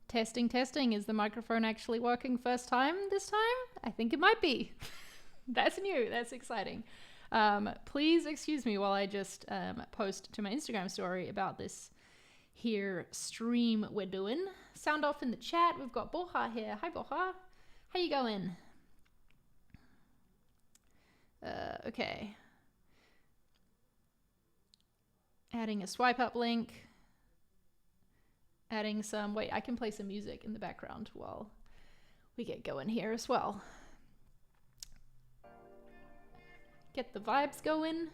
Testing, testing. Is the microphone actually working first time this time? I think it might be. That's new. That's exciting. Please excuse me while I just post to my Instagram story about this here stream we're doing. Sound off in the chat. We've got Borja here. Hi, Borja. How you going? Okay. Adding a swipe up link. Adding some, wait, I can play some music in the background while we get going here as well. Get the vibes going.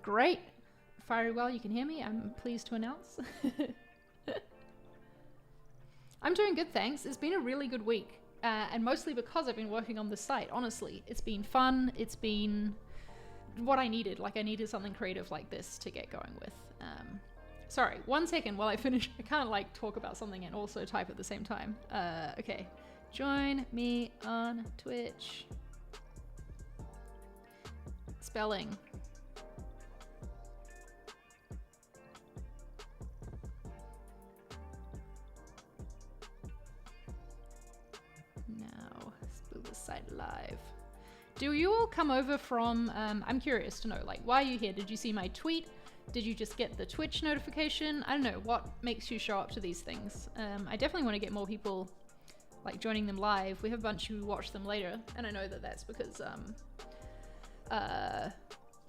Great. Very well, you can hear me. I'm pleased to announce. I'm doing good, thanks. It's been a really good week. And mostly because I've been working on the site, honestly. It's been fun. It's been what I needed. Like, I needed something creative like this to get going with. Sorry, 1 second while I finish. I can't like talk about something and also type at the same time. Okay, join me on Twitch. Spelling. Now, spell the site live. Do you all come over from, I'm curious to know, like, why are you here? Did you see my tweet? Did you just get the Twitch notification? I don't know, what makes you show up to these things? I definitely want to get more people like joining them live. We have a bunch who watch them later, and I know that that's because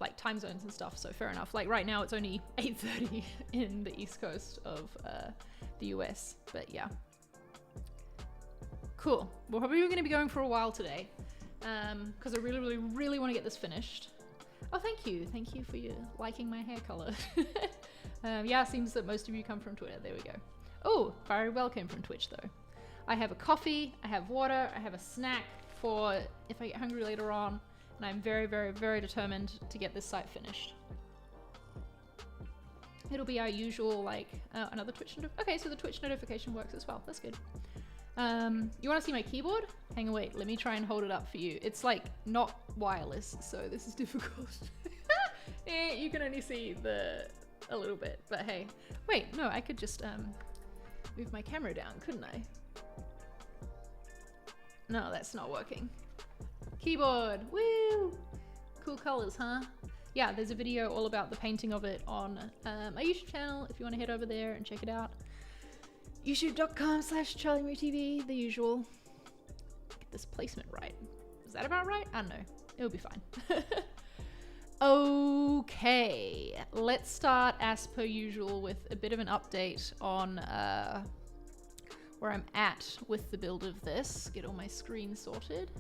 like time zones and stuff, so fair enough. Like right now it's only 8:30 in the East Coast of the US, but yeah. Cool. We're probably going to be going for a while today because I really want to get this finished. Oh, thank you. Thank you for your liking my hair color. Yeah, it seems that most of you come from Twitter. There we go. Oh, very well came from Twitch though. I have a coffee, I have water, I have a snack for if I get hungry later on, and I'm very determined to get this site finished. It'll be our usual, like, another Twitch okay, so the Twitch notification works as well. That's good. You want to see my keyboard? Hang on, wait, let me try and hold it up for you. It's like not wireless, so this is difficult. You can only see a little bit, but hey. Wait, no, I could just move my camera down, couldn't I? No, that's not working. Keyboard, woo! Cool colors, huh? Yeah, there's a video all about the painting of it on my YouTube channel if you want to head over there and check it out. youtube.com/CharlieMarieTV, the usual. Get this placement right. Is that about right? I don't know. It'll be fine. Okay, let's start as per usual with a bit of an update on where I'm at with the build of this. Get all my screen sorted.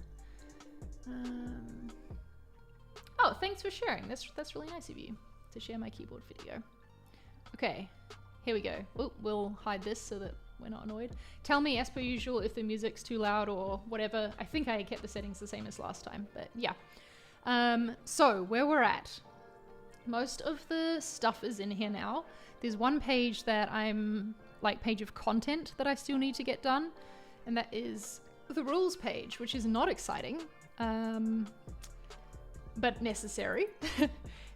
Oh, thanks for sharing. That's really nice of you to share my keyboard video. Okay, here we go. Oh, we'll hide this so that we're not annoyed. Tell me as per usual if the music's too loud or whatever. I think I kept the settings the same as last time, but yeah. So where we're at, most of the stuff is in here now. There's one page that I'm like page of content that I still need to get done, and that is the rules page, which is not exciting, but necessary.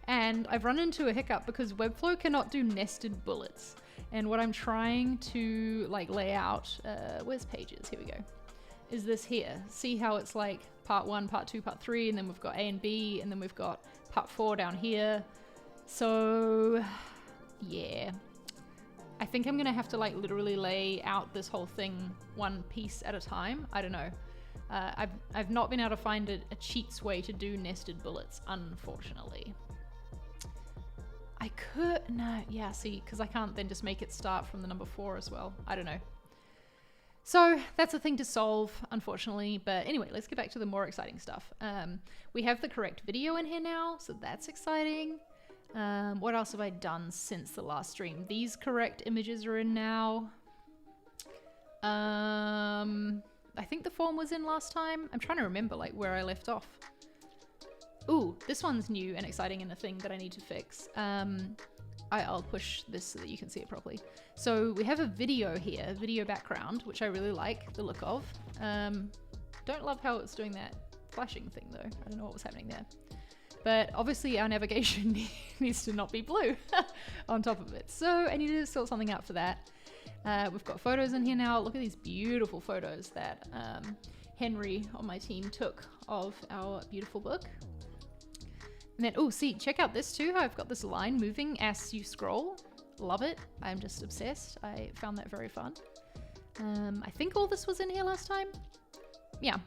And I've run into a hiccup because Webflow cannot do nested bullets. And what I'm trying to like lay out, where's pages? Here we go. Is this here. See how it's like part 1, part 2, part 3, and then we've got A and B, and then we've got part 4 down here. So yeah, I think I'm gonna have to like literally lay out this whole thing one piece at a time. I don't know. I've not been able to find a cheats way to do nested bullets, unfortunately. I could, no, yeah, see, because I can't then just make it start from the number 4 as well. I don't know. So that's a thing to solve, unfortunately. But anyway, let's get back to the more exciting stuff. We have the correct video in here now, so that's exciting. What else have I done since the last stream? These correct images are in now. I think the form was in last time. I'm trying to remember like where I left off. Ooh, this one's new and exciting and a thing that I need to fix. I'll push this so that you can see it properly. So we have a video here, video background, which I really like the look of. Don't love how it's doing that flashing thing though. I don't know what was happening there. But obviously our navigation needs to not be blue on top of it. So I need to sort something out for that. We've got photos in here now. Look at these beautiful photos that Henry on my team took of our beautiful book. And then, oh, see, check out this too. I've got this line moving as you scroll. Love it. I'm just obsessed. I found that very fun. I think all this was in here last time. Yeah.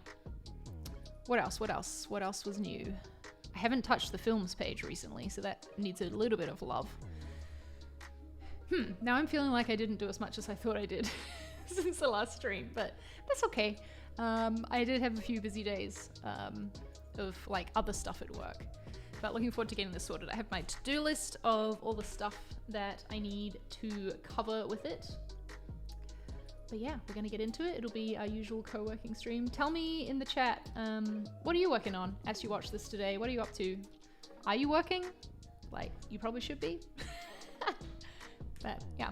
What else? What else? What else was new? I haven't touched the films page recently, so that needs a little bit of love. Now I'm feeling like I didn't do as much as I thought I did since the last stream, but that's okay. I did have a few busy days of like other stuff at work. But looking forward to getting this sorted. I have my to-do list of all the stuff that I need to cover with it. But yeah, we're gonna get into it. It'll be our usual co-working stream. Tell me in the chat, what are you working on as you watch this today? What are you up to? Are you working? Like, you probably should be. But yeah,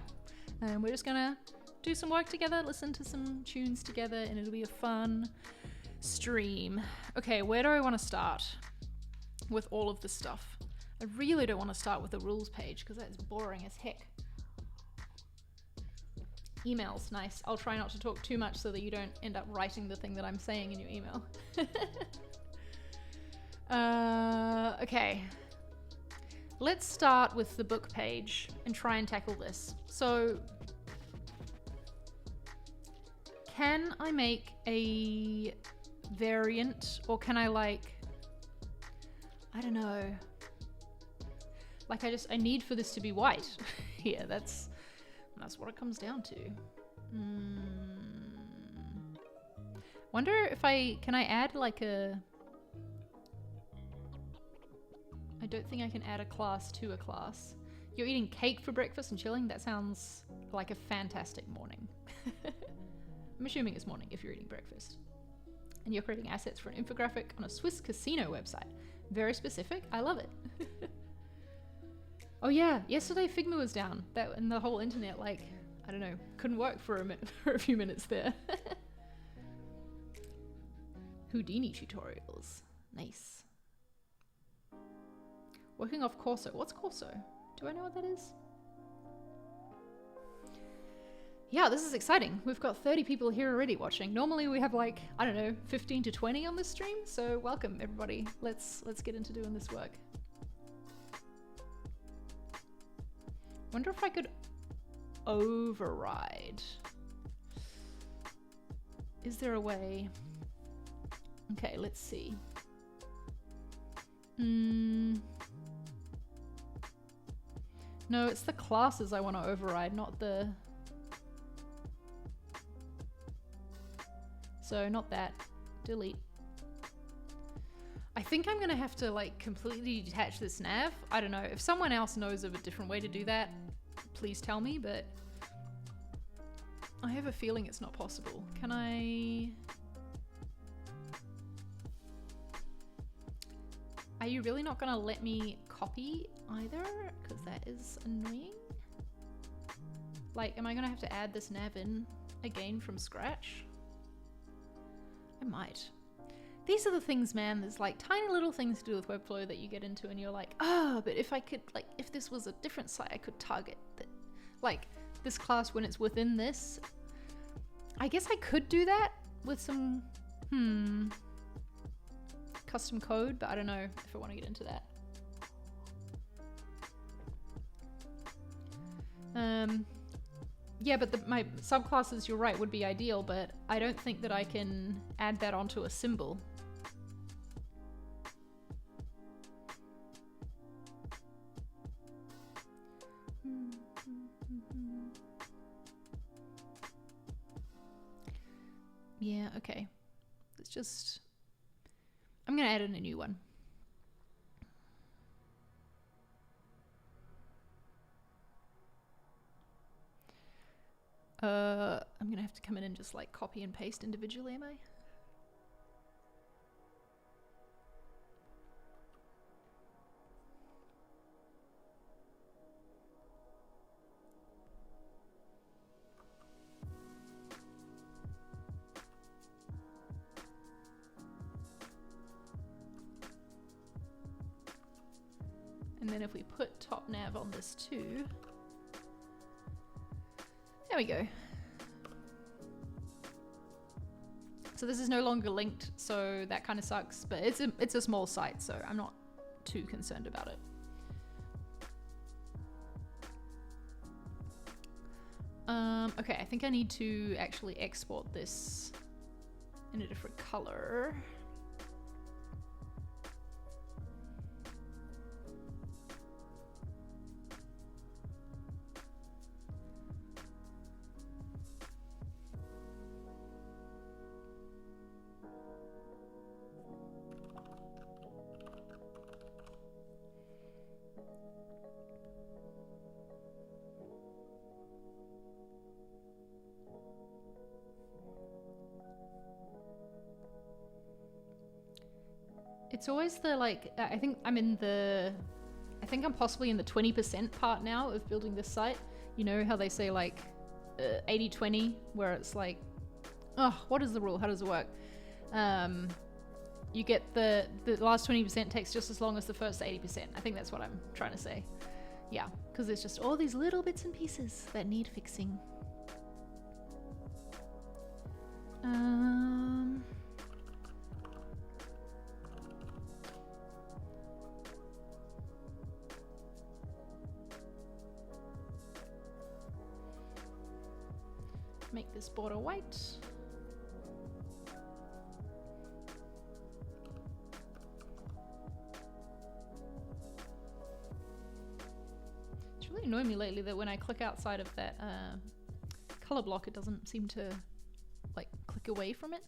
we're just gonna do some work together, listen to some tunes together, and it'll be a fun stream. Okay, where do I wanna start with all of this stuff? I really don't want to start with the rules page because that's boring as heck. Emails, nice. I'll try not to talk too much so that you don't end up writing the thing that I'm saying in your email. Okay. Let's start with the book page and try and tackle this. So, can I make a variant, or can I like, I don't know. Like I need for this to be white. Yeah, that's what it comes down to. Wonder if can I add like a, I don't think I can add a class to a class. You're eating cake for breakfast and chilling? That sounds like a fantastic morning. I'm assuming it's morning if you're eating breakfast. And you're creating assets for an infographic on a Swiss casino website. Very specific. I love it. Oh yeah, yesterday Figma was down. And the whole internet, like, I don't know, couldn't work for a few minutes there. Houdini tutorials. Nice. Working off Corso. What's Corso? Do I know what that is? Yeah, this is exciting. We've got 30 people here already watching. Normally we have like, I don't know, 15 to 20 on this stream. So welcome everybody. Let's get into doing this work. Wonder if I could override. Is there a way? Okay, let's see. No, it's the classes I want to override, not the... So not that. Delete. I think I'm gonna have to like completely detach this nav. I don't know. If someone else knows of a different way to do that, please tell me, but I have a feeling it's not possible. Can I... Are you really not gonna let me copy either? Because that is annoying. Like, am I gonna have to add this nav in again from scratch? I might. These are the things, man, there's like tiny little things to do with Webflow that you get into and you're like, oh, but if I could, like, if this was a different site, I could target that. Like, this class when it's within this. I guess I could do that with some, custom code, but I don't know if I want to get into that. Yeah, but my subclasses, you're right, would be ideal, but I don't think that I can add that onto a symbol. Yeah, okay. Let's just... I'm gonna add in a new one. I'm gonna have to come in and just like copy and paste individually, am I? And then if we put top nav on this too, there we go. So this is no longer linked, so that kind of sucks, but it's a small site, so I'm not too concerned about it. Okay, I think I need to actually export this in a different color. It's always the, like, I think I'm possibly in the 20% part now of building this site. You know how they say like 80-20, where it's like, oh, what is the rule? How does it work? You get the last 20% takes just as long as the first 80%. I think that's what I'm trying to say. Yeah, because there's just all these little bits and pieces that need fixing. Make this border white. It's really annoying me lately that when I click outside of that color block, it doesn't seem to like click away from it.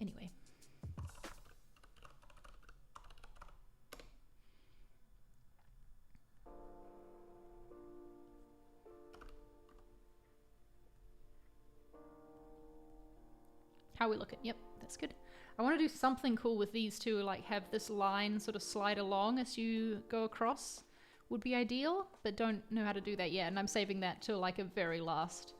Anyway. How are we looking? Yep, that's good. I want to do something cool with these two, like have this line sort of slide along as you go across would be ideal, but don't know how to do that yet, and I'm saving that to like a very last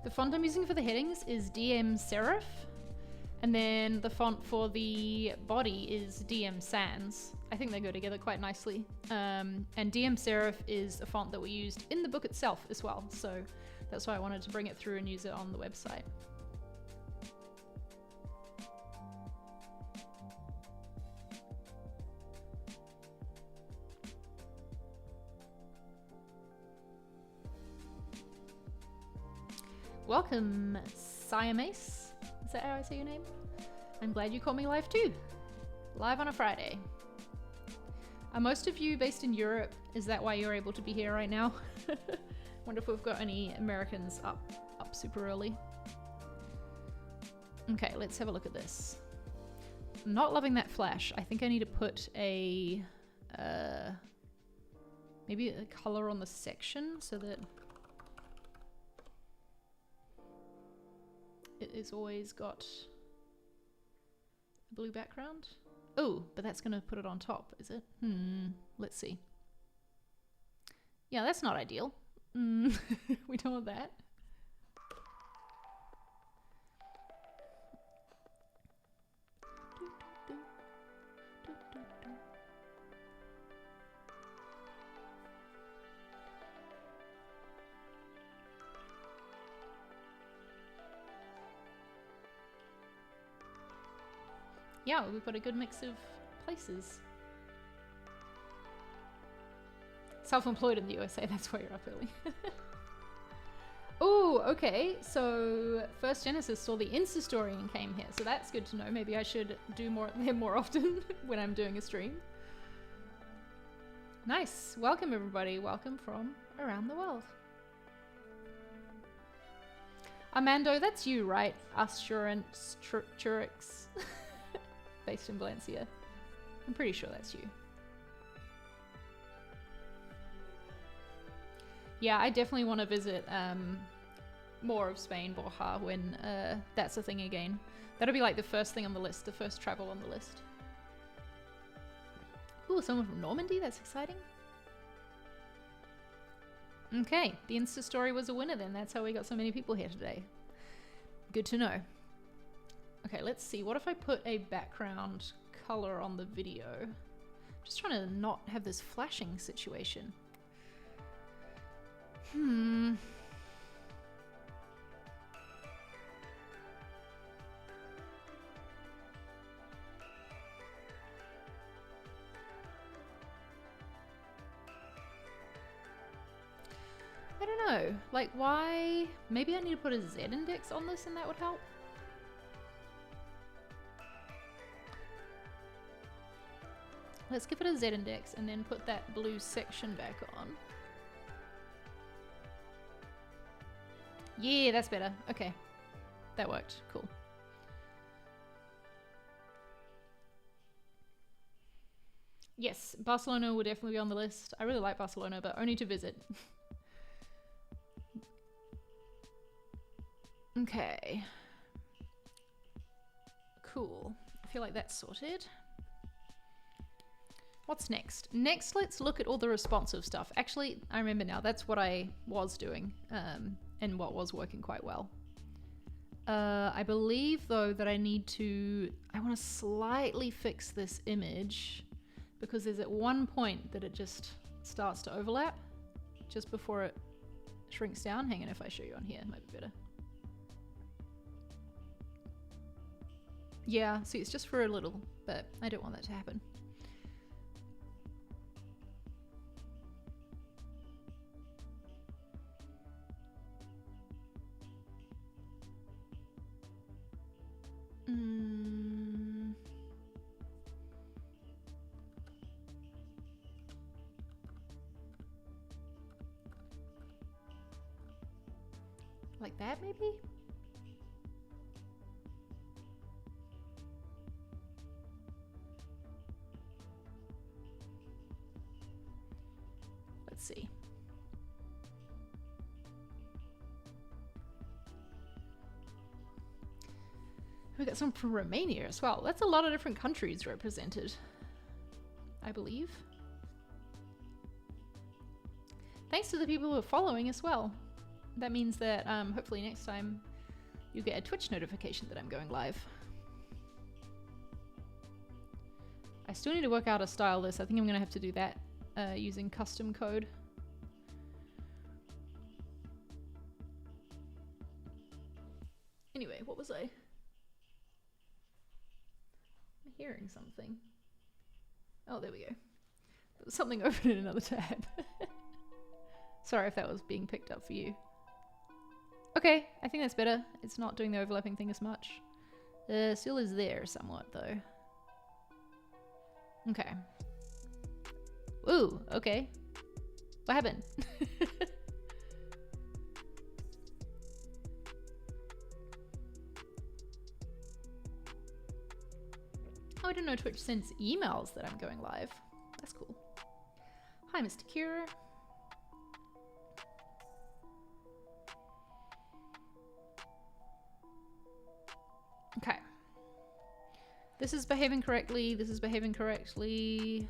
The font I'm using for the headings is DM Serif, and then the font for the body is DM Sans. I think they go together quite nicely. And DM Serif is a font that we used in the book itself as well, so that's why I wanted to bring it through and use it on the website. Welcome, Siamese. Is that how I say your name? I'm glad you caught me live too. Live on a Friday. Are most of you based in Europe? Is that why you're able to be here right now? Wonder if we've got any Americans up super early. Okay, let's have a look at this. I'm not loving that flash. I think I need to put a maybe a color on the section so that it is always got a blue background. Oh, but that's gonna put it on top, is it? Let's see. Yeah, that's not ideal. We don't want that. Yeah, we've got a good mix of places. Self-employed in the USA, that's why you're up early. Oh, okay. So First Genesis saw the Insta story and came here, so that's good to know. Maybe I should do them more often when I'm doing a stream. Nice. Welcome everybody. Welcome from around the world. Armando, that's you, right? Assurance Turix. Based in Valencia. I'm pretty sure that's you. Yeah, I definitely want to visit more of Spain, Borja, when that's a thing again. That'll be like the first thing on the list, the first travel on the list. Ooh, someone from Normandy, that's exciting. Okay, the Insta story was a winner then. That's how we got so many people here today. Good to know. Okay, let's see. What if I put a background color on the video? Just trying to not have this flashing situation. I don't know. Like, why? Maybe I need to put a Z index on this and that would help. Let's give it a Z index and then put that blue section back on. Yeah, that's better. Okay. That worked. Cool. Yes, Barcelona will definitely be on the list. I really like Barcelona, but only to visit. Okay. Cool. I feel like that's sorted. What's next? Next, let's look at all the responsive stuff. Actually, I remember now, that's what I was doing and what was working quite well. I believe, though, that I want to slightly fix this image because there's at one point that it just starts to overlap just before it shrinks down. Hang on, if I show you on here, it might be better. Yeah, see, it's just for a little, but I don't want that to happen. Like that, maybe? Let's see. We got some from Romania as well. That's a lot of different countries represented, I believe. Thanks to the people who are following as well. that means that hopefully next time you get a Twitch notification that I'm going live. I still need to work out how to style this. I think I'm gonna have to do that using custom code. Anyway, what was I? I'm hearing something. Oh, there we go. There was something open in another tab. Sorry if that was being picked up for you. Okay, I think that's better. It's not doing the overlapping thing as much. Still is there somewhat though. Okay. Ooh, okay. What happened? Oh, I didn't know Twitch sends emails that I'm going live. That's cool. Hi, Mr. Kira. Okay. This is behaving correctly. This is behaving correctly.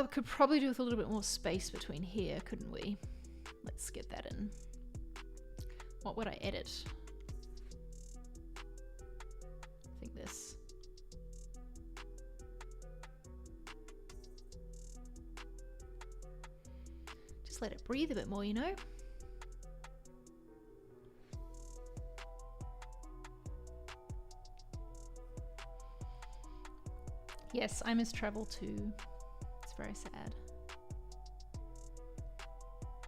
Could probably do with a little bit more space between here, couldn't we? Let's get that in. What would I edit? I think this. Just let it breathe a bit more, you know? Yes, I miss travel too. It's very sad.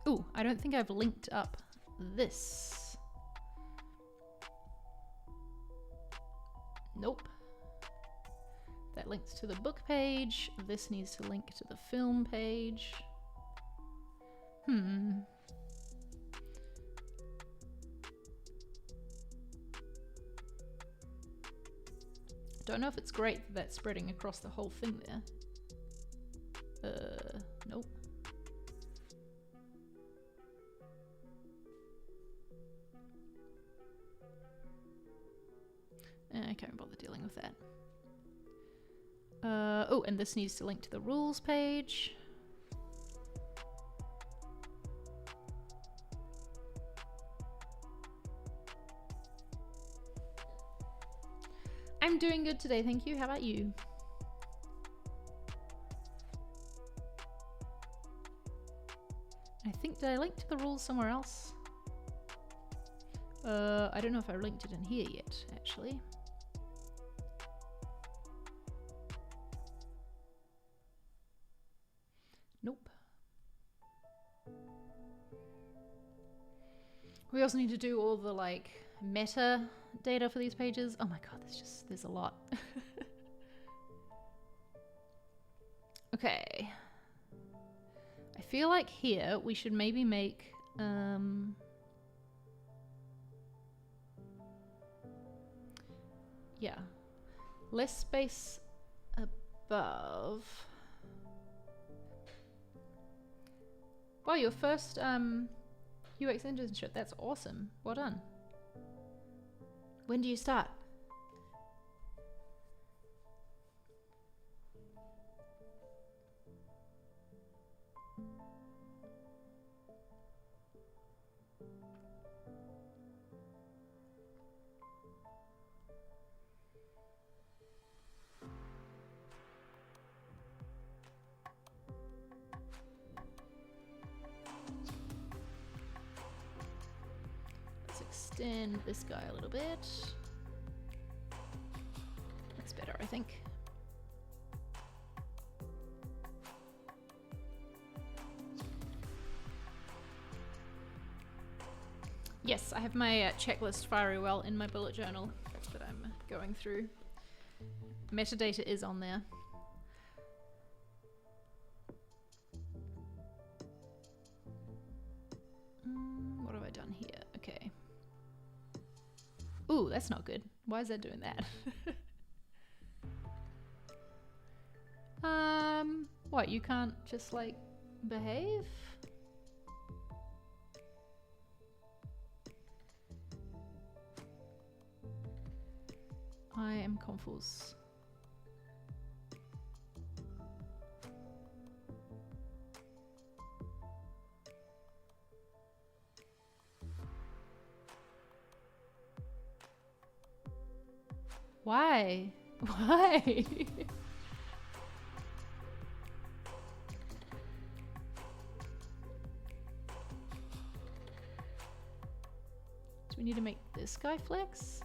Ooh, I don't think I've linked up this. Nope. That links to the book page. This needs to link to the film page. Don't know if it's great that that's spreading across the whole thing there. Nope. I can't bother dealing with that. Oh, and this needs to link to the rules page. I'm doing good today, thank you. How about you? I think, did I link to the rules somewhere else? I don't know if I linked it in here yet, actually. Nope. We also need to do all the like meta data for these pages. Oh my god, there's a lot. Okay. I feel like here we should maybe make yeah, less space above. Wow, your first UX internship, that's awesome. Well done. When do you start? Extend this guy a little bit. That's better, I think. Yes, I have my checklist very well in my bullet journal that I'm going through. Metadata is on there. What have I done here? Okay. Ooh, that's not good. Why is that doing that? What, you can't just like behave? I am confused. Why? Why? Do we need to make this guy flex?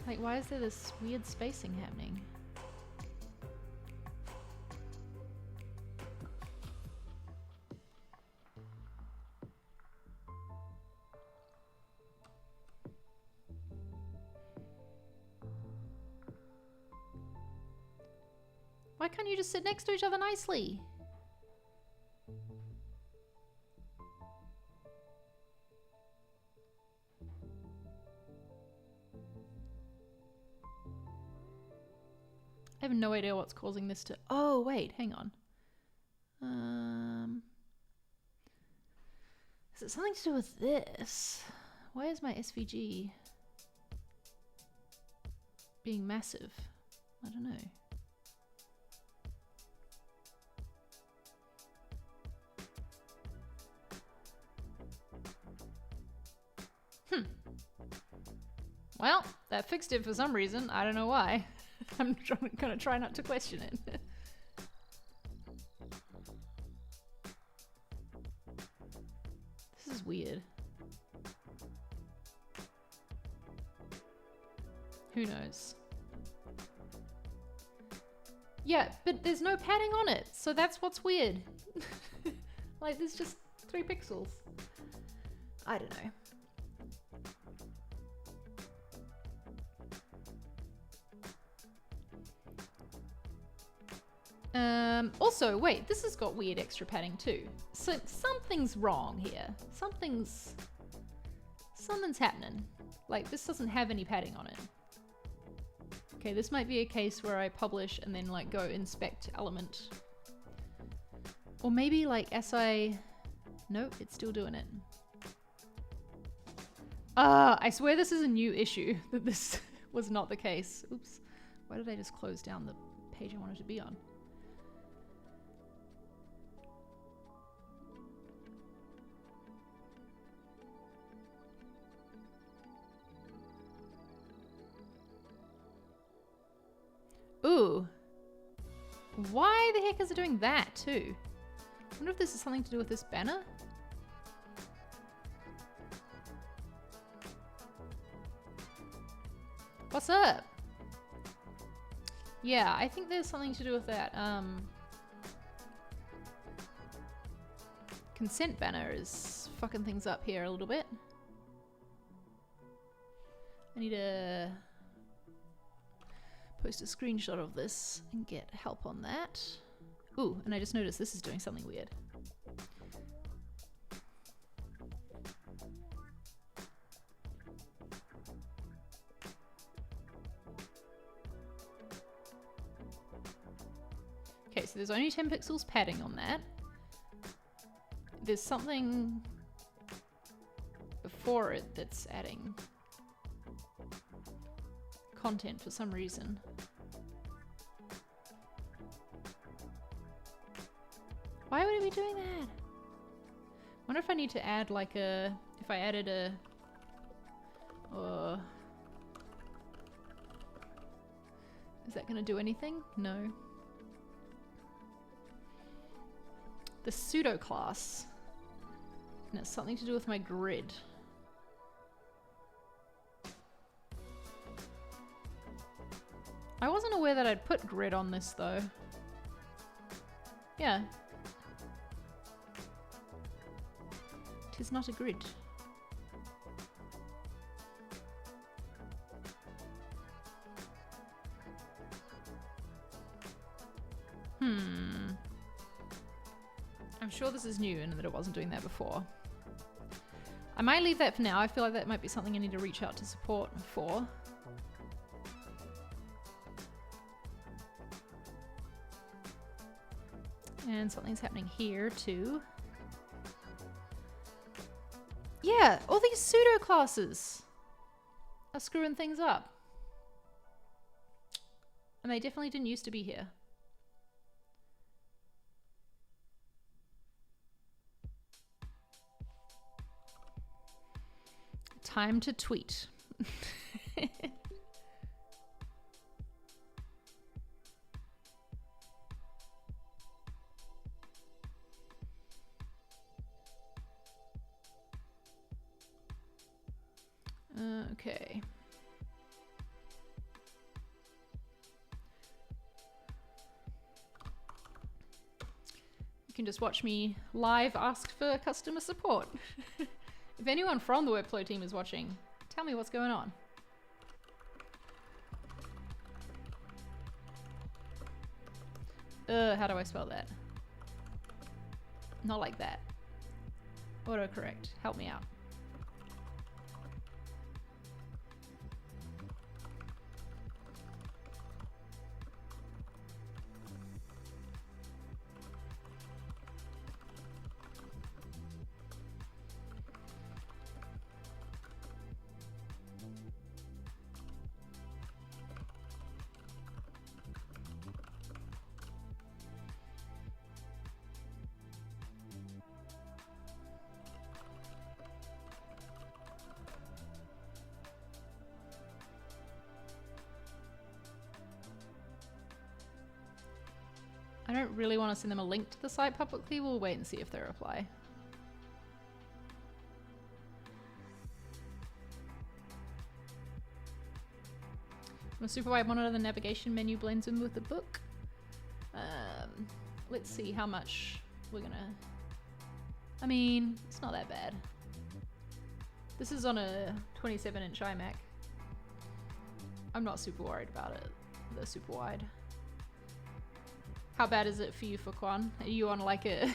Like, why is there this weird spacing happening? Why can't you just sit next to each other nicely? I have no idea what's causing this to... Oh, wait, hang on. Is it something to do with this? Why is my SVG being massive? I don't know. Well, that fixed it for some reason. I don't know why. I'm gonna try not to question it. This is weird. Who knows? Yeah, but there's no padding on it, so that's what's weird. Like, there's just 3 pixels. I don't know. Also, wait, this has got weird extra padding too. So something's wrong here. Something's happening. Like, this doesn't have any padding on it. Okay, this might be a case where I publish and then like go inspect element. Or maybe like nope, it's still doing it. I swear this is a new issue, that this was not the case. Oops, why did I just close down the page I wanted to be on? Ooh. Why the heck is it doing that too? I wonder if this is something to do with this banner? What's up? Yeah, I think there's something to do with that. Consent banner is fucking things up here a little bit. I need to post a screenshot of this and get help on that. Ooh, and I just noticed this is doing something weird. Okay, so there's only 10 pixels padding on that. There's something before it that's adding content for some reason. Why would it be doing that? I wonder if I need to add like a... If I added a... Is that gonna do anything? No. The pseudo class. And it's something to do with my grid. I wasn't aware that I'd put grid on this though. Yeah. It is not a grid. I'm sure this is new and that it wasn't doing that before. I might leave that for now. I feel like that might be something I need to reach out to support for. And something's happening here too. Yeah, all these pseudo classes are screwing things up. And they definitely didn't used to be here. Time to tweet. Okay. You can just watch me live ask for customer support. If anyone from the Webflow team is watching, tell me what's going on. How do I spell that? Not like that. Autocorrect. Help me out. I don't really want to send them a link to the site publicly. We'll wait and see if they reply. On a super wide monitor, the navigation menu blends in with the book. Let's see how much we're gonna... I mean, it's not that bad. This is on a 27-inch iMac. I'm not super worried about it. The super wide. How bad is it for you, Fuquan? Are you on like a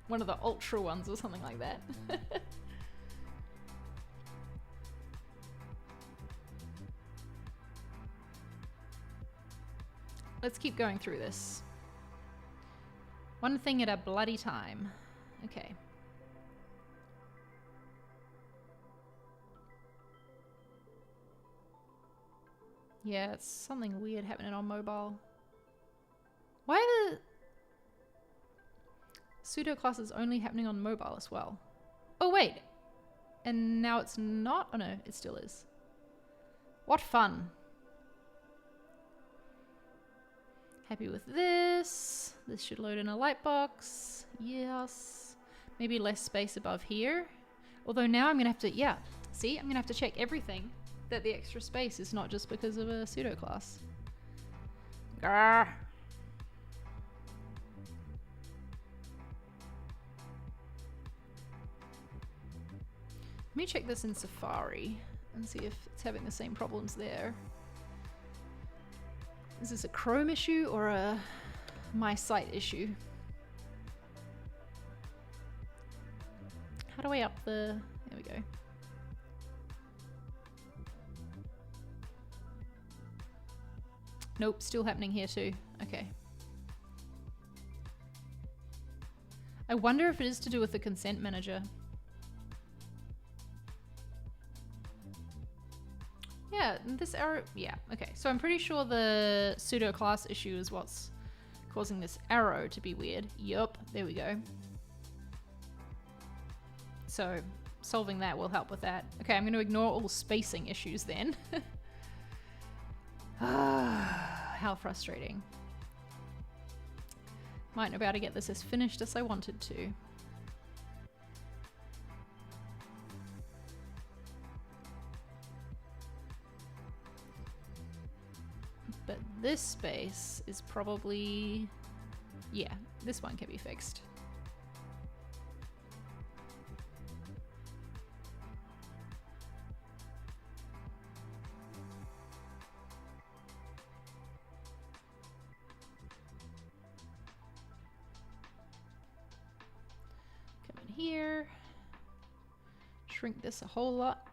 one of the ultra ones or something like that? Let's keep going through this. One thing at a bloody time. Okay. Yeah, it's something weird happening on mobile. Why are the pseudo classes only happening on mobile as well? Oh wait, and now it's not? Oh no, it still is. What fun. Happy with this. This should load in a lightbox. Yes. Maybe less space above here. Although now I'm gonna have to, yeah. See, I'm gonna have to check everything that the extra space is not just because of a pseudo class. Grrr. Let me check this in Safari and see if it's having the same problems there. Is this a Chrome issue or a my site issue? How do I up the... There we go. Nope, still happening here too. Okay. I wonder if it is to do with the consent manager. Yeah, this error, yeah, okay. So I'm pretty sure the pseudo class issue is what's causing this arrow to be weird. Yup, there we go. So solving that will help with that. Okay, I'm going to ignore all spacing issues then. How frustrating. Might not be able to get this as finished as I wanted to. But this space is probably... Yeah, this one can be fixed. Come in here. Shrink this a whole lot.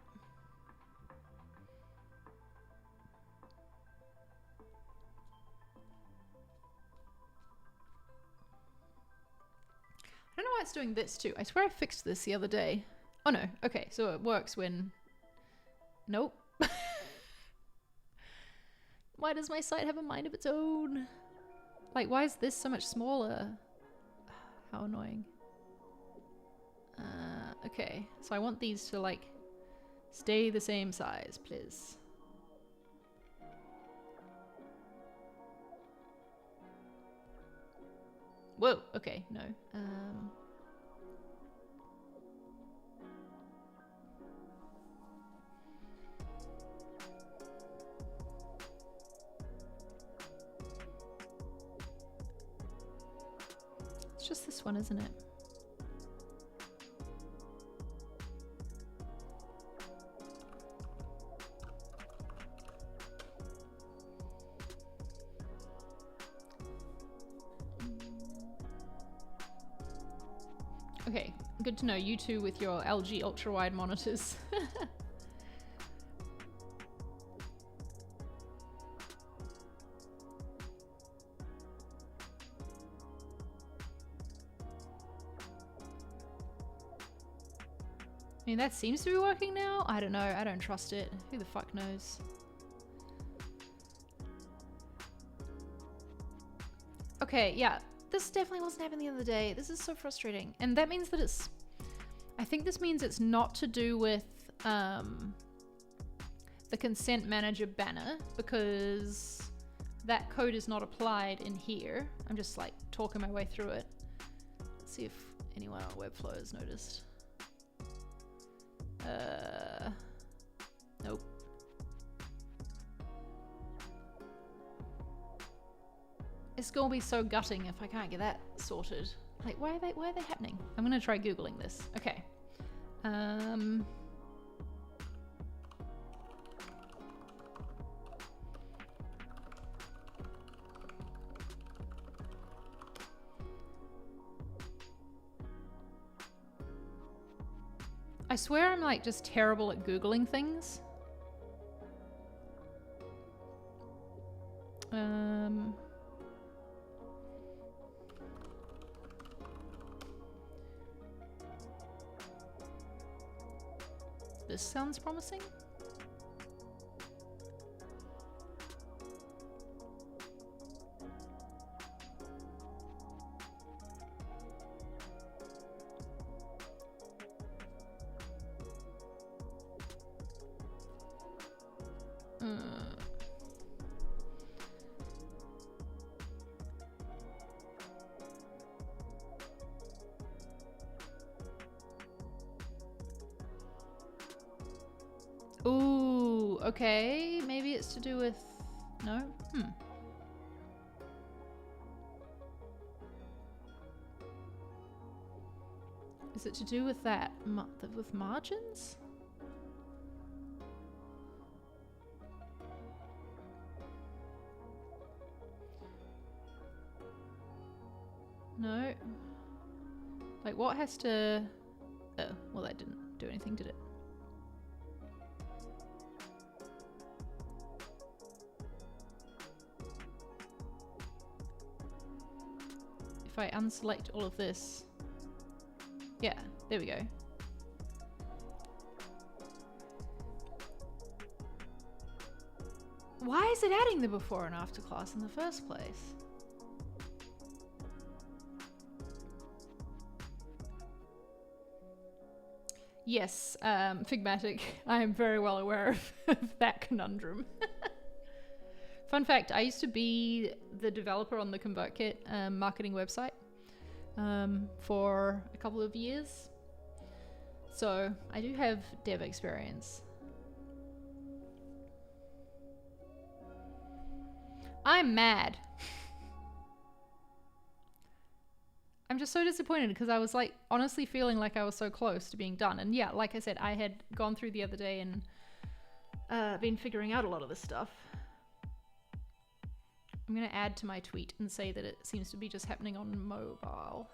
I don't know why it's doing this too. I swear I fixed this the other day. Oh no, okay, so it works when... Nope. Why does my site have a mind of its own? Like, why is this so much smaller? How annoying. Okay, so I want these to like stay the same size, please. Whoa, okay, no. It's just this one, isn't it? Okay, good to know. You two with your LG ultra-wide monitors. I mean, that seems to be working now. I don't know. I don't trust it. Who the fuck knows? Okay, yeah. This definitely wasn't happening the other day. This is so frustrating. And that means that it's... I think this means it's not to do with the consent manager banner, because that code is not applied in here. I'm just like talking my way through it. Let's see if anyone on Webflow has noticed. Nope. It's gonna be so gutting if I can't get that sorted. Like, why are they happening? I'm gonna try Googling this. Okay. I swear I'm like just terrible at Googling things. This sounds promising. Ooh, okay. Maybe it's to do with... No? Is it to do with that? With margins? No. Like, what has to... Oh, well, that didn't do anything, did it? If I unselect all of this... Yeah, there we go. Why is it adding the before and after class in the first place? Yes, Figmatic. I am very well aware of that conundrum. Fun fact, I used to be the developer on the ConvertKit marketing website for a couple of years. So I do have dev experience. I'm mad. I'm just so disappointed because I was like honestly feeling like I was so close to being done. And yeah, like I said, I had gone through the other day and been figuring out a lot of this stuff. I'm going to add to my tweet and say that it seems to be just happening on mobile.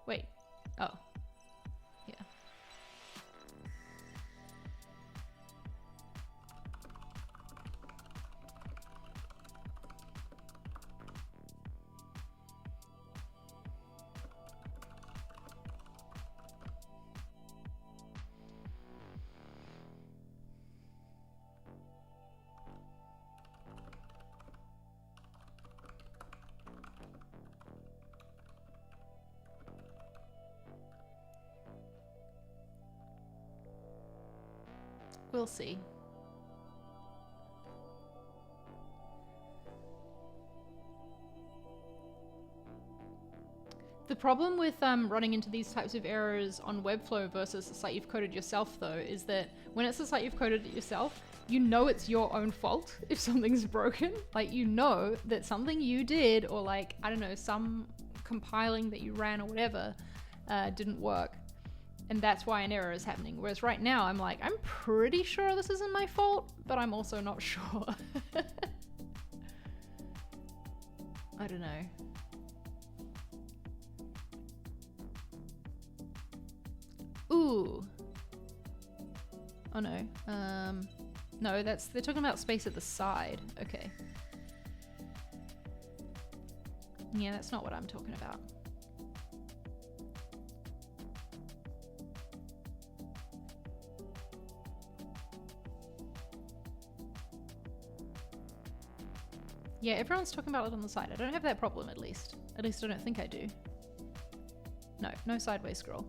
Wait. Oh. Yeah. We'll see. The problem with running into these types of errors on Webflow versus a site you've coded yourself, though, is that when it's a site you've coded it yourself, you know it's your own fault if something's broken. Like, you know that something you did, or like, I don't know, some compiling that you ran or whatever didn't work. And that's why an error is happening. Whereas right now, I'm like, I'm pretty sure this isn't my fault, but I'm also not sure. I don't know. Ooh. Oh no. No, they're talking about space at the side. Okay. Yeah, that's not what I'm talking about. Yeah, everyone's talking about it on the side. I don't have that problem, at least. At least I don't think I do. No, no sideways scroll.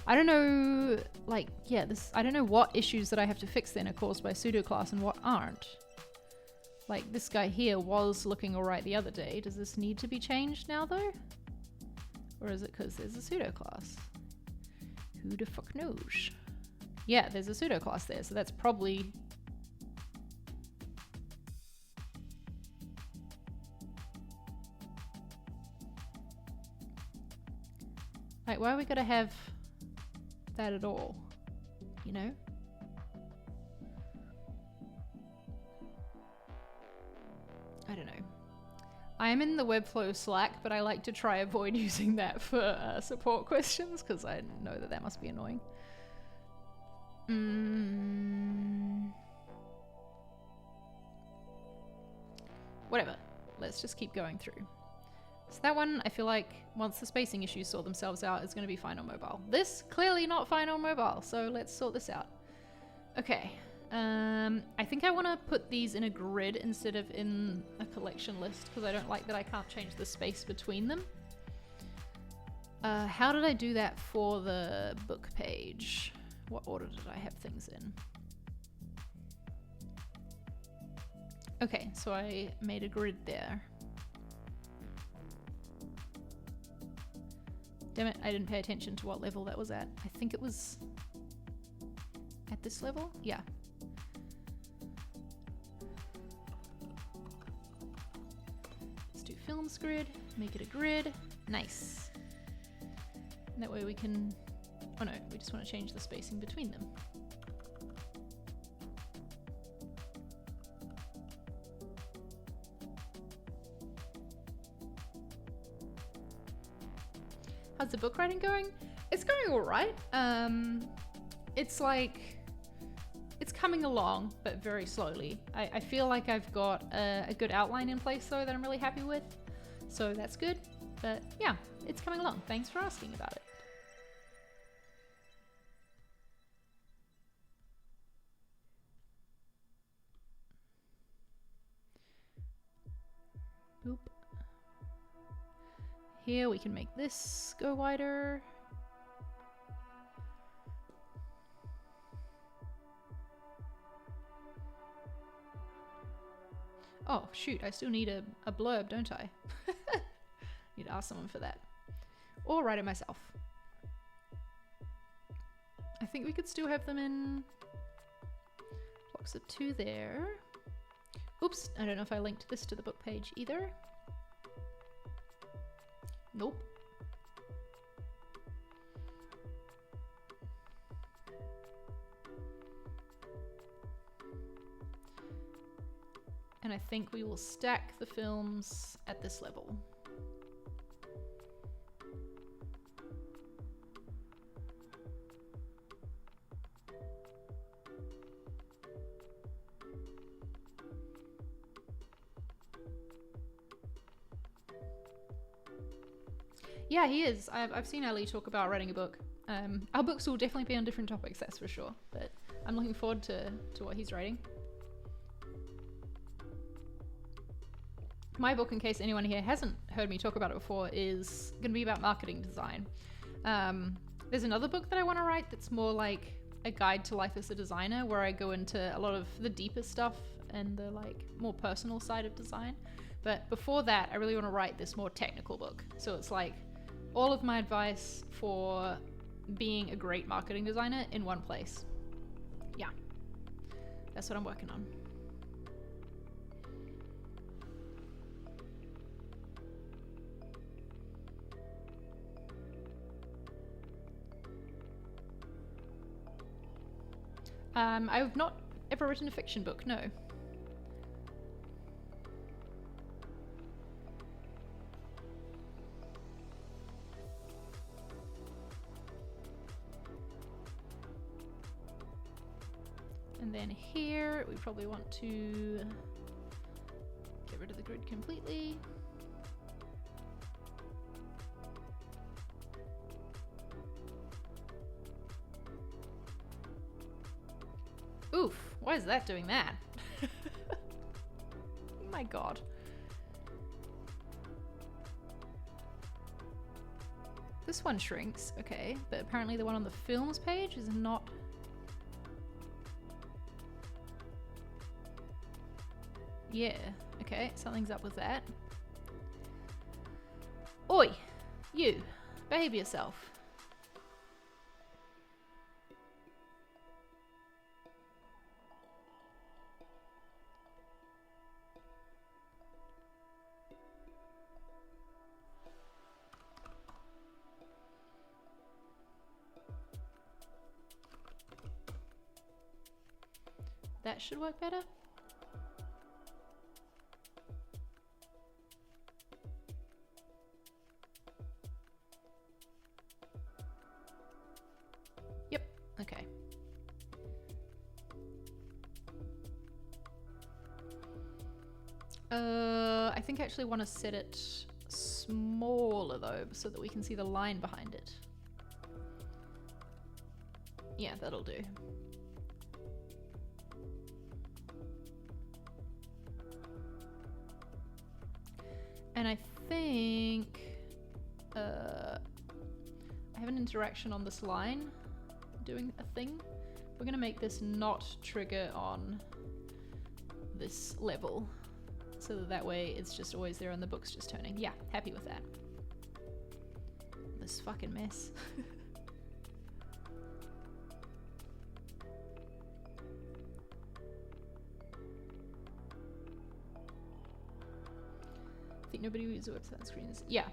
I don't know, like, yeah, I don't know what issues that I have to fix then are caused by pseudoclass and what aren't. Like, this guy here was looking alright the other day. Does this need to be changed now, though? Or is it because there's a pseudoclass? Who the fuck knows? Yeah, there's a pseudoclass there, so that's probably... Like, why are we gonna have that at all? You know? I don't know. I am in the Webflow Slack, but I like to try avoid using that for support questions, because I know that must be annoying. Whatever. Let's just keep going through. So that one, I feel like once the spacing issues sort themselves out, is going to be fine on mobile. This, clearly not fine on mobile, so let's sort this out. Okay. I think I want to put these in a grid instead of in a collection list, because I don't like that I can't change the space between them. How did I do that for the book page? What order did I have things in? Okay, so I made a grid there. Damn it, I didn't pay attention to what level that was at. I think it was at this level? Yeah. Let's do films grid, make it a grid. Nice. And that way we can... Oh no, we just want to change the spacing between them. How's the book writing going? It's going all right. It's like, it's coming along, but very slowly. I feel like I've got a good outline in place though that I'm really happy with. So that's good. But yeah, it's coming along. Thanks for asking about it. Boop. Here we can make this go wider. Oh shoot, I still need a blurb, don't I? Need to ask someone for that. Or write it myself. I think we could still have them in blocks of 2 there. Oops, I don't know if I linked this to the book page either. Nope. And I think we will stack the films at this level. Yeah, he is. I've seen Ali talk about writing a book. Our books will definitely be on different topics, that's for sure. But I'm looking forward to what he's writing. My book, in case anyone here hasn't heard me talk about it before, is going to be about marketing design. There's another book that I want to write that's more like a guide to life as a designer, where I go into a lot of the deeper stuff and the like more personal side of design. But before that, I really want to write this more technical book. So it's like all of my advice for being a great marketing designer in one place. Yeah, that's what I'm working on. I've not ever written a fiction book, no. And then here, we probably want to get rid of the grid completely. Oof, why is that doing that? Oh my god. This one shrinks, okay, but apparently the one on the films page is not. Yeah, okay, something's up with that. Oi, you, behave yourself. That should work better. Yep, okay. I think I actually want to set it smaller though, so that we can see the line behind it. Yeah, that'll do. And I think I have an interaction on this line doing a thing. We're gonna make this not trigger on this level, so that way it's just always there and the book's just turning. Yeah, happy with that. This fucking mess. I think nobody uses website screens. Yeah.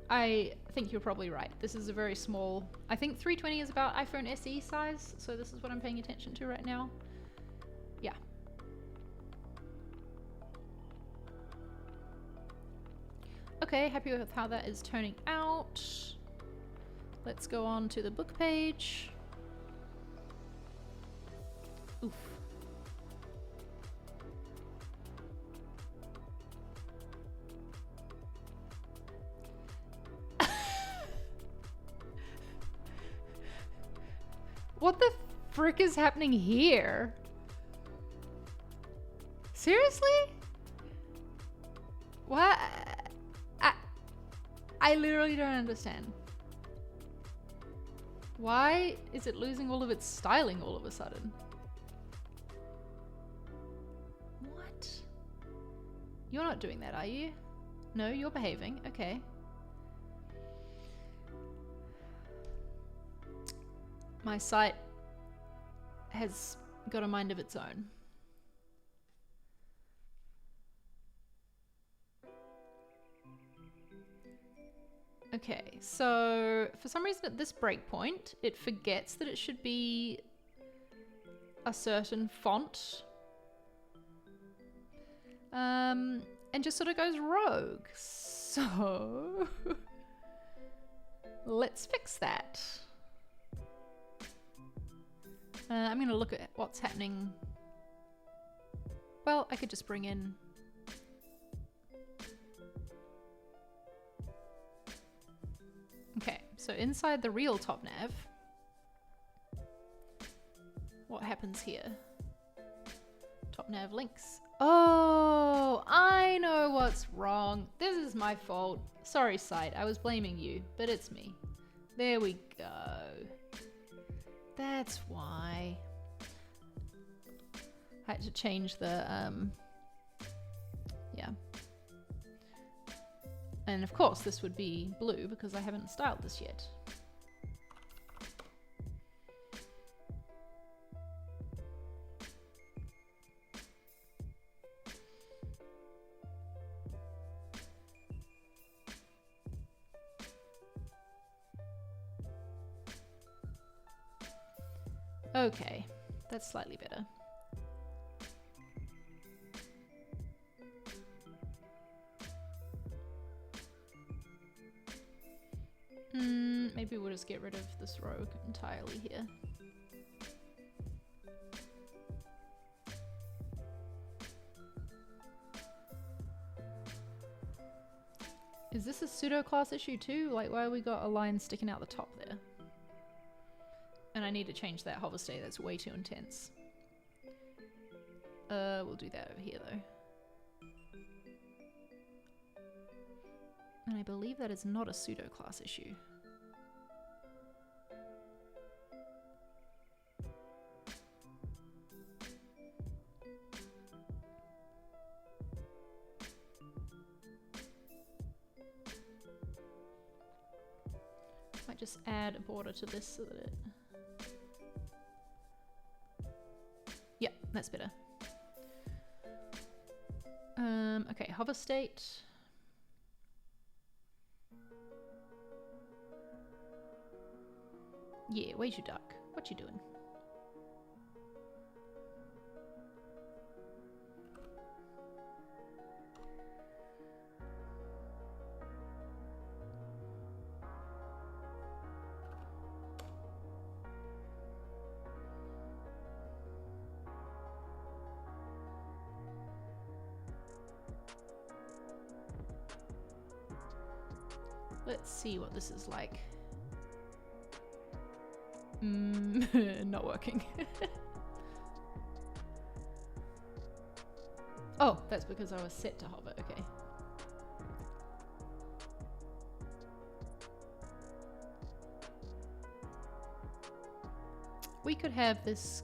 I think you're probably right. This is a very small, I think 320 is about iPhone SE size, so this is what I'm paying attention to right now. Yeah. Okay, happy with how that is turning out. Let's go on to the book page. Oof. What the frick is happening here? Seriously? What? I literally don't understand. Why is it losing all of its styling all of a sudden? What? You're not doing that, are you? No, you're behaving. Okay. My site has got a mind of its own. Okay, so for some reason at this breakpoint, it forgets that it should be a certain font. And just sort of goes rogue. So let's fix that. I'm going to look at what's happening. Well, I could just bring in... Okay, so inside the real top nav, what happens here? Top nav links. Oh, I know what's wrong. This is my fault. Sorry, site. I was blaming you, but it's me. There we go. That's why. I had to change the, yeah. And of course this would be blue because I haven't styled this yet. Okay, that's slightly better. Maybe we'll just get rid of this row entirely here. Is this a pseudo class issue too? Like, why we got a line sticking out the top there? And I need to change that hover state, that's way too intense. We'll do that over here though. And I believe that is not a pseudo class issue. Might just add a border to this so that it... Yep, that's better. Okay, hover state. Yeah, where's your duck? What you doing? Let's see what this is like. Not working. Oh, that's because I was set to hover, okay. We could have this...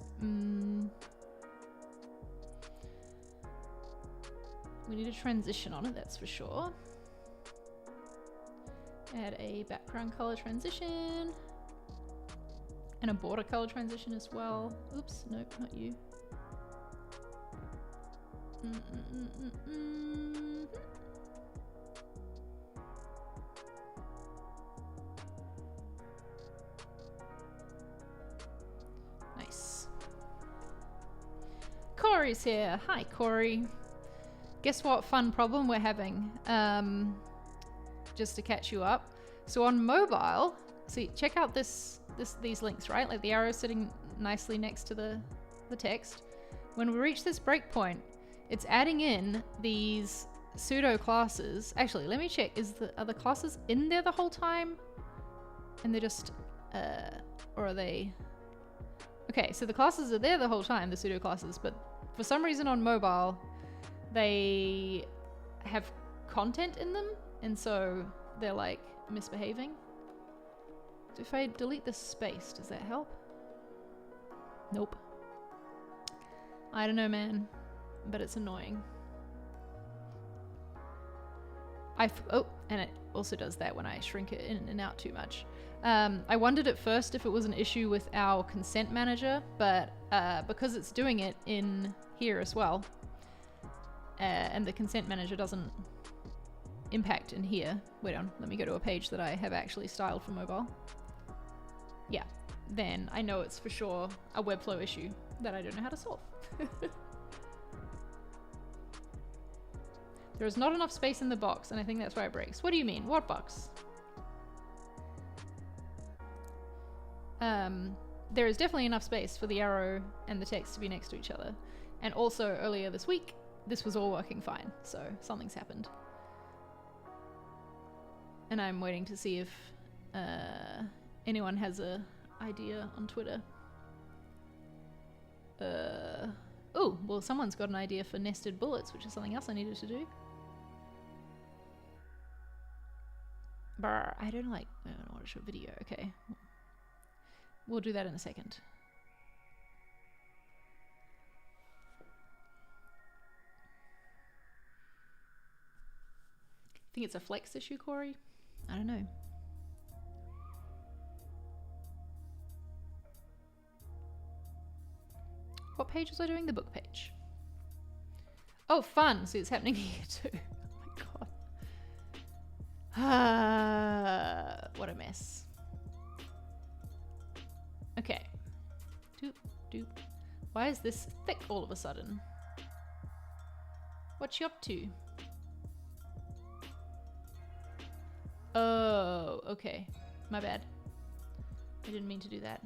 we need a transition on it, that's for sure. Add a background color transition. And a border color transition as well. Oops, nope, not you. Nice. Corey's here. Hi, Corey. Guess what fun problem we're having? Just to catch you up. So on mobile, see, check out these links, right? Like the arrow sitting nicely next to the text. When we reach this breakpoint, it's adding in these pseudo classes. Actually, let me check. Are the classes in there the whole time? And they're just, or are they? Okay, so the classes are there the whole time, the pseudo classes, but for some reason on mobile, they have content in them, and so they're like misbehaving. So if I delete this space, does that help? Nope. I don't know, man, but it's annoying. Oh, and it also does that when I shrink it in and out too much. I wondered at first if it was an issue with our consent manager, but because it's doing it in here as well, and the consent manager doesn't impact in here. Wait on, let me go to a page that I have actually styled for mobile. Yeah, then I know it's for sure a Webflow issue that I don't know how to solve. There is not enough space in the box, and I think that's why it breaks. What do you mean? What box? There is definitely enough space for the arrow and the text to be next to each other. And also earlier this week, this was all working fine, so something's happened. And I'm waiting to see if anyone has a idea on Twitter. Oh, well, someone's got an idea for nested bullets, which is something else I needed to do. Brr, I don't want to watch a video. Okay. We'll do that in a second. Think it's a flex issue, Corey? I don't know. What page was I doing? The book page. Oh, fun. See, it's happening here too. Oh my god. What a mess. Okay. Doop, doop. Why is this thick all of a sudden? What you up to? Oh, okay. My bad. I didn't mean to do that.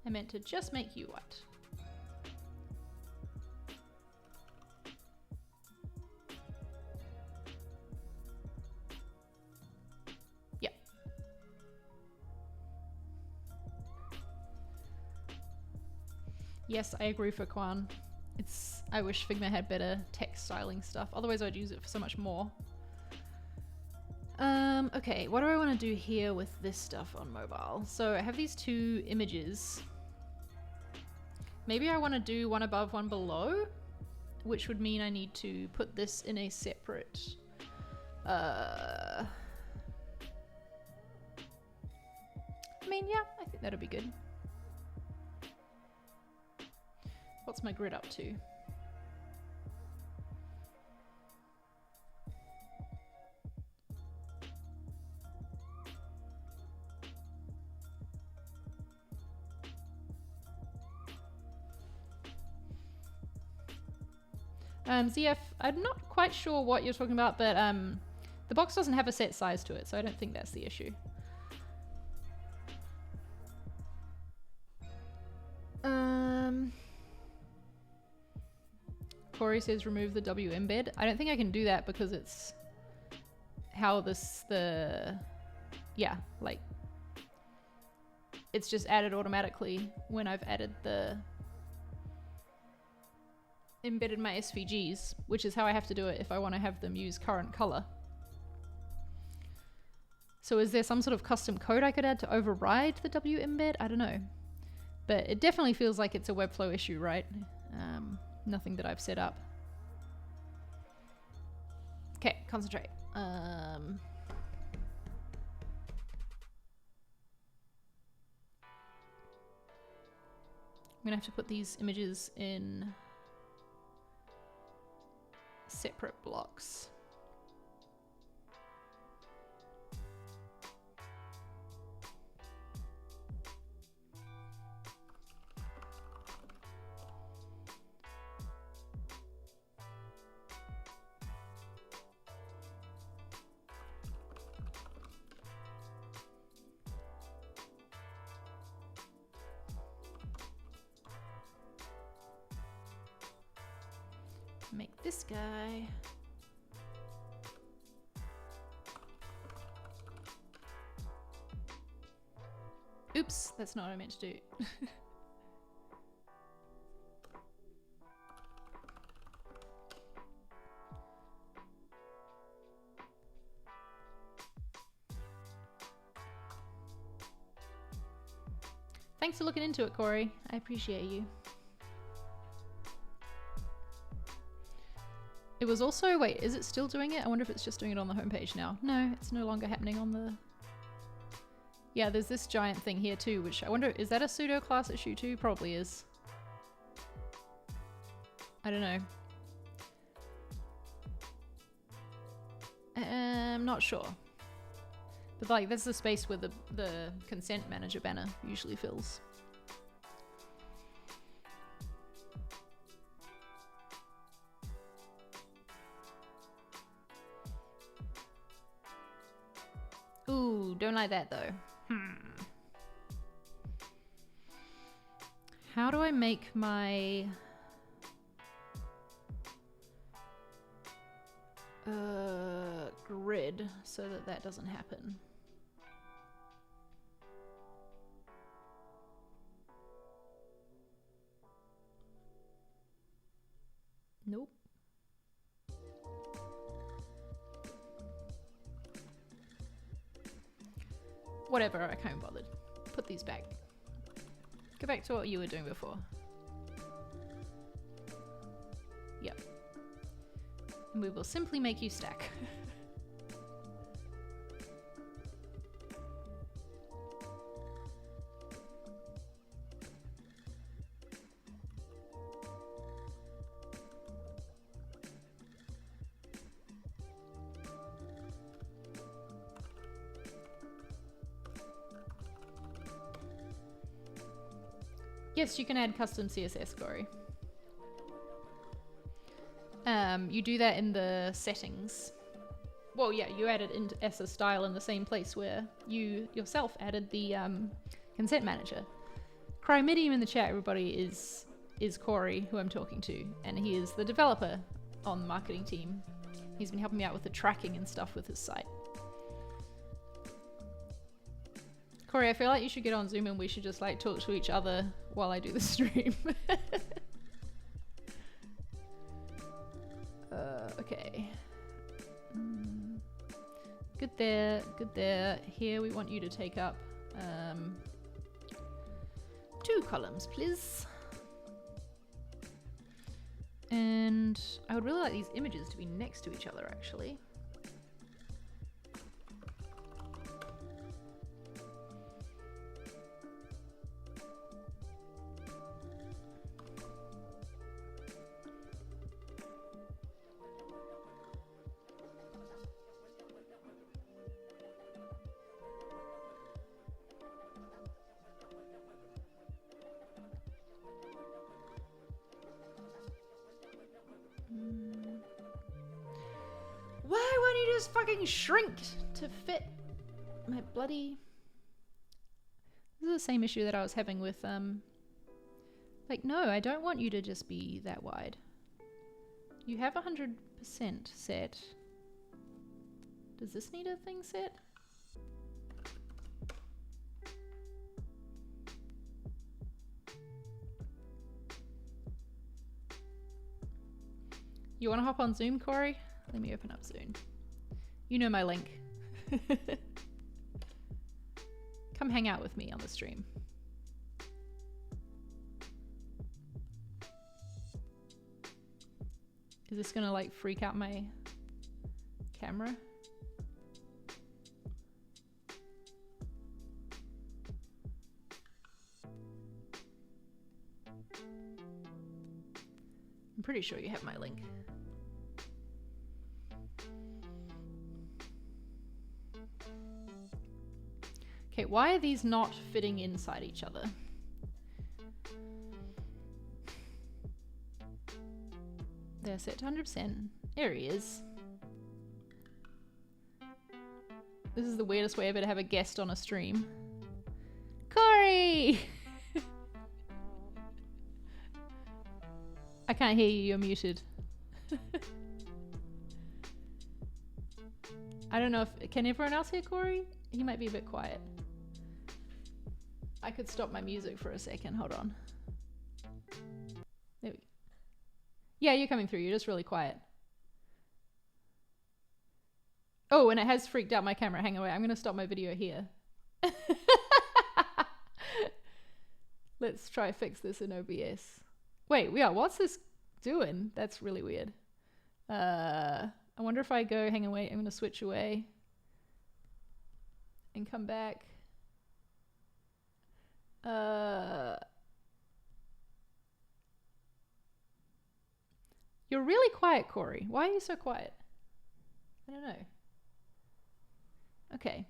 I meant to just make you white. Yep. Yes, I agree for Kwan. I wish Figma had better text styling stuff. Otherwise I'd use it for so much more. Okay, what do I want to do here with this stuff on mobile? So I have these two images. Maybe I want to do one above, one below, which would mean I need to put this in a separate... I mean, yeah, I think that'll be good. What's my grid up to? ZF, I'm not quite sure what you're talking about, but the box doesn't have a set size to it, so I don't think that's the issue. Corey says remove the W embed. I don't think I can do that because it's how yeah, like it's just added automatically when I've added embedded my SVGs, which is how I have to do it if I want to have them use current color. So is there some sort of custom code I could add to override the W embed? I don't know. But it definitely feels like it's a Webflow issue, right? Nothing that I've set up. Okay, concentrate. I'm gonna have to put these images in separate blocks. Make this guy. Oops, that's not what I meant to do. Thanks for looking into it, Corey. I appreciate you. It was also, wait, is it still doing it? I wonder if it's just doing it on the homepage now. No, it's no longer happening on the... Yeah, there's this giant thing here too, which I wonder, is that a pseudo class issue too? Probably is. I don't know. I'm not sure. But like, that's the space where the consent manager banner usually fills. Ooh, don't like that though. How do I make my grid so that that doesn't happen? Nope. Whatever, I can't be bothered. Put these back. Go back to what you were doing before. Yep. And we will simply make you stack. Yes, you can add custom CSS, Corey. You do that in the settings. Well, yeah, you add it into as a style in the same place where you yourself added the consent manager. Crymidium in the chat, everybody, is Corey, who I'm talking to, and he is the developer on the marketing team. He's been helping me out with the tracking and stuff with his site. Corey, I feel like you should get on Zoom and we should just like talk to each other while I do the stream. Okay. Good there, good there. Here we want you to take up 2 columns, please. And I would really like these images to be next to each other, actually. Why won't you just fucking shrink to fit my bloody... This is the same issue that I was having with, like, no, I don't want you to just be that wide. You have 100% set. Does this need a thing set? You want to hop on Zoom, Corey? Let me open up Zoom. You know my link. Come hang out with me on the stream. Is this gonna like freak out my camera? I'm pretty sure you have my link. Okay, why are these not fitting inside each other? They're set to 100%. There he is. This is the weirdest way ever to have a guest on a stream. Corey! I can't hear you, you're muted. I don't know if... Can everyone else hear Corey? He might be a bit quiet. I could stop my music for a second. Hold on. There we go. Yeah, you're coming through. You're just really quiet. Oh, and it has freaked out my camera. Hang on, wait. I'm going to stop my video here. Let's try to fix this in OBS. Wait, yeah, what's this doing? That's really weird. I wonder if I go... Hang on, wait. I'm going to switch away. And come back. You're really quiet, Corey. Why are you so quiet? I don't know. Okay.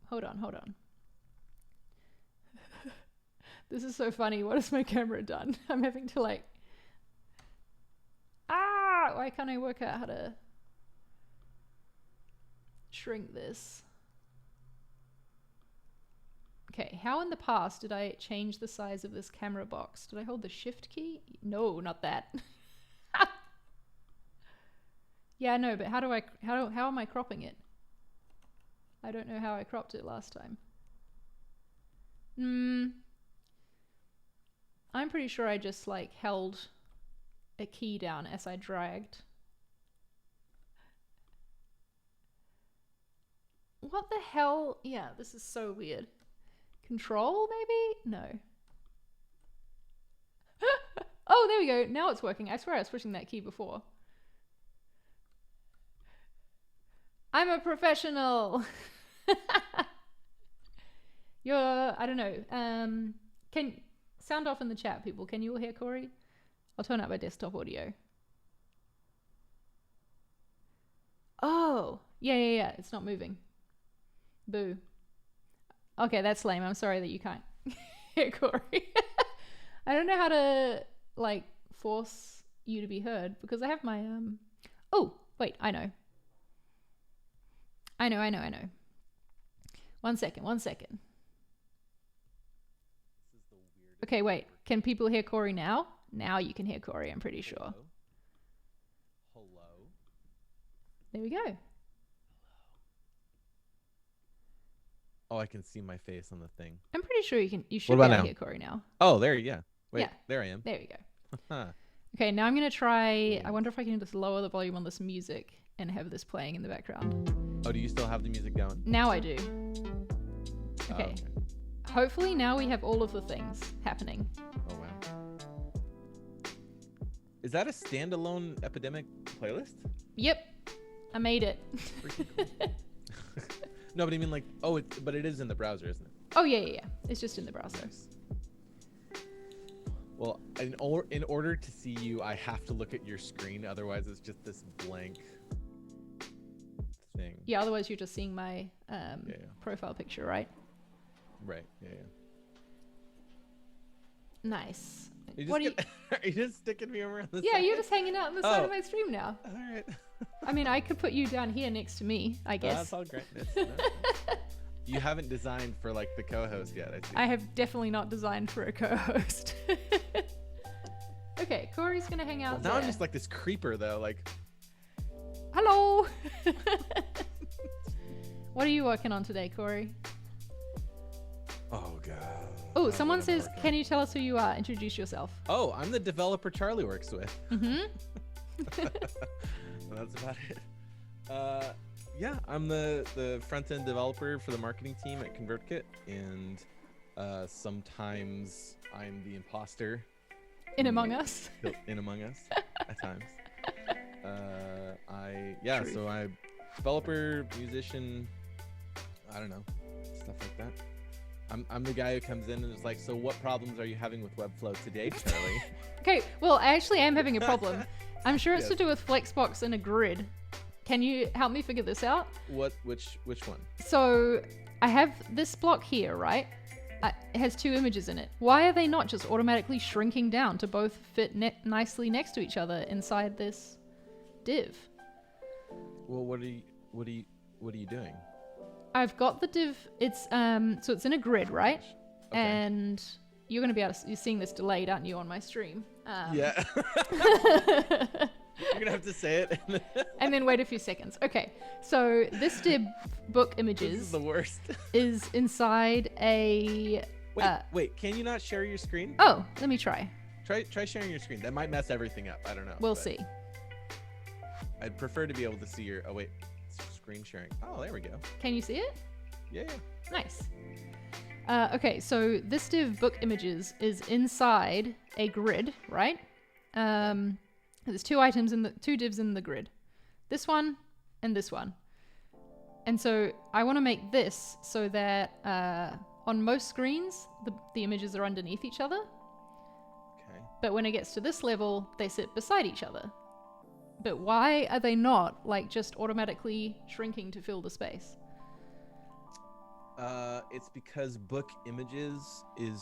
Hold on, hold on. This is so funny. What has my camera done? I'm having to like... Ah! Why can't I work out how to shrink this? Okay, how in the past did I change the size of this camera box? Did I hold the shift key? No, not that. Yeah, no, but how am I cropping it? I don't know how I cropped it last time. I'm pretty sure I just like held a key down as I dragged. What the hell? Yeah, this is so weird. Control, maybe? No. Oh, there we go. Now it's working. I swear I was pushing that key before. I'm a professional. I don't know. Can sound off in the chat, people. Can you all hear Corey? I'll turn up my desktop audio. Oh, yeah. It's not moving. Boo. Okay, that's lame. I'm sorry that you can't hear Corey. I don't know how to like force you to be heard because I have my Oh, wait, I know. One second. Okay, wait. Can people hear Corey now? Now you can hear Corey, I'm pretty sure. Hello. There we go. Oh, I can see my face on the thing. I'm pretty sure you should What be about able to now? hear Corey now. Oh, there, yeah. Wait, Yeah. there I am. There we go. Okay, now I'm going to try... I wonder if I can just lower the volume on this music and have this playing in the background. Oh, do you still have the music going? Now I do. Oh, Okay. Hopefully now we have all of the things happening. Oh, wow. Is that a standalone Epidemic playlist? Yep. I made it. Freaking cool. No, but I mean like, but it is in the browser, isn't it? Oh, yeah. It's just in the browser. Well, in order to see you, I have to look at your screen. Otherwise, it's just this blank thing. Yeah, otherwise you're just seeing my profile picture, right? Right, yeah. Nice. Are you just sticking me over on the Yeah, side? you're just hanging out on the side of my stream now. All right. I mean, I could put you down here next to me, I guess. That's all great. You haven't designed for like the co-host yet, I see. I have definitely not designed for a co-host. Okay, Corey's gonna hang out now there. I'm just like this creeper though, like. Hello! What are you working on today, Corey? Oh god. Oh, someone says, can you tell us who you are? Introduce yourself. Oh, I'm the developer Charlie works with. Mm-hmm. That's about it. Yeah, I'm the front-end developer for the marketing team at ConvertKit, and sometimes I'm the imposter. In Among Us. In Among Us, at times. True. So I'm developer, musician, I don't know, stuff like that. I'm the guy who comes in and is like, so what problems are you having with Webflow today, Charlie? Okay, well, I actually am having a problem. I'm sure it's Yes. to do with Flexbox and a grid. Can you help me figure this out? Which one? So I have this block here, right? It has two images in it. Why are they not just automatically shrinking down to both fit nicely next to each other inside this div? Well, what are you doing? I've got the div. It's so it's in a grid, right? Okay. And you're gonna be able to. You're seeing this delayed, aren't you, on my stream? Yeah. You're gonna have to say it. And then wait a few seconds. Okay, so this div book images This is the worst. is inside a. Wait. Can you not share your screen? Oh, let me try. Try sharing your screen. That might mess everything up. I don't know. We'll but see. I'd prefer to be able to see your. Oh wait, screen sharing. Oh, there we go. Can you see it? Yeah. Nice. Okay, so this div book images is inside a grid, right? There's two divs in the grid. This one and this one. And so I want to make this so that on most screens, the images are underneath each other. Okay. But when it gets to this level, they sit beside each other. But why are they not like just automatically shrinking to fill the space? It's because book images is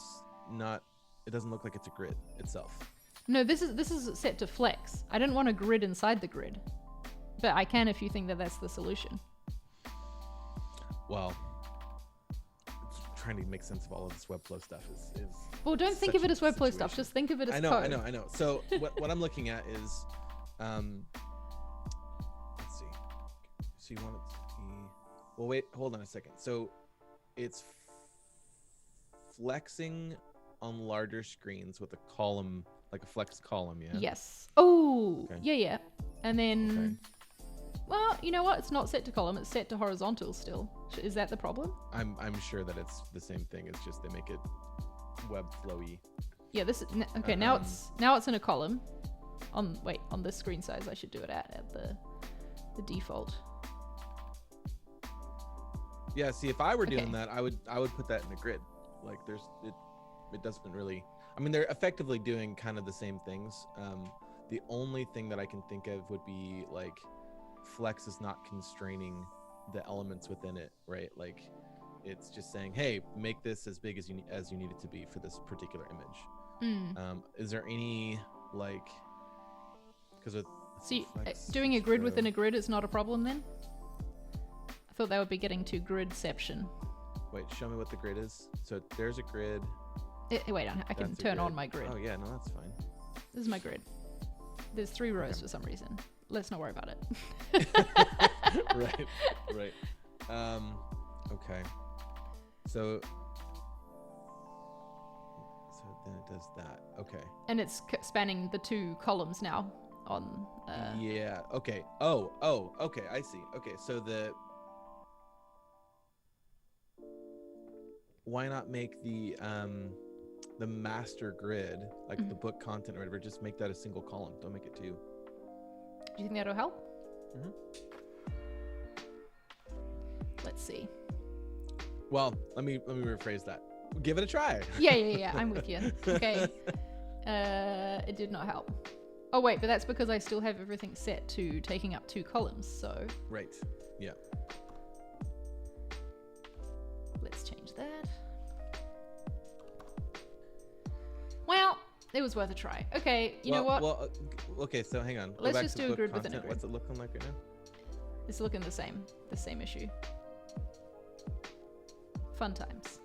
not. It doesn't look like it's a grid itself. No, this is set to flex. I don't want a grid inside the grid, but I can if you think that that's the solution. Well, trying to make sense of all of this Webflow stuff is Well, don't think of it as Webflow stuff. Just think of it as code. I know. So what I'm looking at is, let's see. So you want it to be. Well, wait. Hold on a second. So it's flexing on larger screens with a column, like a flex column, yeah? Yes. Oh, Okay. yeah. And then, well, you know what? It's not set to column. It's set to horizontal still. Is that the problem? I'm sure that it's the same thing. It's just they make it Webflowy. Yeah, this is okay. Now it's in a column. On this screen size, I should do it at the default. Yeah. See, if I were doing that, I would put that in a grid. Like it doesn't really. I mean, they're effectively doing kind of the same things. The only thing that I can think of would be like Flex is not constraining the elements within it, right? Like it's just saying, hey, make this as big as you need it to be for this particular image. Is there any like, because with doing a grid within a grid is not a problem then? I thought that would be getting to gridception. Wait, show me what the grid is. So there's a grid. Wait, I can turn on my grid. Oh yeah, no, that's fine. This is my grid. There's 3 rows for some reason. Let's not worry about it. Right. Okay. So then it does that. Okay. And it's spanning the 2 columns now on. Yeah. Okay. Oh. Okay. I see. Okay. So why not make the master grid, like the book content or whatever, just make that a single column. Don't make it 2. Do you think that'll help? Let's see. Well, let me rephrase that. Give it a try. Yeah. I'm with you. Okay. It did not help. Oh wait, but that's because I still have everything set to taking up 2 columns, so. Right. Yeah. Let's change that. Well, it was worth a try. Okay, you know what? Well, okay, so hang on. Let's just do a grid within a grid. What's it looking like right now? It's looking the same issue. Fun times.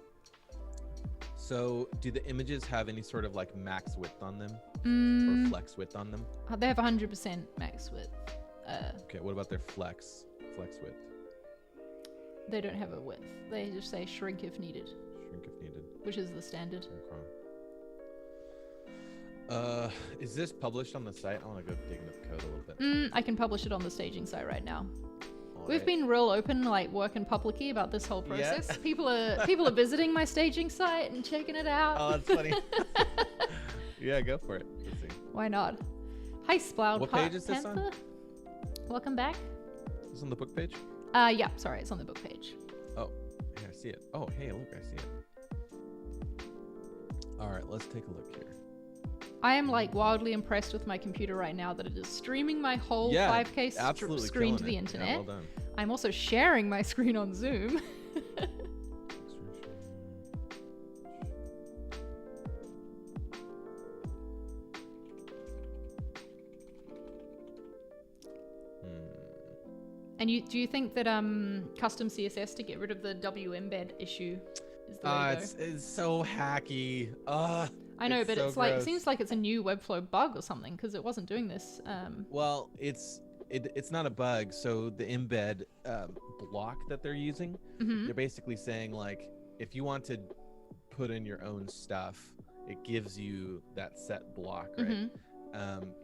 So, do the images have any sort of like max width on them? Or flex width on them? They have 100% max width. Okay, what about their flex width? They don't have a width. They just say shrink if needed. Shrink if needed. Which is the standard. Okay. Is this published on the site? I want to go dig into the code a little bit. I can publish it on the staging site right now. All We've right. been real open, like working publicly about this whole process. Yeah. People are visiting my staging site and checking it out. Oh, that's funny. Yeah, go for it. Let's see. Why not? Hi, Sploud. What page is this Panther. on? Welcome back. Is this on the book page? Yeah, sorry, it's on the book page. Oh, yeah, I see it. Oh, hey, look, I see it. All right, let's take a look here. I am like wildly impressed with my computer right now that it is streaming my whole 5K screen to the internet. Yeah, well done. I'm also sharing my screen on Zoom. And do you think that custom CSS to get rid of the w-embed issue is the way to go? It's so hacky. I know, but so it's like gross. it seems like it's a new Webflow bug or something because it wasn't doing this. Well, it's not a bug. So the embed block that they're using, they're basically saying like if you want to put in your own stuff, it gives you that set block, right?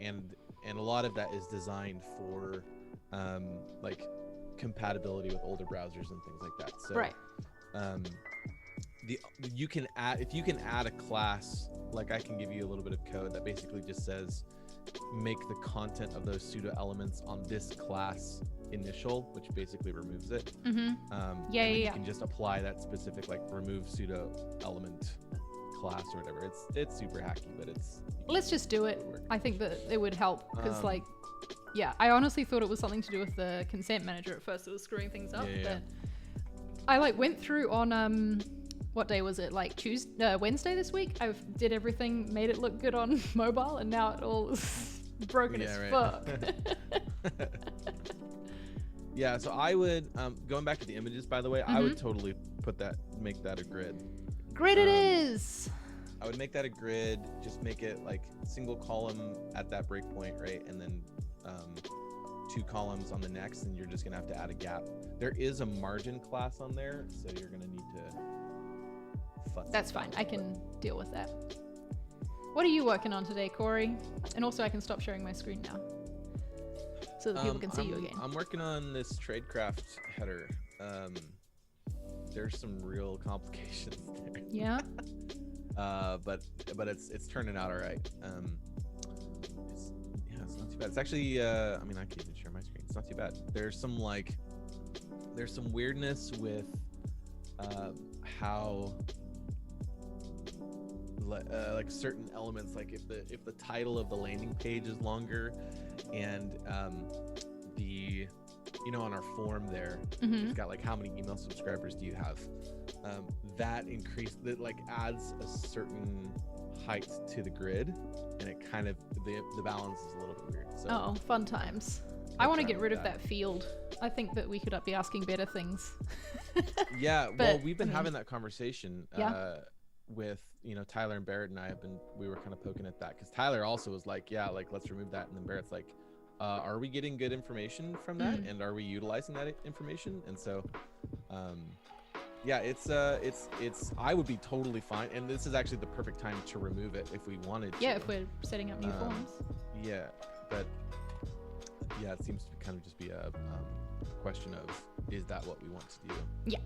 And a lot of that is designed for like compatibility with older browsers and things like that. So right. You can add a class, like I can give you a little bit of code that basically just says make the content of those pseudo elements on this class initial, which basically removes it. You can just apply that specific like remove pseudo element class or whatever. It's super hacky, but let's just do it. I think that it would help because I honestly thought it was something to do with the consent manager at first. It was screwing things up. But I like went through on what day was it? Like Wednesday this week. I did everything, made it look good on mobile, and now it all is broken as fuck. Yeah, so I would going back to the images, by the way, I would totally make that a grid. Grid it is. I would make that a grid. Just make it like single column at that breakpoint, right? And then 2 columns on the next, and you're just gonna have to add a gap. There is a margin class on there, so you're gonna need to fuss. That's fine. I can deal with that. What are you working on today, Corey? And also, I can stop sharing my screen now, so that people can see you again. I'm working on this tradecraft header. There's some real complications there. Yeah. but it's turning out all right. It's not too bad. It's actually I mean, I can even share my screen. It's not too bad. There's some weirdness with how like certain elements, like if the title of the landing page is longer, and the on our form there, it's got like how many email subscribers do you have, that like adds a certain height to the grid, and it kind of the balance is a little bit weird. So oh, fun times. I want to get rid of that field. I think that we could be asking better things. Yeah, well, we've been having that conversation with Tyler and Barrett, and we were kind of poking at that, because Tyler also was like, yeah, like let's remove that, and then Barrett's like, are we getting good information from that, and are we utilizing that information? And so yeah, it's I would be totally fine, and this is actually the perfect time to remove it if we wanted to. Yeah, if we're setting up new forms. Yeah, but yeah, it seems to kind of just be a question of, is that what we want to do? Yeah.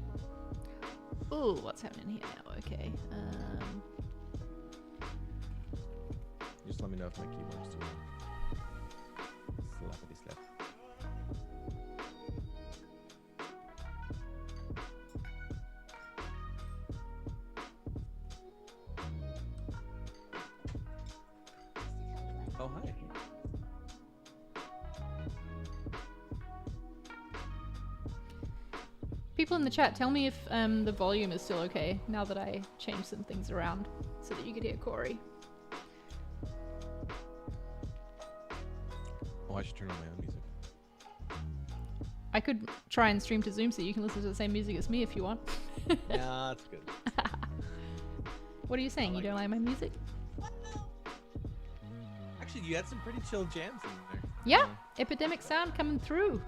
Oh, what's happening here now? Okay. Just let me know if my keyboard's too loud. Slappity slap. Oh, hi. People in the chat, tell me if the volume is still okay now that I changed some things around so that you could hear Corey. Oh, I should turn on my own music. I could try and stream to Zoom so you can listen to the same music as me if you want. Yeah, that's good. What are you saying? You don't like my music? Actually, you had some pretty chill jams in there. Yeah, Epidemic Sound coming through.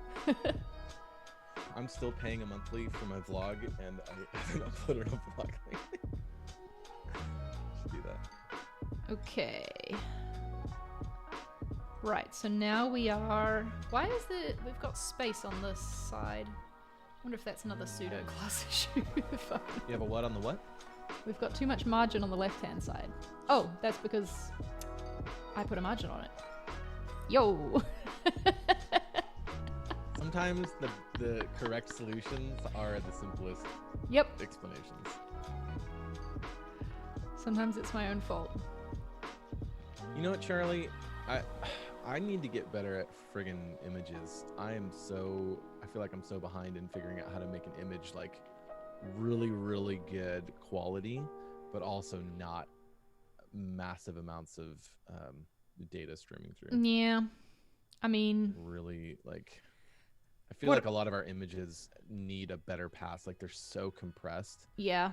I'm still paying a monthly for my vlog, and I haven't uploaded a vlog. Should do that. Okay. Right, so now we are... Why is we've got space on this side? I wonder if that's another pseudo class issue. You have a what on the what? We've got too much margin on the left-hand side. Oh, that's because I put a margin on it. Yo! Sometimes the correct solutions are the simplest explanations. Sometimes it's my own fault. You know what, Charlie? I need to get better at friggin' images. I feel like I'm so behind in figuring out how to make an image like really, really good quality, but also not massive amounts of data streaming through. Yeah. I mean... Really, like... I feel like a lot of our images need a better pass. Like, they're so compressed. Yeah.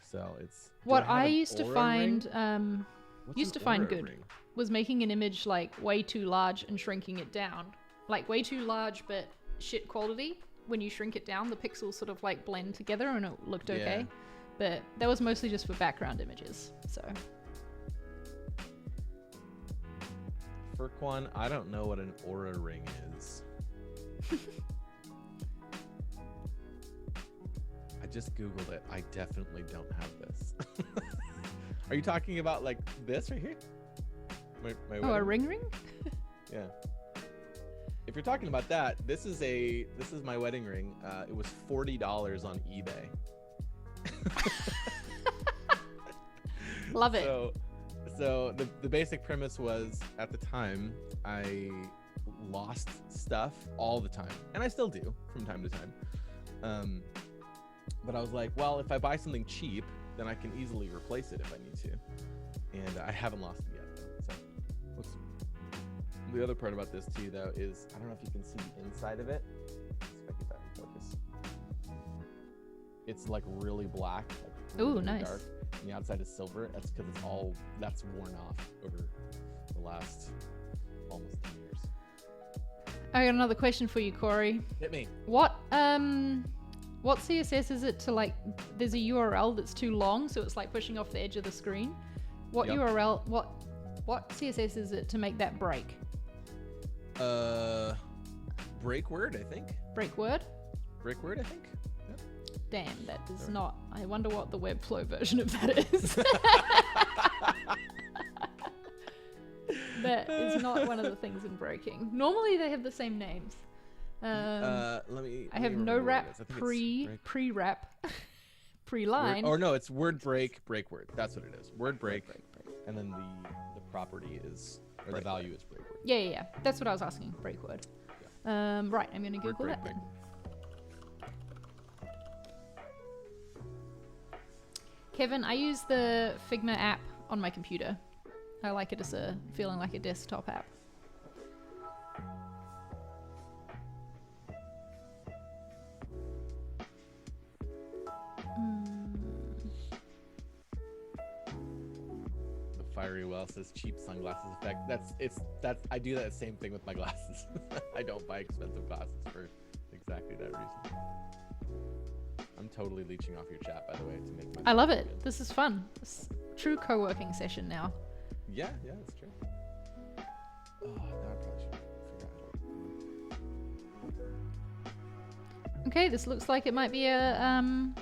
So it's... What I used to find... good ring? Was making an image like way too large and shrinking it down. Like way too large but shit quality. When you shrink it down, the pixels sort of like blend together and it looked okay. But that was mostly just for background images, so... Furquan, I don't know what an aura ring is. I just Googled it. I definitely don't have this. Are you talking about like this right here? My a ring? Yeah. If you're talking about that, this is my wedding ring. It was $40 on eBay. Love it. So the basic premise was, at the time, I lost stuff all the time, and I still do from time to time. But I was like, well, if I buy something cheap, then I can easily replace it if I need to. And I haven't lost it yet, though. So the other part about this too, though, is I don't know if you can see the inside of it. Let's see if I get that in focus. It's like really black. Like really, ooh, nice. Dark. And the outside is silver. That's because that's worn off over the last almost 10 years. I got another question for you, Corey. Hit me. What CSS is it to, like, there's a URL that's too long, so it's like pushing off the edge of the screen. What URL, what CSS is it to make that break? Break word, I think. Break word? Break word, I think. Yep. Damn, that does not. I wonder what the Webflow version of that is. That is not one of the things in breaking. Normally they have the same names. I have no wrap, pre-wrap, pre-line. Or no, it's word break, break word. That's what it is. Word break, and then the property is, or the value is break word. Yeah. That's what I was asking. Break word. Yeah. Right, I'm gonna Google that then. Kevin, I use the Figma app on my computer. I like it as feeling like a desktop app. The fiery well says cheap sunglasses effect. I do that same thing with my glasses. I don't buy expensive glasses for exactly that reason. I'm totally leeching off your chat, by the way, to make my. I love it. Good. This is fun. It's a true co-working session now. Yeah, that's true. Oh, now I probably should figure out. Okay, this looks like it might be a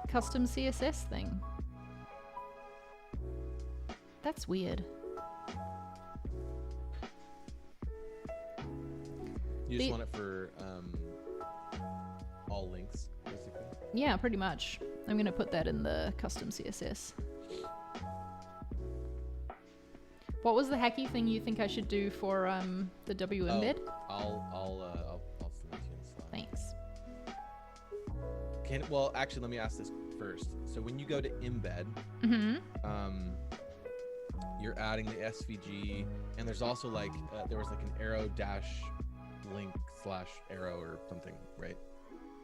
custom CSS thing. That's weird. You just want it for all links, basically? Yeah, pretty much. I'm going to put that in the custom CSS. What was the hacky thing you think I should do for the W embed? I'll send it to you in Slack. Thanks. Well, actually, let me ask this first. So when you go to embed, you're adding the SVG, and there's also like there was like an arrow dash link / arrow or something, right?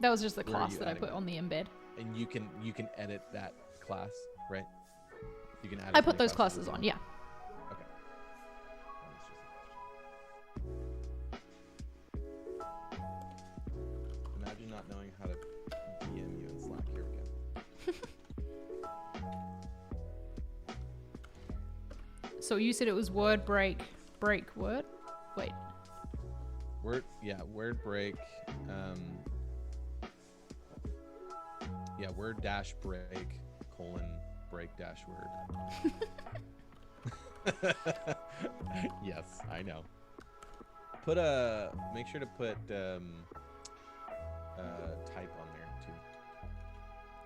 That was just the class that I put on the embed. And you can edit that class, right? You can add. I put those classes on, yeah. Okay. Imagine not knowing how to DM you in Slack. Here we go. So you said it was word break word? Wait. Word break. Word dash break break dash word. Yes, I know. Make sure to put type on there too.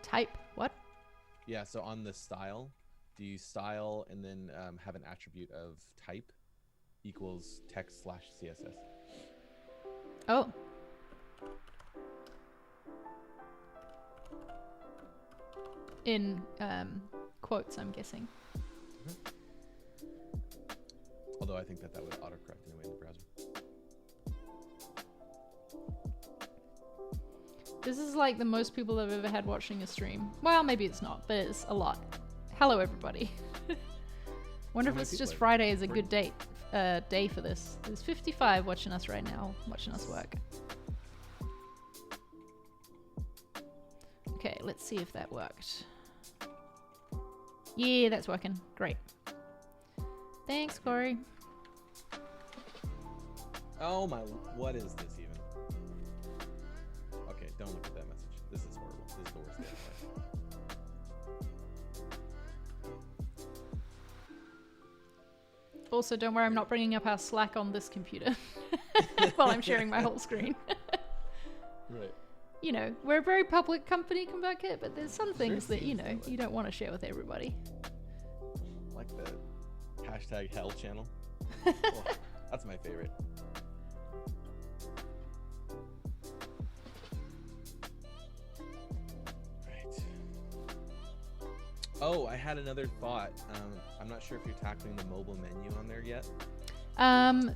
Type what? Yeah, so on the style, do you style and then have an attribute of type equals text / CSS? Oh. In quotes, I'm guessing. Mm-hmm. Although I think that would autocorrect anyway in the browser. This is like the most people I've ever had watching a stream. Well, maybe it's not, but it's a lot. Hello, everybody. Wonder if it's just Friday is a good day for this. There's 55 watching us right now, watching us work. Okay, let's see if that worked. Yeah, that's working. Great. Thanks, Corey. Oh my, what is this even? Okay, don't look at that message. This is horrible. This is the worst day of life. Also, don't worry, I'm not bringing up our Slack on this computer while I'm sharing my whole screen. Right. You know, we're a very public company, CombatKit, but there's some things that, you know, you don't want to share with everybody. Like the hashtag hell channel. Oh, that's my favorite. Right. Oh, I had another thought. I'm not sure if you're tackling the mobile menu on there yet.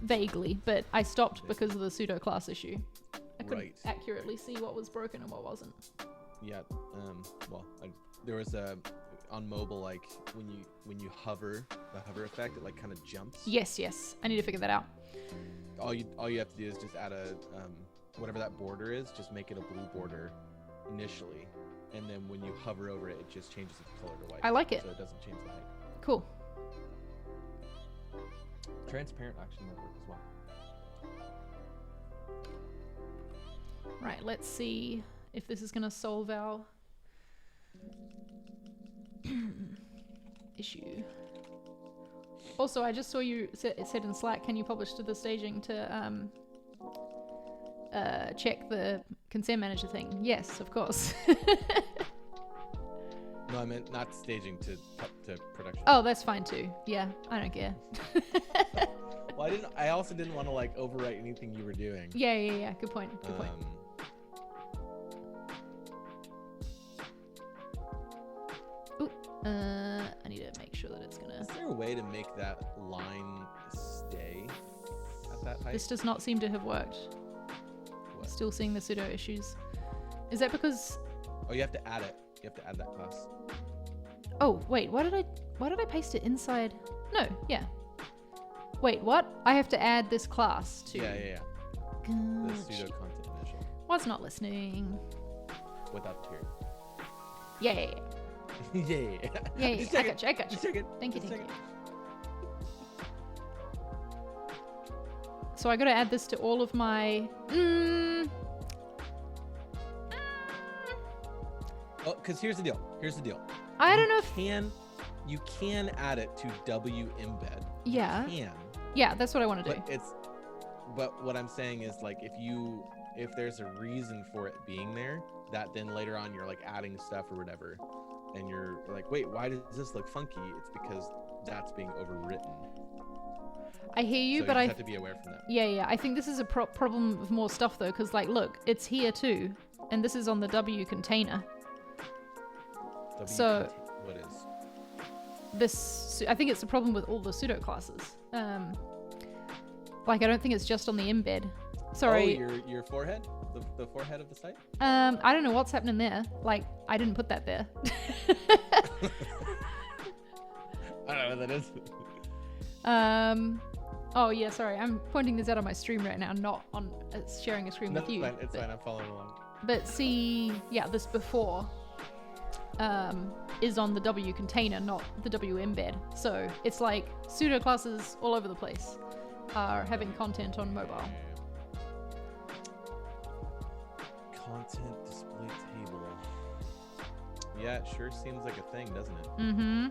Vaguely, but I stopped because of the pseudo class issue. I couldn't accurately see what was broken and what wasn't. Yeah. There was on mobile, like when you hover, the hover effect, it like kind of jumps. Yes. I need to figure that out. All you have to do is just add a whatever that border is, just make it a blue border initially, and then when you hover over it, it just changes its color to white. I like it. So it doesn't change the height. Cool. Transparent actually might work as well. Right, let's see if this is going to solve our issue. Also, I just saw it said in Slack, can you publish to the staging to check the consent manager thing? Yes, of course. No, I meant not staging to production. Oh, that's fine too. Yeah, I don't care. Well, I also didn't want to like overwrite anything you were doing. Yeah. Good point. Ooh, I need to make sure that it's gonna. Is there a way to make that line stay at that height? This does not seem to have worked. What? Still seeing the pseudo issues. Is that because? Oh, you have to add it. You have to add that class. Oh wait, why did I paste it inside? No, yeah. Wait, what? I have to add this class to. Yeah. The pseudo content initial. Was not listening. Without the period. Yeah. Yeah. I got you. Just check it. Thank you. So I got to add this to all of my. Oh, because here's the deal. I don't know if. You can add it to W embed. Yeah. You can. Yeah, that's what I want to do. But what I'm saying is like if there's a reason for it being there, that then later on you're like adding stuff or whatever, and you're like, wait, why does this look funky? It's because that's being overwritten. I hear you, so but you I have to be aware from that. Yeah. I think this is a problem of more stuff though, because like, look, it's here too, and this is on the W container. What is? This, I think it's a problem with all the pseudo classes. Like I don't think it's just on the embed. Sorry. Oh, your forehead, the forehead of the site. I don't know what's happening there. Like I didn't put that there. I don't know what that is. Oh yeah, sorry. I'm pointing this out on my stream right now, not on sharing a screen with you. It's fine. I'm following along. But see, yeah, this before is on the W container, not the W embed. So it's like pseudo classes all over the place are having content on mobile. Content display table. Yeah, it sure seems like a thing, doesn't it? Mm-hmm.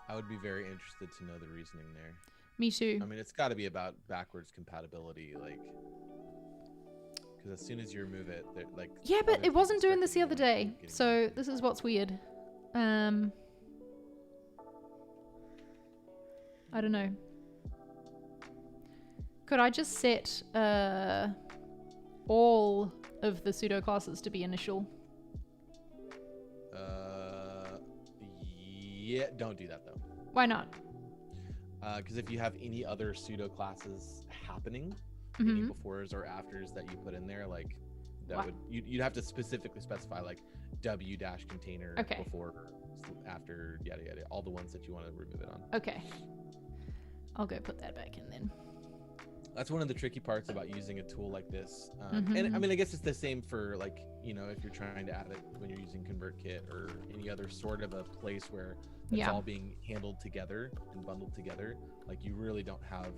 I would be very interested to know the reasoning there. Me too. I mean, it's got to be about backwards compatibility, like, because as soon as you remove it, like. Yeah, but it wasn't doing this the other day, so this is what's weird. I don't know. Could I just set all of the pseudo classes to be initial? Yeah, don't do that though. Why not? Because if you have any other pseudo classes happening, Mm-hmm. any befores or afters that you put in there, like that would you'd have to specifically specify like W dash container before, after, yada yada, all the ones that you want to remove it on. Okay. I'll go put that back in then. That's one of the tricky parts about using a tool like this. And I mean, I guess it's the same for like, you know, if you're trying to add it when you're using ConvertKit or any other sort of a place where it's all being handled together and bundled together. Like you really don't have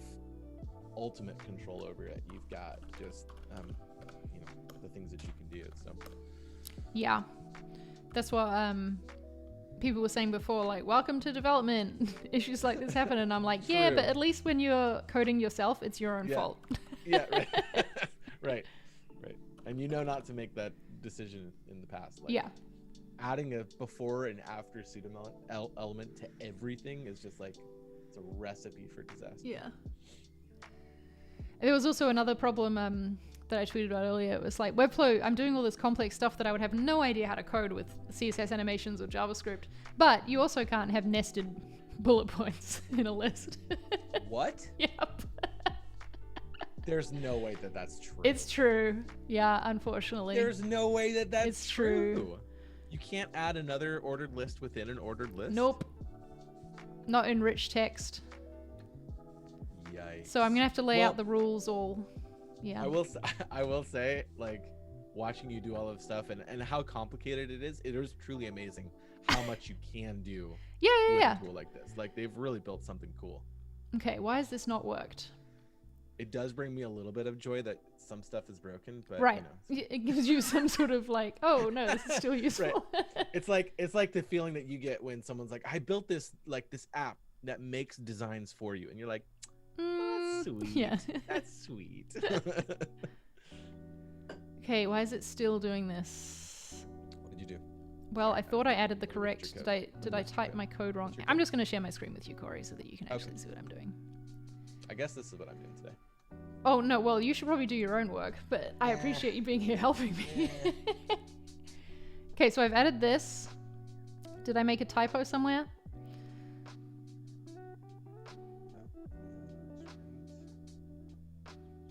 ultimate control over it. You've got just, you know, the things that you can do. So yeah, that's what people were saying before, like, welcome to development. Issues like this happen, and I'm like, yeah, but at least when you're coding yourself, it's your own fault. Yeah, right. right. And you know not to make that decision in the past. Like, adding a before and after pseudo element to everything is just like, it's a recipe for disaster. Yeah. There was also another problem that I tweeted about earlier. It was like, Webflow, I'm doing all this complex stuff that I would have no idea how to code with CSS animations or JavaScript, but you also can't have nested bullet points in a list. What? Yep. There's no way that that's true. It's true. Yeah, unfortunately. There's no way that that's it's true. You can't add another ordered list within an ordered list? Nope. Not in rich text. Yikes. So I'm gonna have to lay out the rules all. Yeah. I will say, like, watching you do all of stuff and how complicated it is truly amazing how much you can do. Yeah. With a tool like this. Like, they've really built something cool. Okay, why has this not worked? It does bring me a little bit of joy that some stuff is broken, but Right. you know. It gives you some sort of like, oh no, this is still useful. Right. It's like the feeling that you get when someone's like, I built this app that makes designs for you, and you're like, oh, that's sweet. Yeah. That's sweet. Okay, why is it still doing this? What did you do? Well, I thought I added the correct. your Did I type my code wrong? I'm just going to share my screen with you, Corey, so that you can actually see what I'm doing. I guess this is what I'm doing today. Oh no, well you should probably do your own work, but I appreciate you being here helping me. Okay, so I've added this. Did I make a typo somewhere?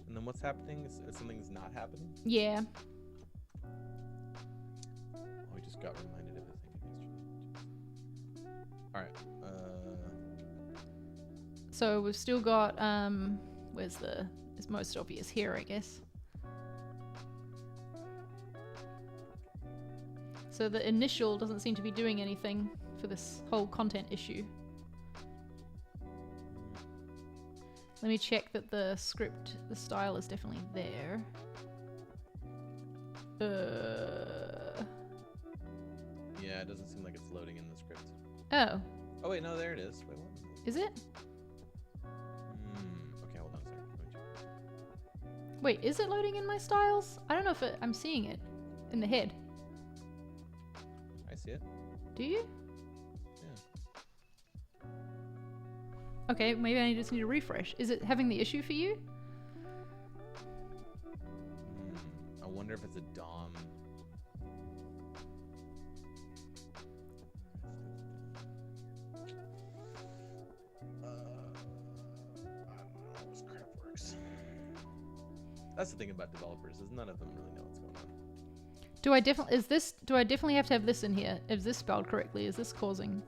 And then what's happening? Something's not happening? Yeah. Oh, we just got reminded of a thing yesterday. Alright. So we've still got, where's the, it's most obvious here, I guess. So the initial doesn't seem to be doing anything for this whole content issue. Let me check that the script, the style is definitely there. Yeah, it doesn't seem like it's loading in the script. Oh. Oh wait, no, there it is. Wait, what? Is it? Okay, hold on a second. Wait, is it loading in my styles? I don't know if I'm seeing it in the head. I see it. Do you? Yeah. Okay, maybe I just need a refresh. Is it having the issue for you? I wonder if it's a DOM. That's the thing about developers, is none of them really know what's going on. Do I definitely have to have this in here? Is this spelled correctly? Is this causing?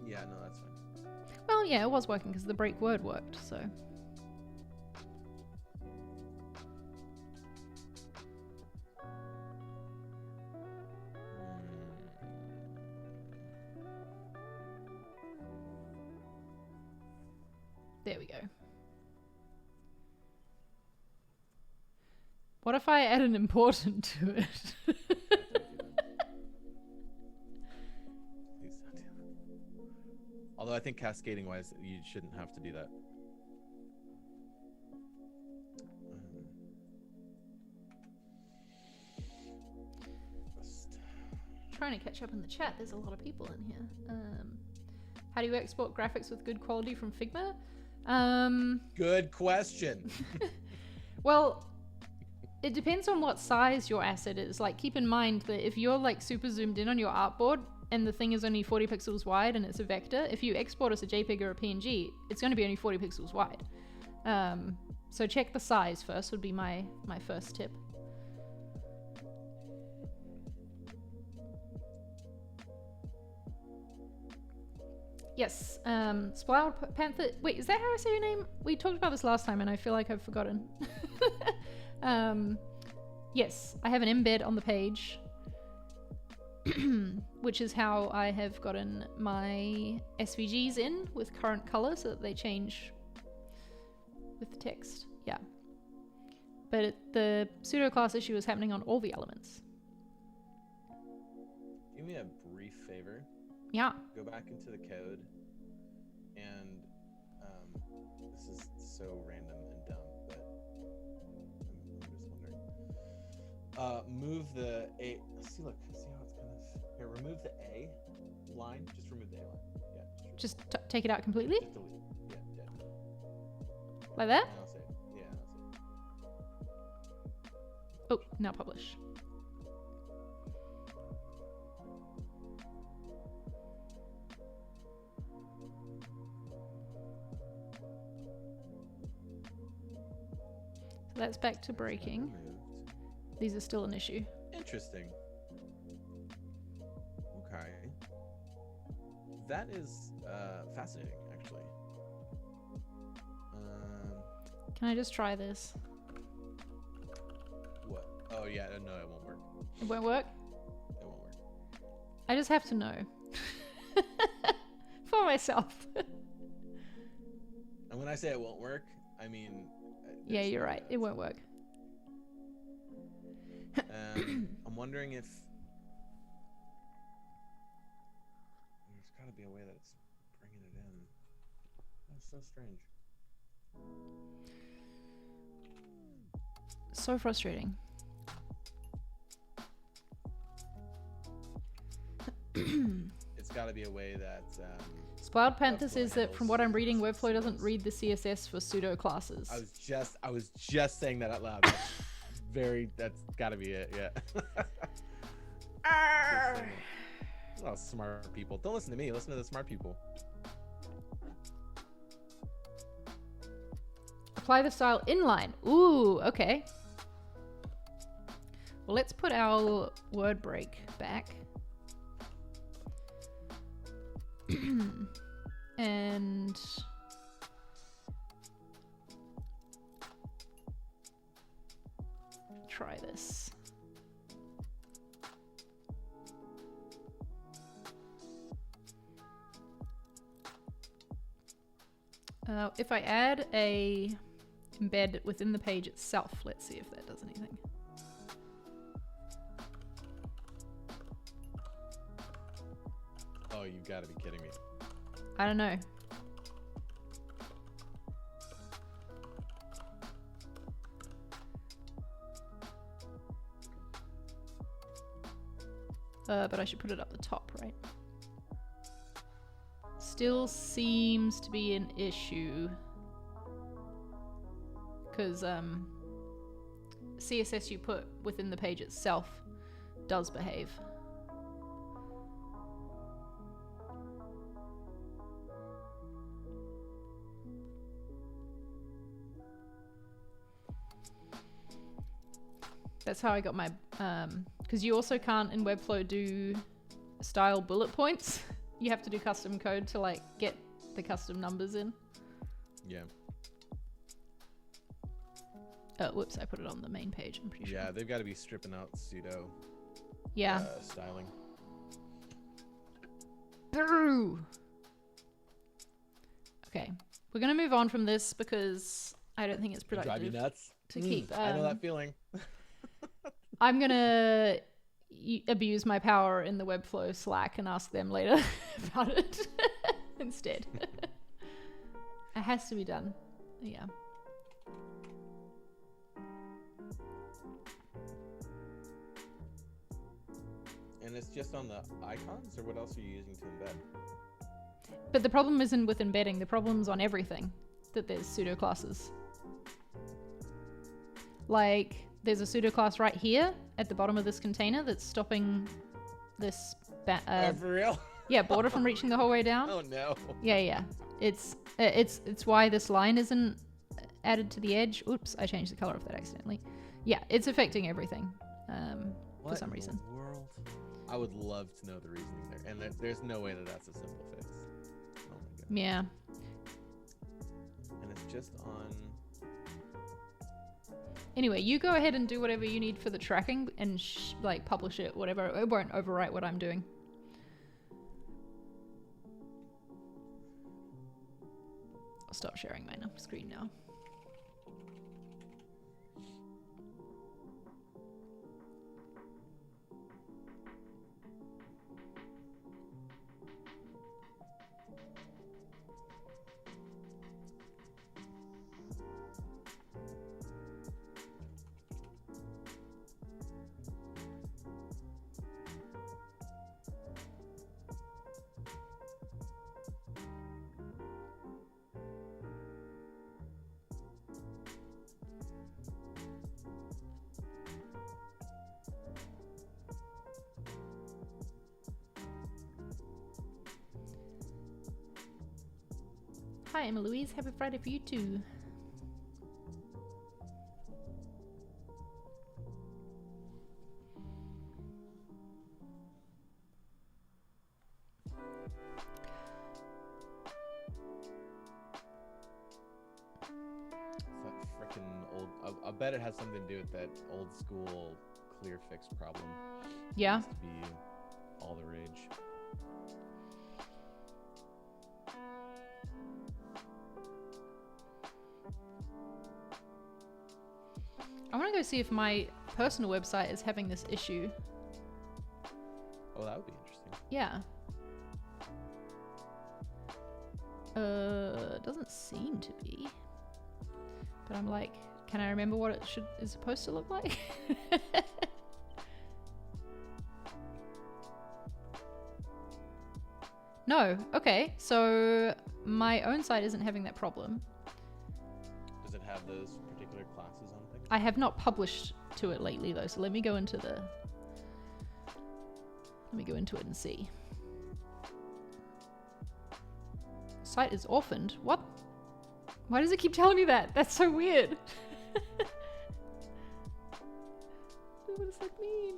Yeah, no, that's fine. Well, yeah, it was working because the break word worked, so. There we go. What if I add an important to it? Please don't do that. Although I think cascading wise, you shouldn't have to do that. Trying to catch up in the chat. There's a lot of people in here. How do you export graphics with good quality from Figma? Good question. Well, it depends on what size your asset is. Like, keep in mind that if you're like super zoomed in on your artboard and the thing is only 40 pixels wide and it's a vector, if you export as a JPEG or a PNG, it's going to be only 40 pixels wide. So check the size first would be my first tip. Yes, Sprout Panther. Wait, is that how I say your name? We talked about this last time and I feel like I've forgotten. Yes, I have an embed on the page, which is how I have gotten my SVGs in with current color so that they change with the text. Yeah. But the pseudo class issue is happening on all the elements. Do me a brief favor. Yeah. Go back into the code, and this is so random and dumb, but I'm just wondering. Move the A. See, look. See how it's kind of here. Remove the A line. Just remove the A line. Yeah. Just take it out completely? Just delete. Yeah. Yeah. Like that? And I'll say it. Yeah. I'll say it. Oh, now publish. So that's back to breaking. Removed. These are still an issue. Interesting. Okay. That is fascinating, actually. Can I just try this? What? Oh yeah, no, it won't work. It won't work? It won't work. I just have to know. For myself. when I say it won't work, I mean. Yeah, you're right. It won't work. I'm wondering if there's got to be a way that it's bringing it in. That's so strange. So frustrating. It's got to be a way that. Spoiled Panther says that handles from what I'm reading, CSS. Webflow doesn't read the CSS for pseudo classes. I was just saying that out loud. That's got to be it. Yeah. Oh, smart people. Don't listen to me. Listen to the smart people. Apply the style inline. Ooh, okay. Well, let's put our word break back. And try this. If I add a embed within the page itself, let's see if that does anything. Oh, you've got to be kidding me. I don't know. But I should put it up the top, right? Still seems to be an issue. Because CSS you put within the page itself does behave. That's how I got my, because you also can't in Webflow do style bullet points. You have to do custom code to like get the custom numbers in. Yeah. Whoops, I put it on the main page, I'm pretty sure. Yeah, they've got to be stripping out pseudo styling. Brrr. Okay, we're going to move on from this because I don't think it's productive. Drive you nuts? To keep. I know that feeling. I'm going to abuse my power in the Webflow Slack and ask them later about it instead. It has to be done. Yeah. And it's just on the icons, or what else are you using to embed? But the problem isn't with embedding. The problem's on everything that there's pseudo classes. Like, there's a pseudo class right here at the bottom of this container that's stopping this Oh, for real? yeah, border from reaching the whole way down. Oh no. Yeah. It's why this line isn't added to the edge. Oops, I changed the color of that accidentally. Yeah, it's affecting everything for some reason. What in the world? I would love to know the reasoning there, and there's no way that that's a simple fix. Oh my god. Yeah. And it's just on. Anyway, you go ahead and do whatever you need for the tracking and like publish it, whatever. It won't overwrite what I'm doing. I'll stop sharing my screen now. Hi, Emma Louise. Happy Friday for you too. It's that frickin' old. I bet it has something to do with that old school clear fix problem. Yeah. It used to be all the rage. go see if my personal website is having this issue. Oh, that would be interesting. Yeah. Doesn't seem to be. But I'm like, can I remember what it is supposed to look like? No. Okay. So my own site isn't having that problem. Does it have those particular classes on things? I have not published to it lately though, so let me go into it and see. Site is orphaned. What? Why does it keep telling me that? That's so weird. What does that mean?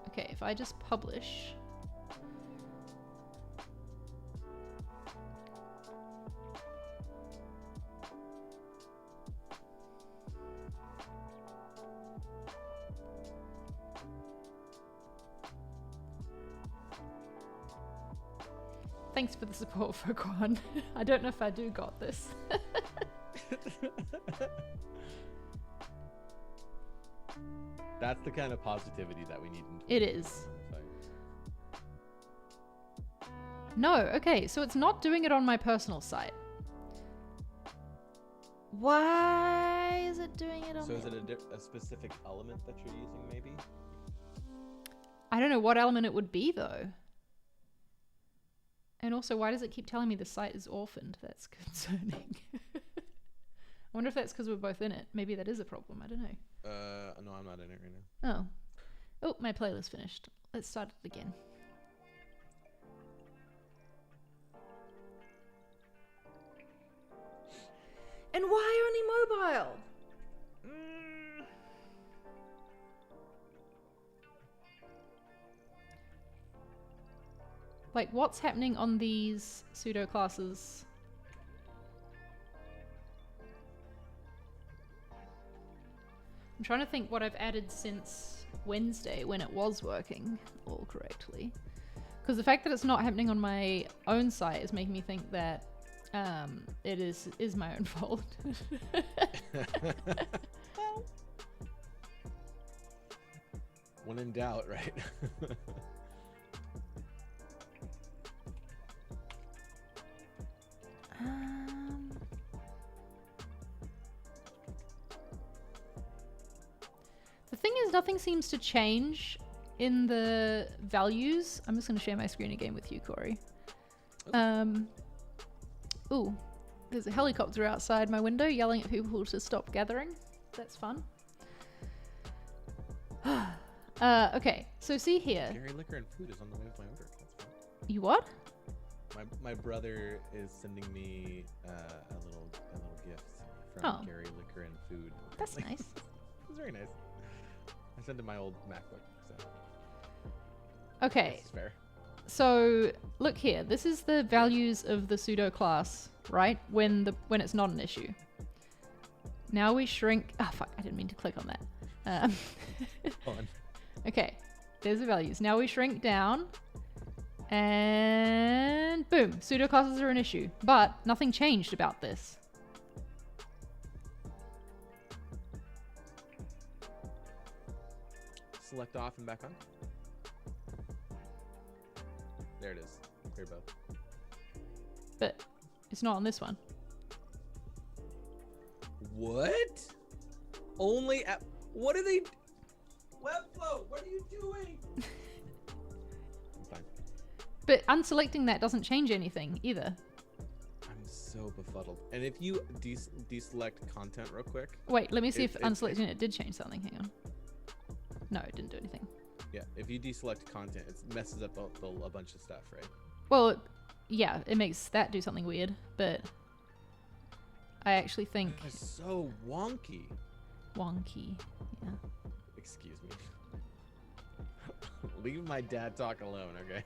Okay, if I just publish. Thanks for the support, Foquan. I don't know if I do got this. That's the kind of positivity that we need in It is. Sorry. No, okay, so it's not doing it on my personal site. Why is it doing it on So is it a specific element that you're using, maybe? I don't know what element it would be, though. And also, why does it keep telling me the site is orphaned? That's concerning. I wonder if that's because we're both in it. Maybe that is a problem. I don't know. No, I'm not in it right now. Oh, my playlist finished. Let's start it again. And why only mobile? Like, what's happening on these pseudo classes? I'm trying to think what I've added since Wednesday when it was working all correctly. Because the fact that it's not happening on my own site is making me think that it is my own fault. When in doubt, right? The thing is, nothing seems to change in the values. I'm just going to share my screen again with you, Corey. Ooh, there's a helicopter outside my window yelling at people to stop gathering. That's fun. Okay, so see here. Gary Liquor and Food is on the way with my order. That's fun. You what? My brother is sending me a little gift from Gary Liquor and Food. That's nice. It's very nice. I sent him my old MacBook. So. Okay. That's fair. So look here. This is the values of the pseudo class, right? When it's not an issue. Now we shrink. Oh fuck! I didn't mean to click on that. Fun. Okay. There's the values. Now we shrink down. And boom, pseudo classes are an issue, but nothing changed about this. Select off and back on. There it is. Clear both. But it's not on this one. What? Only at what are they? Webflow, what are you doing? I'm fine. But unselecting that doesn't change anything either. I'm so befuddled. And if you deselect content real quick. Wait, let me see if unselecting it did change something. Hang on. No, it didn't do anything. Yeah, if you deselect content, it messes up a bunch of stuff, right? Well, yeah, it makes that do something weird, but I actually think... It's so wonky. Wonky, yeah. Excuse me. Leave my dad talk alone, okay?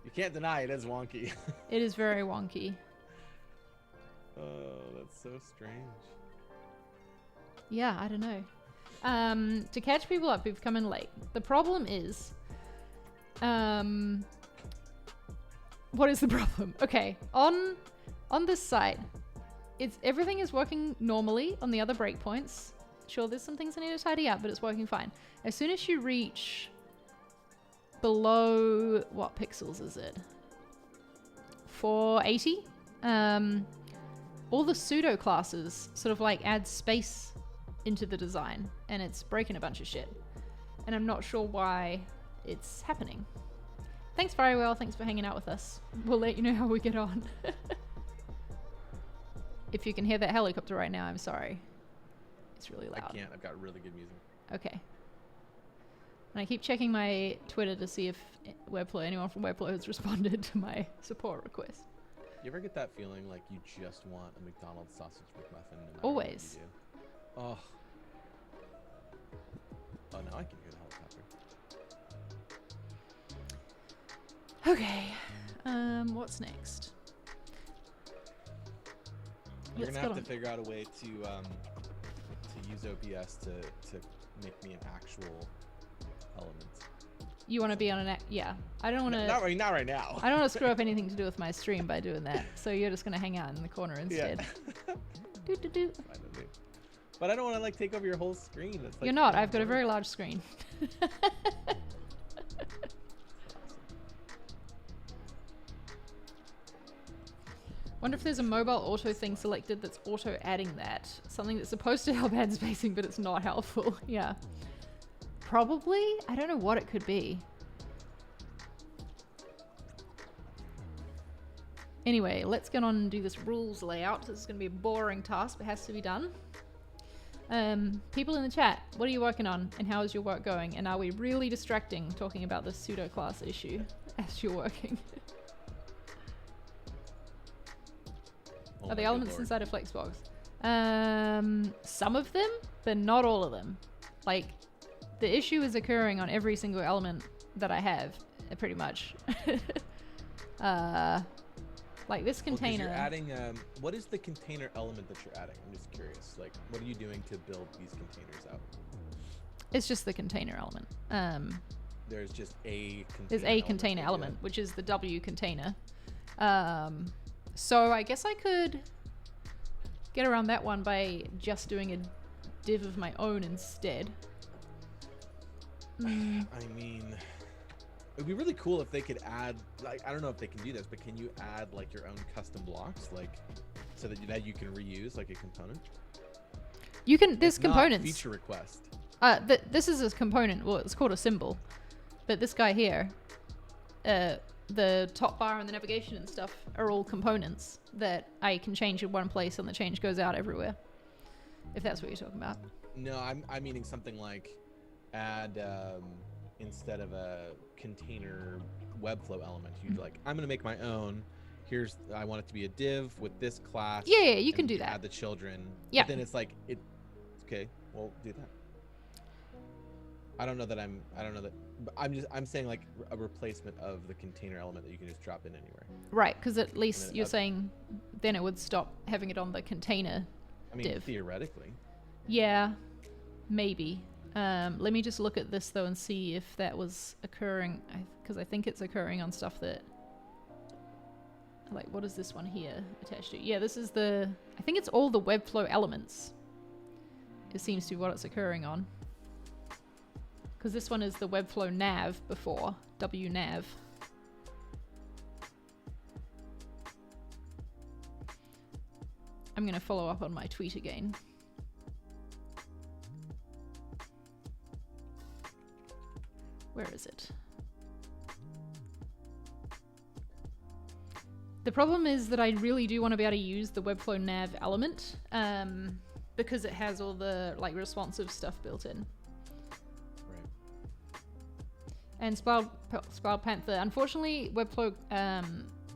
You can't deny it is wonky. It is very wonky. Oh, that's so strange. Yeah, I don't know. To catch people up who've come in late, the problem is, what is the problem? Okay, on this site, everything is working normally on the other breakpoints. Sure, there's some things I need to tidy up, but it's working fine. As soon as you reach below, what pixels is it? 480? All the pseudo classes sort of like add space into the design, and it's breaking a bunch of shit. And I'm not sure why it's happening. Thanks very well, thanks for hanging out with us. We'll let you know how we get on. If you can hear that helicopter right now, I'm sorry. It's really loud. I can't, I've got really good music. Okay. And I keep checking my Twitter to see if anyone from Webflow has responded to my support request. You ever get that feeling like you just want a McDonald's sausage McMuffin? No matter Always. what you do? Oh, now I can hear the helicopter. Okay. What's next? You're Let's gonna get have on. to figure out a way to use OBS to make me an actual element. You want to be on yeah. I don't want to. Not right now. I don't want to screw up anything to do with my stream by doing that. So you're just gonna hang out in the corner instead. Yeah. Do. But I don't want to like take over your whole screen. It's, like, You're not. I've got a very large screen. Wonder if there's a mobile auto thing selected that's auto adding that. Something that's supposed to help add spacing, but it's not helpful. Yeah. Probably? I don't know what it could be. Anyway, let's get on and do this rules layout. This is going to be a boring task, but it has to be done. People in the chat, what are you working on and how is your work going? And are we really distracting talking about this pseudo class issue as you're working? Are the elements inside a Flexbox? Some of them, but not all of them. Like, the issue is occurring on every single element that I have, pretty much. Like this container. Well, you're adding, what is the container element that you're adding? I'm just curious. Like, what are you doing to build these containers out? It's just the container element. There's just a container There's a container element, which is the W container. So I guess I could get around that one by just doing a div of my own instead. I mean, it would be really cool if they could add, like, I don't know if they can do this, but can you add like your own custom blocks, like, so that you can reuse like a component? You can. There's It's components. Not feature request. This is a component. Well, it's called a symbol. But this guy here, the top bar and the navigation and stuff are all components that I can change in one place and the change goes out everywhere. If that's what you're talking about. No, I'm meaning something like add instead of a container Webflow element, you'd like, I'm gonna make my own. I want it to be a div with this class. Yeah, you can do that. Add the children. Yeah. But then it's like okay, well, do that. I don't know that but I'm saying like a replacement of the container element that you can just drop in anywhere. Right, because at least you're saying then it would stop having it on the container div. Theoretically. Yeah, maybe. Let me just look at this though and see if that was occurring, because I think it's occurring on stuff that, like, what is this one here attached to? Yeah, this is I think it's all the Webflow elements. It seems to be what it's occurring on. Because this one is the Webflow nav before, WNav. I'm going to follow up on my tweet again. Where is it? The problem is that I really do want to be able to use the Webflow nav element because it has all the like responsive stuff built in. And Splowed Panther, unfortunately, Webflow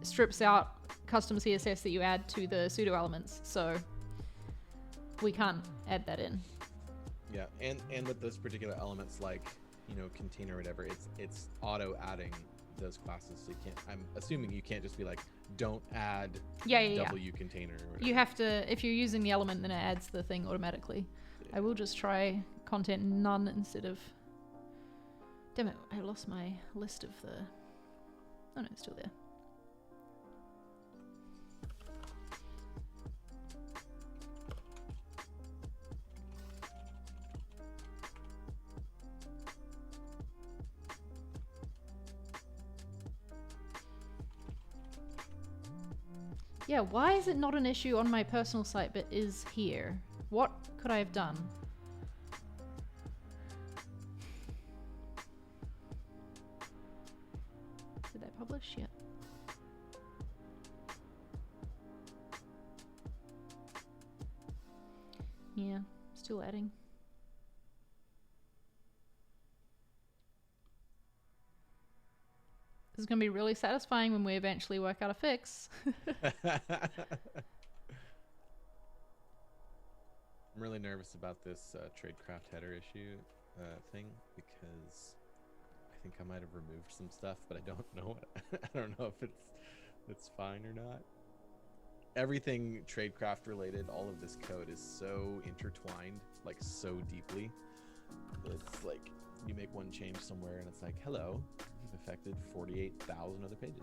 strips out custom CSS that you add to the pseudo elements, so we can't add that in. Yeah, and with those particular elements, like, you know, container or whatever, it's auto adding those classes, so you can't. I'm assuming you can't just be like, don't add W container. Or whatever. You have to, if you're using the element, then it adds the thing automatically. Yeah. I will just try content none instead of... Damn it, I lost my list of the... Oh no, it's still there. Yeah, why is it not an issue on my personal site but is here? What could I have done? Did I publish yet? Yeah, still adding. This is going to be really satisfying when we eventually work out a fix. I'm really nervous about this tradecraft header issue thing because I think I might have removed some stuff, but I don't know. I don't know if it's fine or not. Everything tradecraft related, all of this code is so intertwined, like so deeply. It's like you make one change somewhere and it's like, hello, you've affected 48,000 other pages.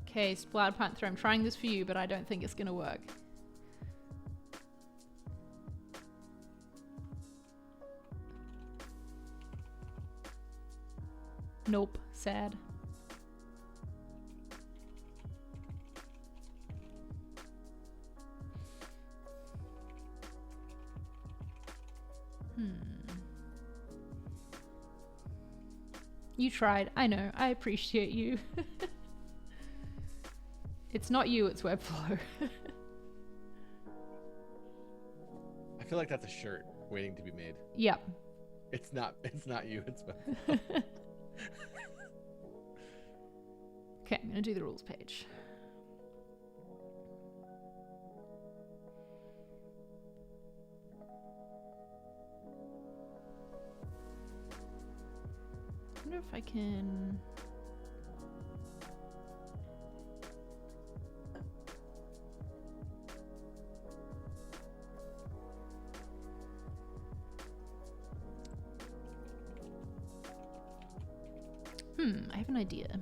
Okay, Splatter Panther, I'm trying this for you, but I don't think it's gonna work. Nope, sad. You tried. I know. I appreciate you. It's not you, it's Webflow. I feel like that's a shirt waiting to be made. Yep. It's not you, it's Webflow. Okay, I'm gonna do the rules page. I wonder if I can... I have an idea.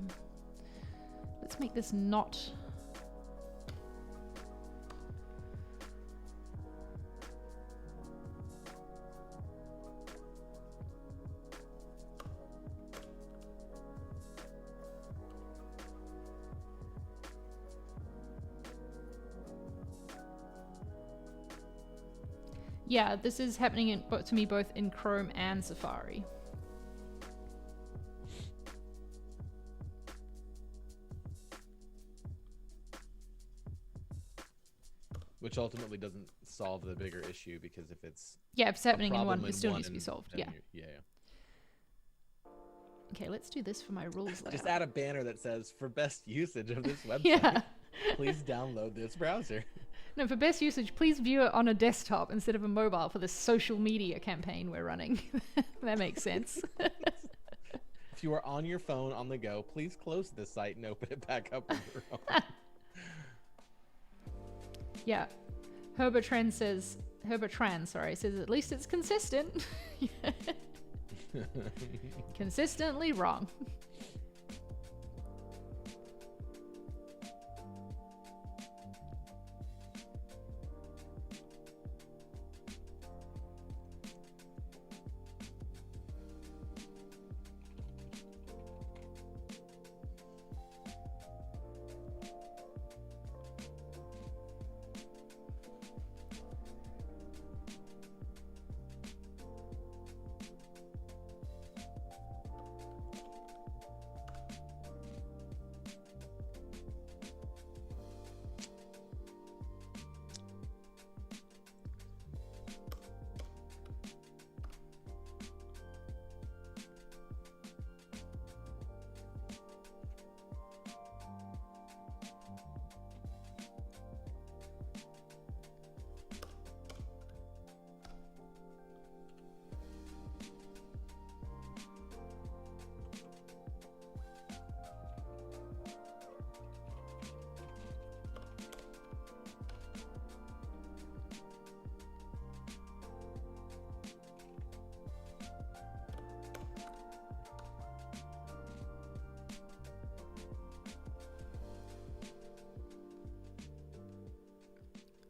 Let's make this not... Yeah, this is happening to me both in Chrome and Safari. Which ultimately doesn't solve the bigger issue because if it's... Yeah, if it's happening in one, it still needs to be solved. Yeah. Yeah. Okay, let's do this for my rules layout. Just add a banner that says, for best usage of this website, Yeah. please download this browser. No, for best usage, please view it on a desktop instead of a mobile for this social media campaign we're running. That makes sense. If you are on your phone on the go, please close this site and open it back up on your own. Yeah. Herbert Tran says, at least it's consistent. Consistently wrong.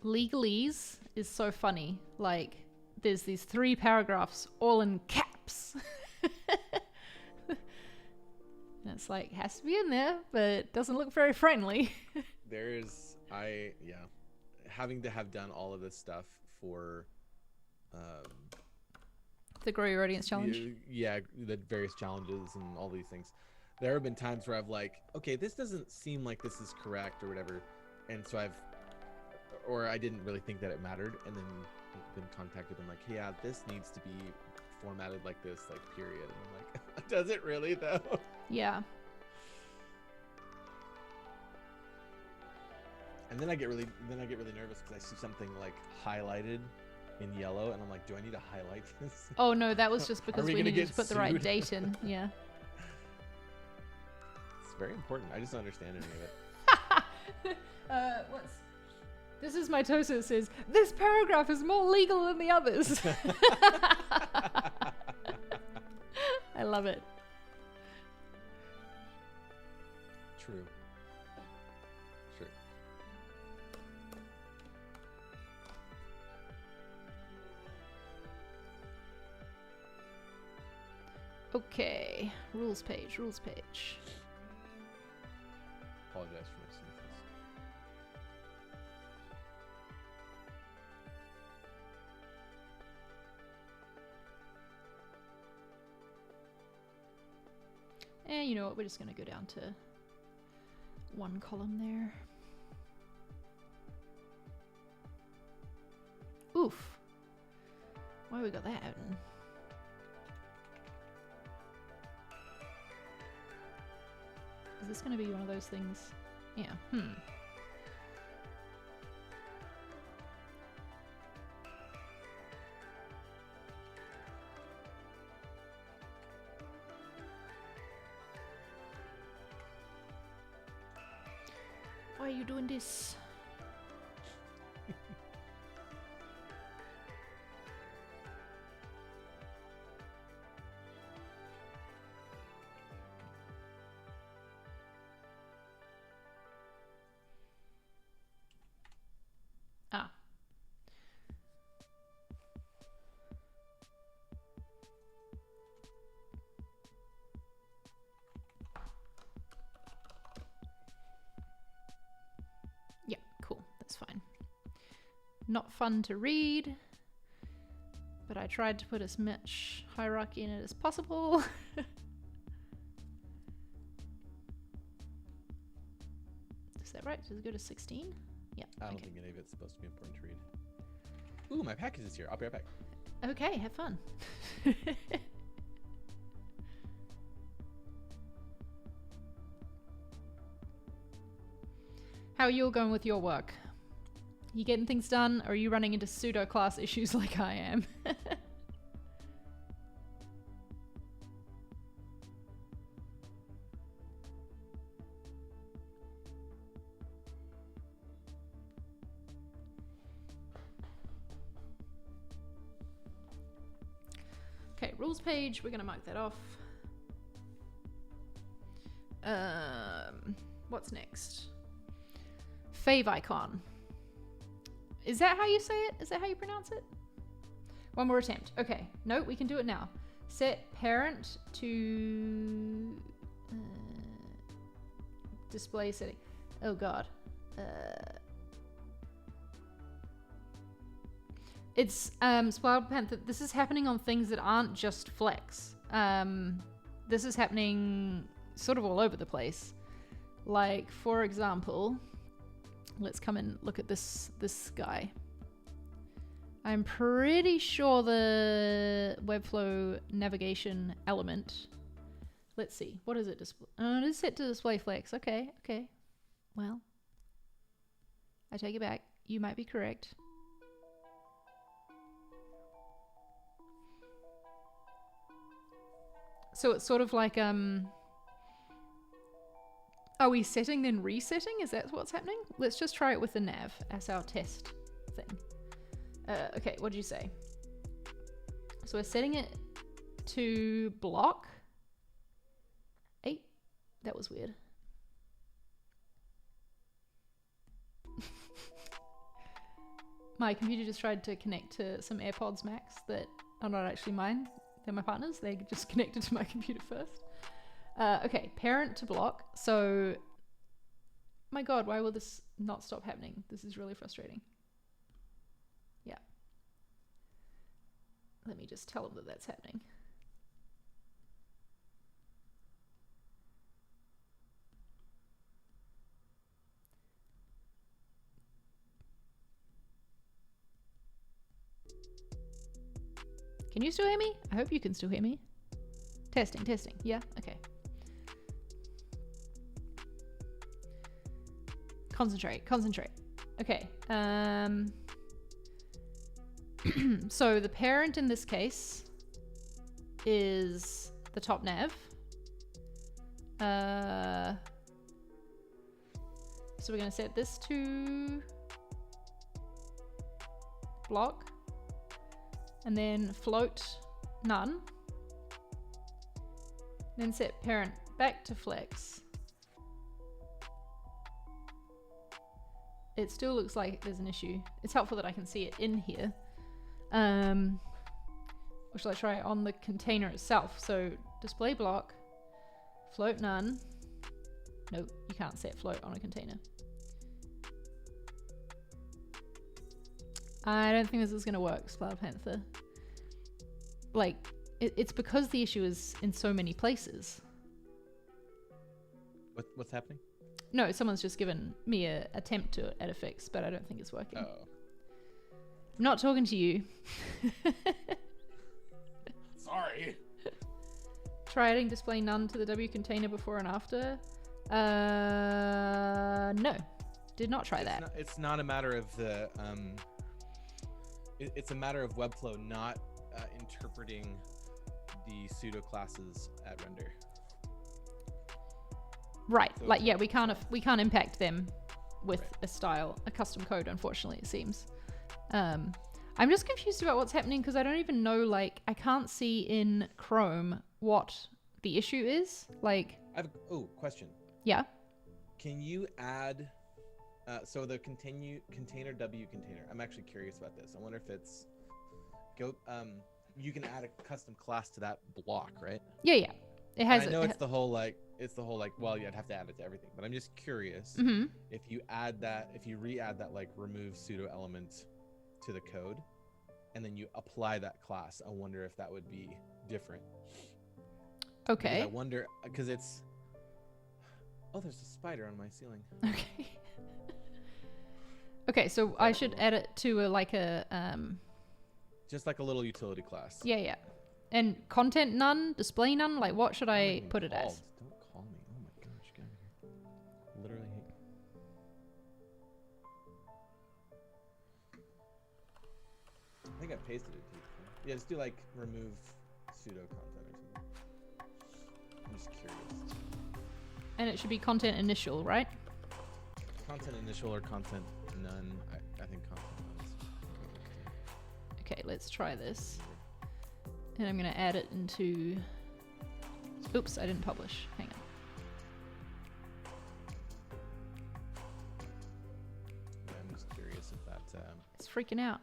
legalese is so funny. Like, there's these 3 paragraphs all in caps. And it's like, has to be in there, but it doesn't look very friendly. Having to have done all of this stuff for the Grow Your Audience Challenge. The various challenges and all these things. There have been times where I've like, okay, this doesn't seem like this is correct or whatever, and so I didn't really think that it mattered, and then been contacted and like, yeah, this needs to be formatted like this, like period. And I'm like, does it really though? Yeah. And then I get really nervous because I see something like highlighted in yellow, and I'm like, do I need to highlight this? Oh no, that was just because we needed to put the right sued? date in. Yeah. It's very important. I just don't understand any of it. This is my toaster that says, this paragraph is more legal than the others. I love it. True. Sure. Okay, rules page. Apologize for my sneezes. And you know what, we're just going to go down to 1 column there. Oof. Why we got that happening? Is this going to be one of those things? Yeah. Why are you doing this? Ah. Yeah, cool. That's fine. Not fun to read, but I tried to put as much hierarchy in it as possible. Is that right? Does it go to 16? Yeah. I don't think any of it's supposed to be important to read. Ooh, my package is here. I'll be right back. Okay, have fun. How are you all going with your work? You getting things done, or are you running into pseudo class issues like I am? Okay, rules page, we're gonna mark that off. What's next? Fave icon. Is that how you say it? Is that how you pronounce it? One more attempt. Okay, no, we can do it now. Set parent to display setting. Oh God. It's Spoiled Panther. This is happening on things that aren't just Flex. This is happening sort of all over the place. Like, for example, let's come and look at this guy. I'm pretty sure the Webflow navigation element. Let's see. What is it display? Oh, it is set to display Flex. Okay. Well, I take it back. You might be correct. So it's sort of like, are we setting then resetting? Is that what's happening? Let's just try it with the nav as our test thing. Okay, what did you say? So we're setting it to block 8. That was weird. my computer just tried to connect to some AirPods Max that are not actually mine. They're my partner's. They just connected to my computer first. Okay, parent to block. So, my God, why will this not stop happening? This is really frustrating. Yeah. Let me just tell them that that's happening. Can you still hear me? I hope you can still hear me. Testing. Yeah, okay. Concentrate. Okay. So the parent in this case is the top nav. So we're going to set this to block. And then float none. Then set parent back to flex. It still looks like there's an issue. It's helpful that I can see it in here. Or shall I try it on the container itself? So display block, float none. Nope, you can't set float on a container. I don't think this is going to work, Sploud Panther. Like, it's because the issue is in so many places. What's happening? No, someone's just given me an attempt to add a fix, but I don't think it's working. Oh. I'm not talking to you. Sorry. Try adding display none to the W container before and after. No, did not try that. It's not a matter of the... It's a matter of Webflow not interpreting the pseudo classes at render. Right, So like yeah, we can't impact them with a custom code. Unfortunately, it seems. I'm just confused about what's happening because I don't even know. Like, I can't see in Chrome what the issue is. Like, question. Yeah. Can you add? So the container W container. I'm actually curious about this. I wonder if it's you can add a custom class to that block, right? Yeah. It has. I know it's the whole like. Well, you'd have to add it to everything, but I'm just curious if you re-add that like remove pseudo element to the code, and then you apply that class. I wonder if that would be different. Okay. Because I wonder because it's. Oh, there's a spider on my ceiling. Okay. Okay, so I should add it to just like a little utility class. Yeah. And content none, display none. Like, what should I put it as? Don't call me. Oh my gosh, get out of here. Literally hate. I think I pasted it too. Yeah, just do like remove pseudo content or something. I'm just curious. And it should be content initial, right? Content initial or content none. I think content none is. Okay, let's try this. And I'm going to add it into... Oops, I didn't publish. Hang on. Yeah, I'm just curious if that... It's freaking out.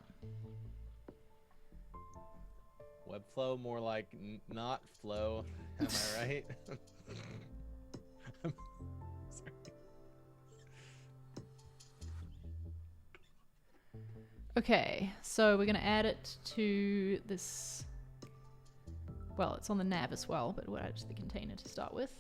Webflow, more like not flow. Am I right? Sorry. Okay, so we're going to add it to this... Well, it's on the nav as well, but we'll add it to the container to start with.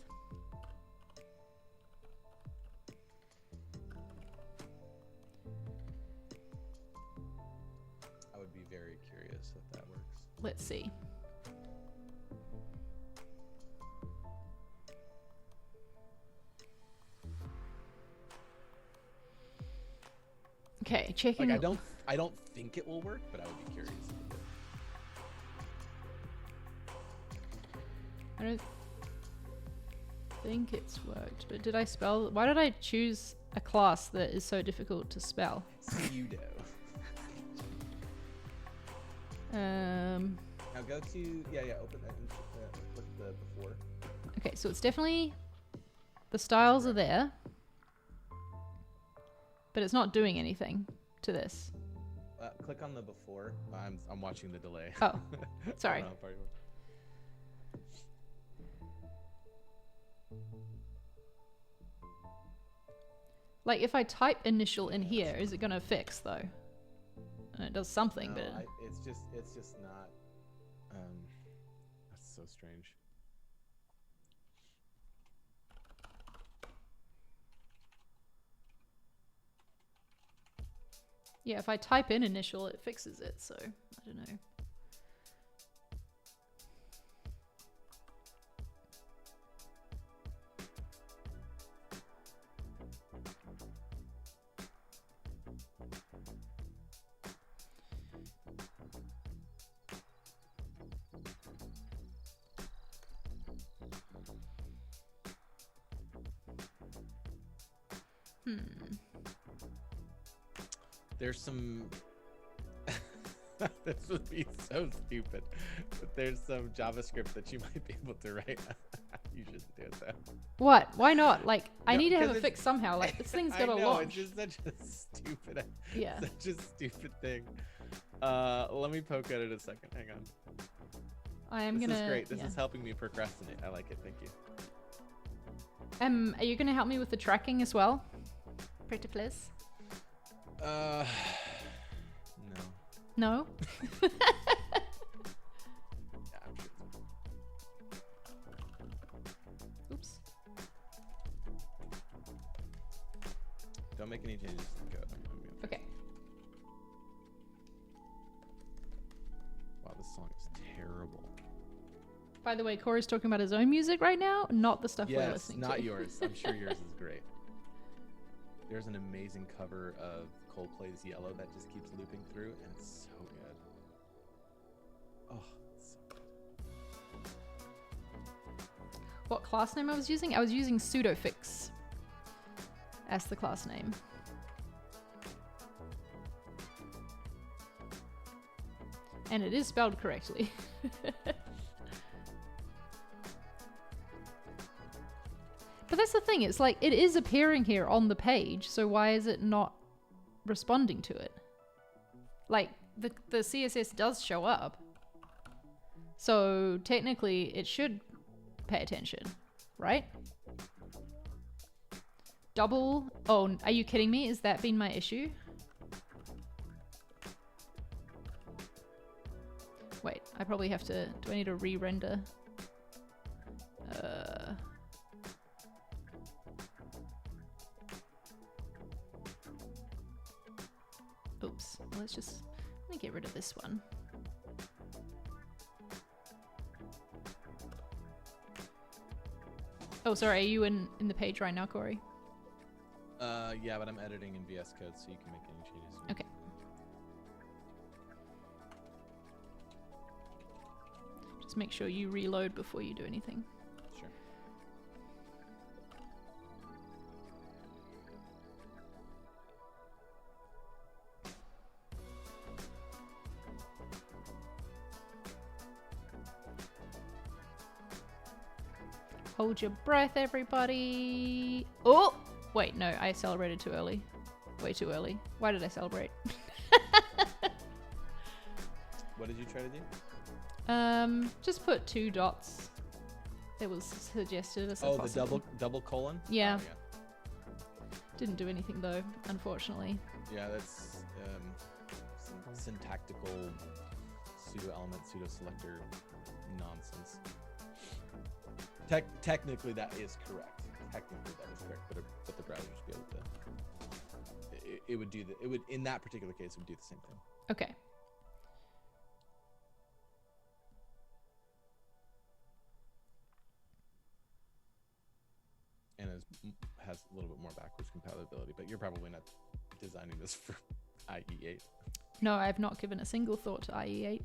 I would be very curious if that works. Let's see. Okay, checking. Like, I don't think it will work, but I would be curious if it did. I don't think it's worked, but did I spell? Why did I choose a class that is so difficult to spell? Pseudo. Now go to open that and look at the before. Okay, so it's definitely the styles are there, but it's not doing anything to this. click on the before. I'm watching the delay. Oh, sorry. Hold on, pardon. Like if I type initial in here, is it gonna fix though? And it does something, No, but it's just not. That's so strange. yeah, if I type in initial, it fixes it. So I don't know. There's some. This would be so stupid, but there's some JavaScript that you might be able to write. You shouldn't do it though. What? Why not? Like, I No, need to have a 'cause fix somehow. Like, this thing's got I to know, launch. it's just such a stupid. Yeah. Such a stupid thing. Let me poke at it a second. Hang on. I am This gonna. is great. This yeah. is helping me procrastinate. I like it. Thank you. Are you gonna help me with the tracking as well? Pretty please. No. No. Yeah, I'm sure. Oops. Don't make any changes to the code. Okay. Wow, this song is terrible. By the way, Corey's talking about his own music right now, not the stuff we're Yes, listening not to. yours. I'm sure yours is great. There's an amazing cover of Coldplay's Yellow that just keeps looping through, and it's so good. Oh, it's so good. What class name I was using? I was using pseudofix as the class name. And it is spelled correctly. But that's the thing, it's like, it is appearing here on the page, so why is it not responding to it? Like, the CSS does show up. So, technically, it should pay attention, right? Double... Oh, are you kidding me? Is that been my issue? Wait, I probably have to... Do I need to re-render? Oops. Let's just... Let me get rid of this one. Oh, sorry. Are you in the page right now, Corey? Yeah, but I'm editing in VS Code, so you can make any changes. Okay. Just make sure you reload before you do anything. Sure. Hold your breath, everybody. Oh! Wait, no, I celebrated too early. Way too early. Why did I celebrate? What did you try to do? Just put 2 dots. It was suggested as a Oh, possible. the double colon? Yeah. Oh, Didn't do anything though, unfortunately. yeah, that's some syntactical pseudo-element, pseudo-selector nonsense. Technically, that is correct. Technically, that is correct, but the browser should be able to. It would do it would, in that particular case, it would do the same thing. Okay. And has a little bit more backwards compatibility, but you're probably not designing this for IE8. No, I've not given a single thought to IE8.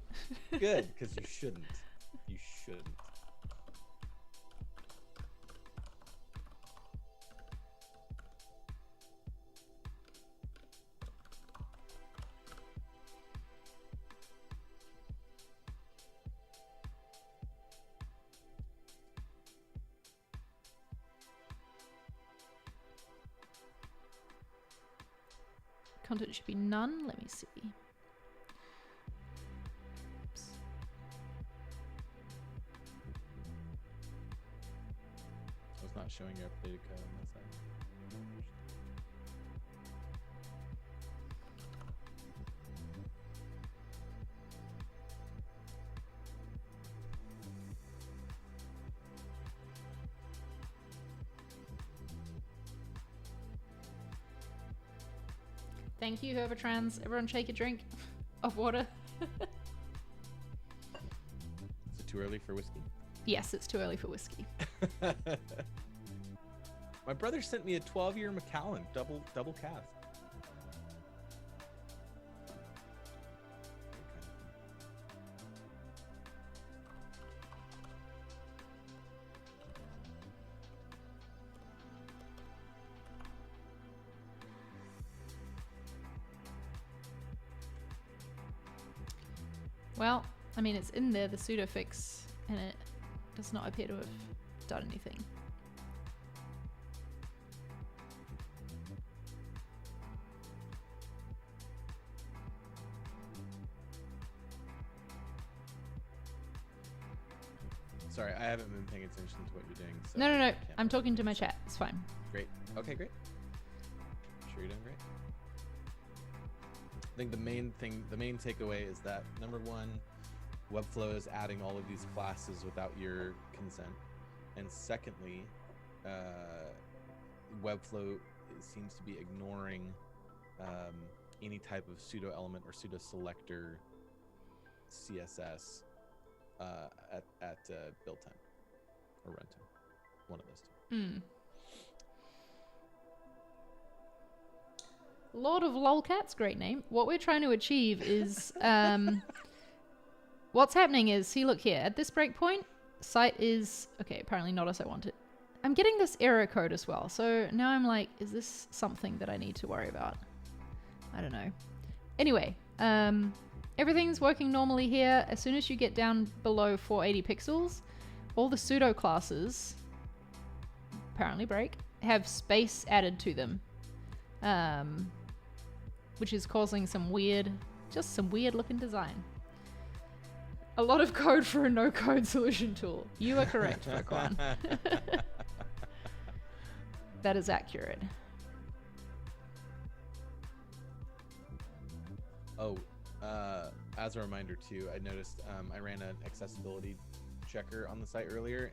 Good, because you shouldn't. You shouldn't. Content should be none. Let me see. not showing your updated code on that side. Thank you, Herbatrans. Everyone take a drink of water. Is it too early for whiskey? Yes, it's too early for whiskey. My brother sent me a 12-year Macallan double cask. Well, I mean, it's in there, the pseudo fix, and it does not appear to have done anything. Sorry, I haven't been paying attention to what you're doing. So No. I'm talking to my chat. It's fine. Great. Okay, great. Sure, you're doing great. I think the main takeaway is that number one, Webflow is adding all of these classes without your consent, and secondly, Webflow seems to be ignoring any type of pseudo element or pseudo selector CSS at build time or runtime, one of those two. Lord of Lolcats, great name. What we're trying to achieve is what's happening is, see, look here at this breakpoint, site is okay, apparently not as I want it. I'm getting this error code as well, so now I'm like, is this something that I need to worry about? I don't know. Anyway, everything's working normally here. As soon as you get down below 480 pixels, all the pseudo classes apparently break, have space added to them, which is causing some weird looking design. A lot of code for a no-code solution tool. You are correct, Fokwan. That is accurate. Oh, as a reminder too, I noticed I ran an accessibility checker on the site earlier.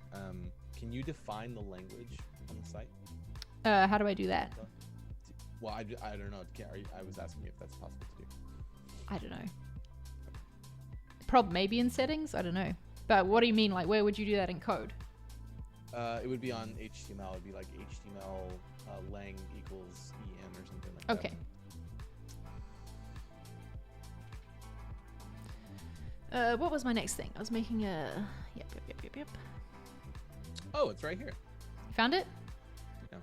Can you define the language on the site? How do I do that? Well, I don't know. I was asking you if that's possible to do. I don't know. Maybe in settings? I don't know. But what do you mean? Like, where would you do that in code? It would be on HTML. It'd be like HTML lang equals en or something like that. Okay. What was my next thing? I was making a... Yep. Oh, it's right here. You found it? Yeah.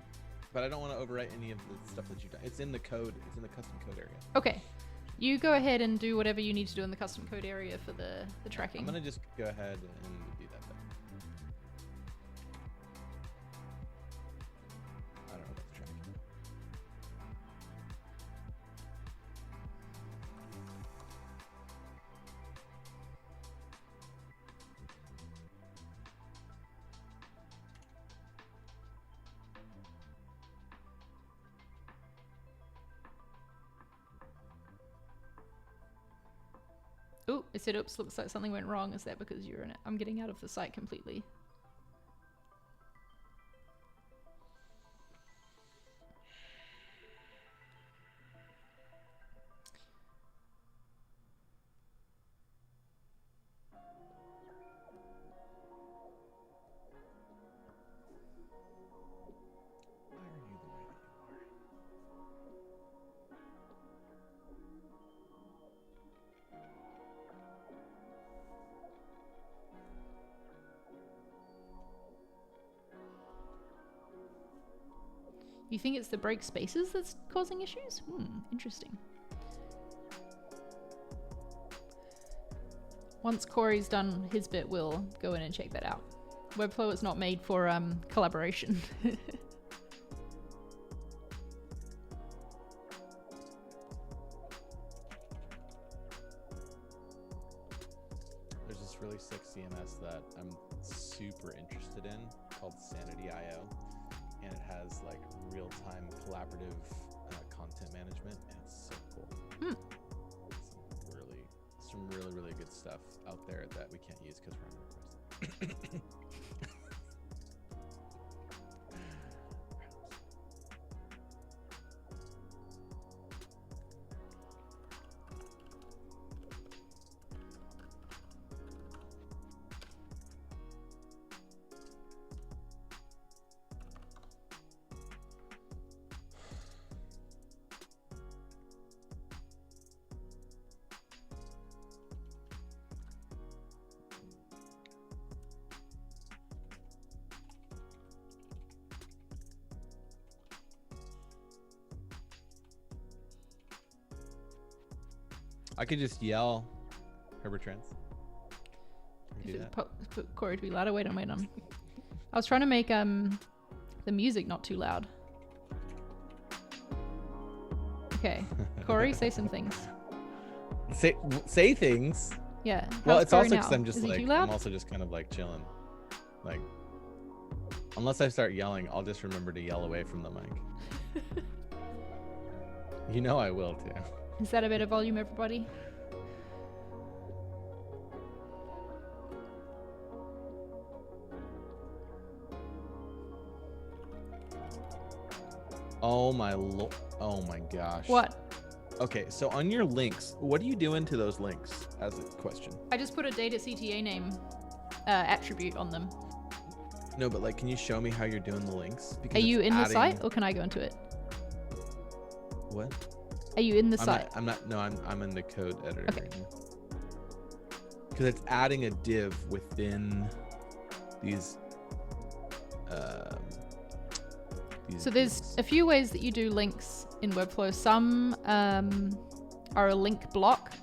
But I don't want to overwrite any of the stuff that you've done. It's in the code. It's in the custom code area. Okay. You go ahead and do whatever you need to do in the custom code area for the tracking. I'm going to just go ahead and do that then. I don't know about the tracking. Ooh, it said, oops, looks like something went wrong. Is that because you're in it? I'm getting out of the site completely. Why are you the way that you are? You think it's the break spaces that's causing issues? Interesting. Once Corey's done his bit, we'll go in and check that out. Webflow is not made for collaboration. There's this really sick CMS that I'm super interested in called Sanity.io, and it has like real-time collaborative content management, and it's so cool. Some really good stuff out there that we can't use because we're on request. I could just yell Herbert Trans. If it's put Corey to be louder. Wait on. I was trying to make the music not too loud. Okay, Corey, say some things. Say things. Yeah. Well, how's it's Corey also now? because I'm just Is he like too loud? I'm also just kind of like chilling. Like, unless I start yelling, I'll just remember to yell away from the mic. You know I will too. Is that a better volume, everybody? Oh my gosh. What? Okay, so on your links, what are you doing to those links as a question? I just put a data CTA name attribute on them. No, but like, can you show me how you're doing the links? Because Are you it's in the adding- site, or can I go into it? What? Are you in the I'm site? I'm in the code editor Okay. right now. Because it's adding a div within these. So there's a few ways that you do links in Webflow. Some are a link block,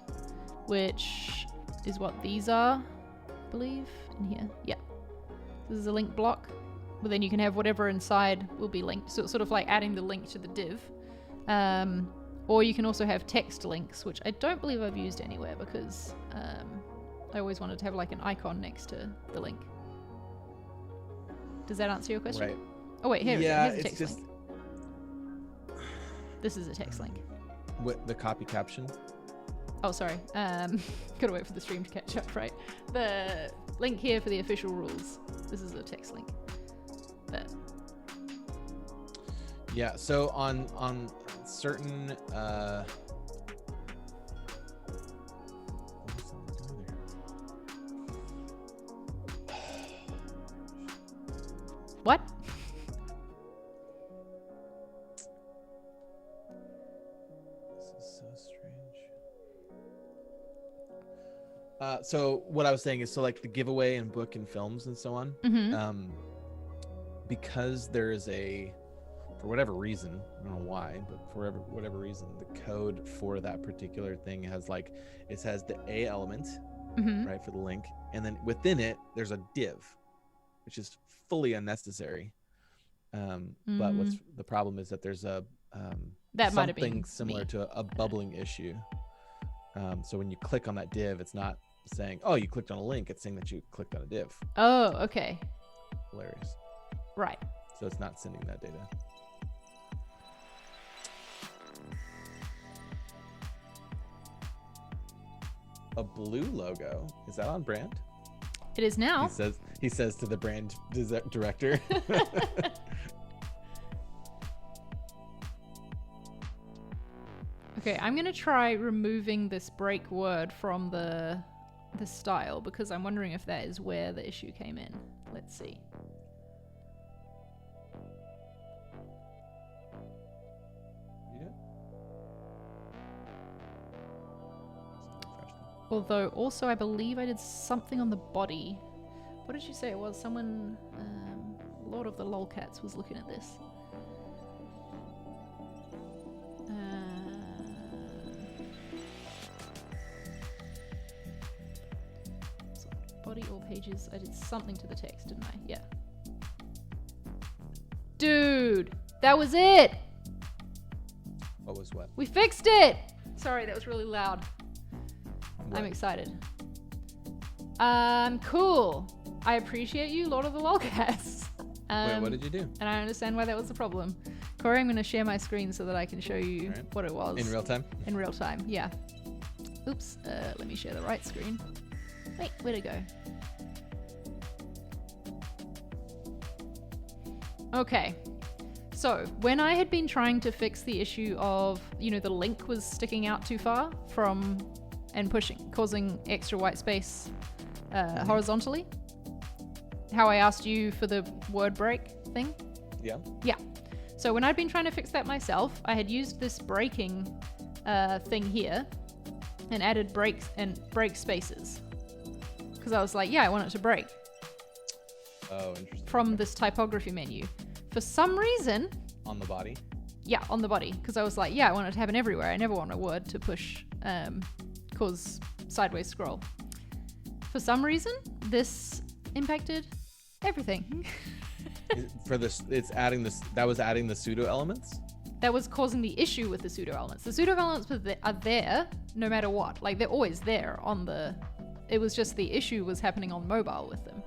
which is what these are, I believe, in here. Yeah. This is a link block. But then you can have whatever inside will be linked. So it's sort of like adding the link to the div. Or you can also have text links, which I don't believe I've used anywhere because I always wanted to have like an icon next to the link. Does that answer your question? Right. Oh wait, here Yeah, here's a it's text just link. This is a text link. what the copy caption. Oh, sorry. Gotta wait for the stream to catch up, right? The link here for the official rules. This is a text link. There. Yeah. So on certain What? This is so strange. So what I was saying is, so like the giveaway and book and films and so on, Mm-hmm. because there is for whatever reason, I don't know why, but for whatever reason, the code for that particular thing has like, it says the A element, Mm-hmm. right, for the link, and then within it there's a div, which is fully unnecessary. But what's the problem is that there's a That might have been something similar me. to a bubbling issue. So when you click on that div, it's not saying, oh, you clicked on a link, it's saying that you clicked on a div. Oh, okay. Hilarious. Right. So it's not sending that data. A blue logo, is that on brand? It is now. He says to the brand director. Okay, I'm gonna try removing this break word from the style because I'm wondering if that is where the issue came in. Let's see. Although also I believe I did something on the body. What did you say it was? Someone, Lord of the Lolcats was looking at this. So body or pages. I did something to the text, didn't I? Yeah. Dude, that was it. What was what? We fixed it. Sorry, that was really loud. What? I'm excited. Cool. I appreciate you, Lord of the Lolcats. Wait, what did you do? And I understand why that was the problem. Corey, I'm going to share my screen so that I can show you what it was. In real time? In real time, yeah. Oops, let me share the right screen. Wait, where'd it go? Okay, so when I had been trying to fix the issue of, you know, the link was sticking out too far from and causing extra white space horizontally, how I asked you for the word break thing. Yeah. Yeah. So when I'd been trying to fix that myself, I had used this breaking thing here and added break spaces because I was like, yeah, I want it to break. Oh, interesting. From this typography menu. For some reason... On the body? Yeah, on the body. Because I was like, yeah, I want it to happen everywhere. I never want a word to cause sideways scroll. For some reason, this impacted everything. For this, it's adding this. That was adding the pseudo elements? That was causing the issue with the pseudo elements. The pseudo elements are there no matter what. Like, they're always there on the... It was just the issue was happening on mobile with them.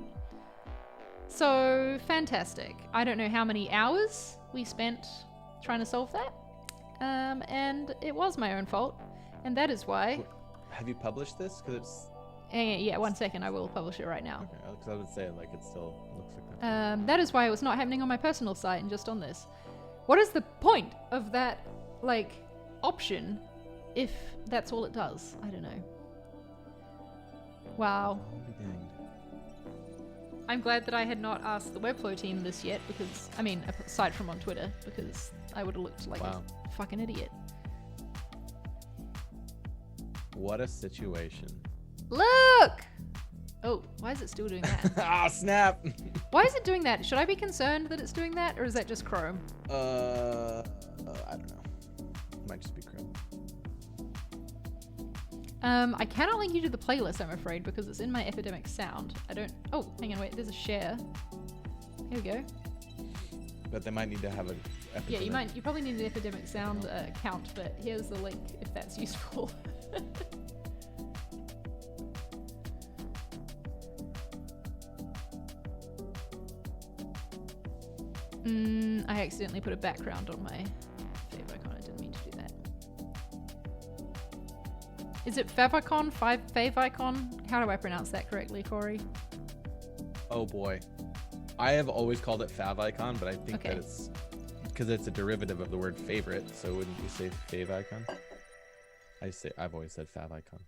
So, fantastic. I don't know how many hours we spent trying to solve that. And it was my own fault. And that is why... Have you published this? Because it's... Yeah, 1 second. I will publish it right now. Okay, because I would say, like, it still looks like that. That is why it was not happening on my personal site and just on this. What is the point of that, like, option if that's all it does? I don't know. Wow. I'll be danged. I'm glad that I had not asked the Webflow team this yet because, I mean, aside from on Twitter, because I would have looked like a fucking idiot. What a situation. Look! Oh, why is it still doing that? Ah, snap! Why is it doing that? Should I be concerned that it's doing that, or is that just Chrome? I don't know. It might just be Chrome. I cannot link you to the playlist, I'm afraid, because it's in my Epidemic Sound. I don't... Oh, hang on, wait, there's a share. Here we go. But they might need to have an Epidemic. Yeah, you probably need an Epidemic Sound account, but here's the link if that's useful. I accidentally put a background on my favicon. I didn't mean to do that. Is it favicon? Favicon? How do I pronounce that correctly, Corey? Oh boy. I have always called it favicon, but I think that it's because it's a derivative of the word favorite, so wouldn't you say favicon? I've always said favicon.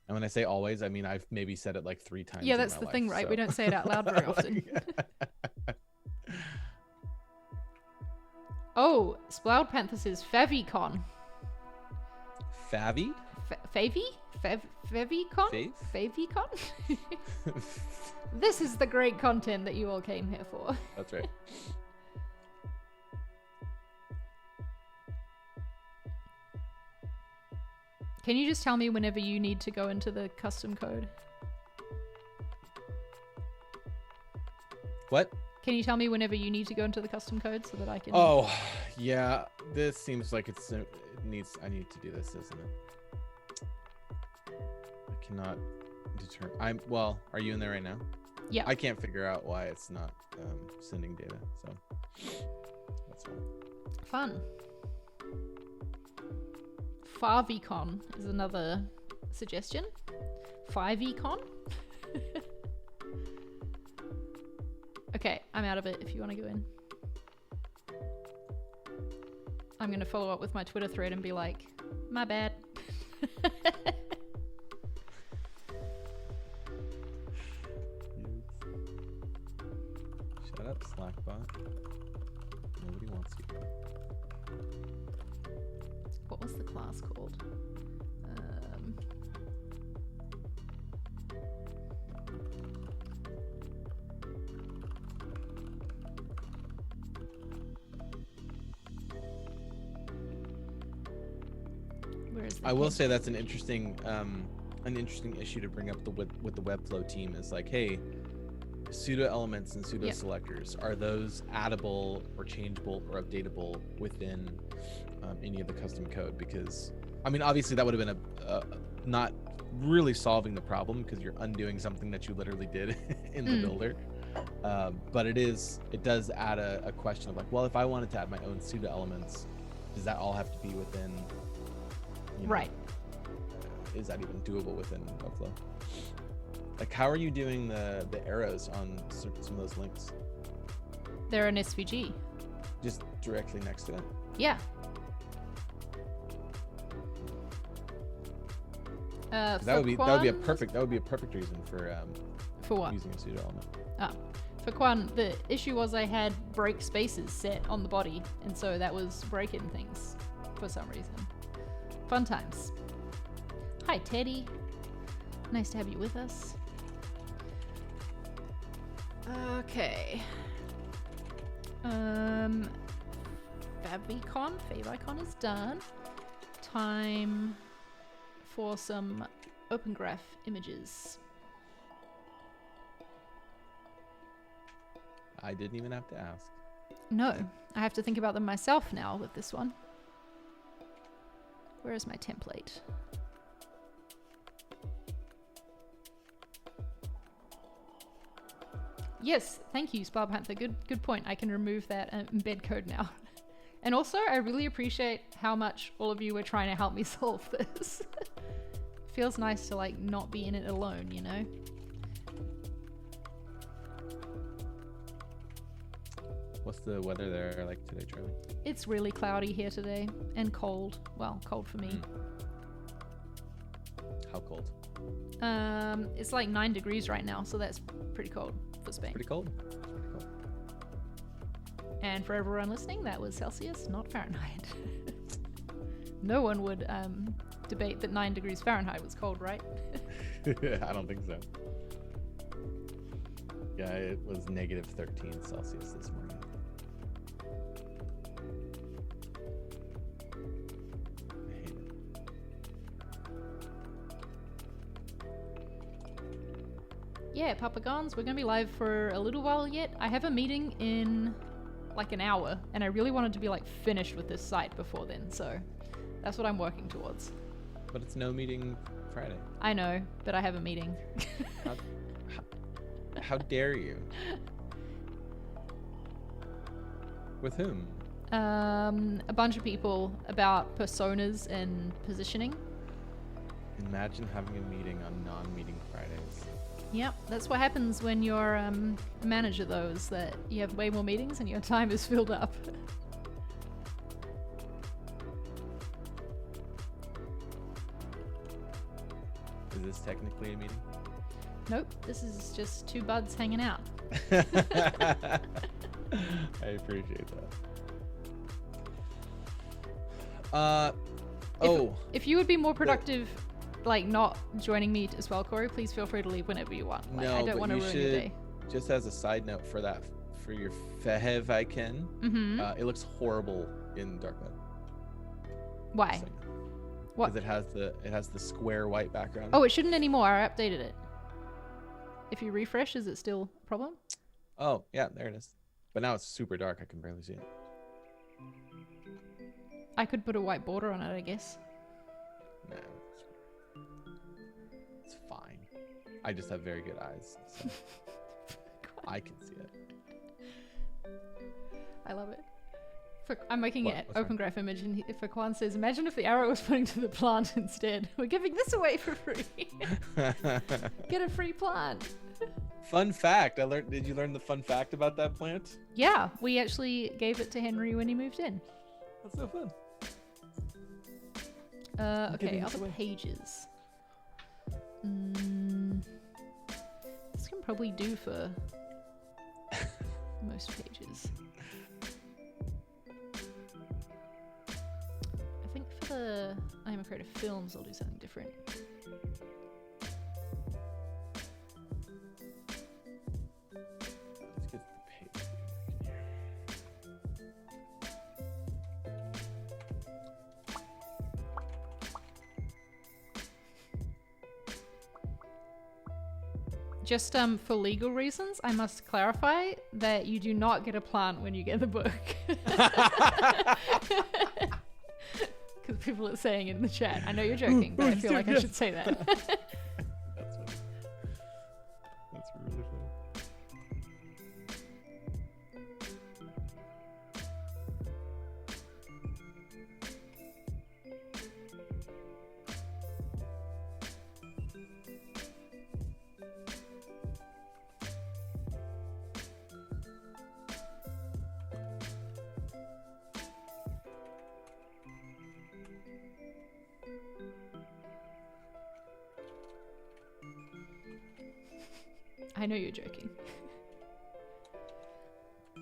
And when I say always, I mean I've maybe said it like 3 times. Yeah, that's the thing, right? So. We don't say it out loud very often. Oh, Sploud Panther says favicon. Favy? Favicon? Fave? Favicon? This is the great content that you all came here for. That's right. Can you just tell me whenever you need to go into the custom code? What? Can you tell me whenever you need to go into the custom code so that I can... Oh, yeah. This seems like I need to do this, isn't it? I cannot determine... Well, are you in there right now? Yeah. I can't figure out why it's not sending data, so that's fun. Favicon is another suggestion. 5econ? Okay, I'm out of it if you want to go in. I'm going to follow up with my Twitter thread and be like, my bad. Shut up, Slackbot. Nobody wants you. What was the class called? I will say that's an interesting issue to bring up with the Webflow team is like, hey, pseudo elements and pseudo selectors, are those addable or changeable or updatable within any of the custom code? Because I mean, obviously that would have been a not really solving the problem because you're undoing something that you literally did in the builder. But it does add a question of like, well, if I wanted to add my own pseudo elements, does that all have to be within, right? Is that even doable within Webflow? Like, how are you doing the arrows on some of those links? They're an SVG. Just directly next to it? Yeah. That would be a perfect reason for what? using a pseudo element. For Quan, the issue was I had break spaces set on the body, and so that was breaking things for some reason. Fun times. Hi, Teddy. Nice to have you with us. Okay. Favicon is done. Time for some open graph images. I didn't even have to ask. No, I have to think about them myself now with this one. Where is my template? Yes, thank you, Spar Panther. Good point. I can remove that embed code now. And also, I really appreciate how much all of you were trying to help me solve this. Feels nice to like not be in it alone, you know? What's the weather there like today, Charlie? It's really cloudy here today and cold. Well, cold for me. How cold? It's like 9 degrees right now, so that's pretty cold for Spain. Pretty cold. And for everyone listening, that was Celsius, not Fahrenheit. No one would debate that 9 degrees Fahrenheit was cold, right? I don't think so. Yeah, it was negative 13 Celsius this morning. I hate it. Yeah, Papagons, we're going to be live for a little while yet. I have a meeting in like an hour, and I really wanted to be like finished with this site before then, so that's what I'm working towards. But it's no meeting Friday. I know, but I have a meeting. How dare you? With whom? A bunch of people about personas and positioning. Imagine having a meeting on non-meeting Fridays. Yep, that's what happens when you're a manager, though, is that you have way more meetings and your time is filled up. Is this technically a meeting? Nope, this is just two buds hanging out. I appreciate that. If you would be more productive, like not joining me as well, Corey, please feel free to leave whenever you want. Like, no, I don't want to ruin your day. Just as a side note for your favicon, it looks horrible in dark mode. Why? What? Because it has the square white background. Oh, it shouldn't anymore. I updated it. If you refresh, is it still a problem? Oh, yeah, there it is. But now it's super dark. I can barely see it. I could put a white border on it, I guess. No, it's fine. I just have very good eyes, so I can see it. I love it. I'm making an What's open wrong? graph image, and Faquan says, "Imagine if the arrow was pointing to the plant instead. We're giving this away for free. Get a free plant." Fun fact. Did you learn the fun fact about that plant? Yeah, we actually gave it to Henry when he moved in. That's so fun. Okay, other pages. This can probably do for most pages. I think for the I Am a Creative Films, I'll do something different. Let's get the page view here. Just for legal reasons, I must clarify that you do not get a plant when you get the book. Because as people are saying in the chat. I know you're joking, but I feel like I should say that. That's funny. That's really funny. I know you're joking.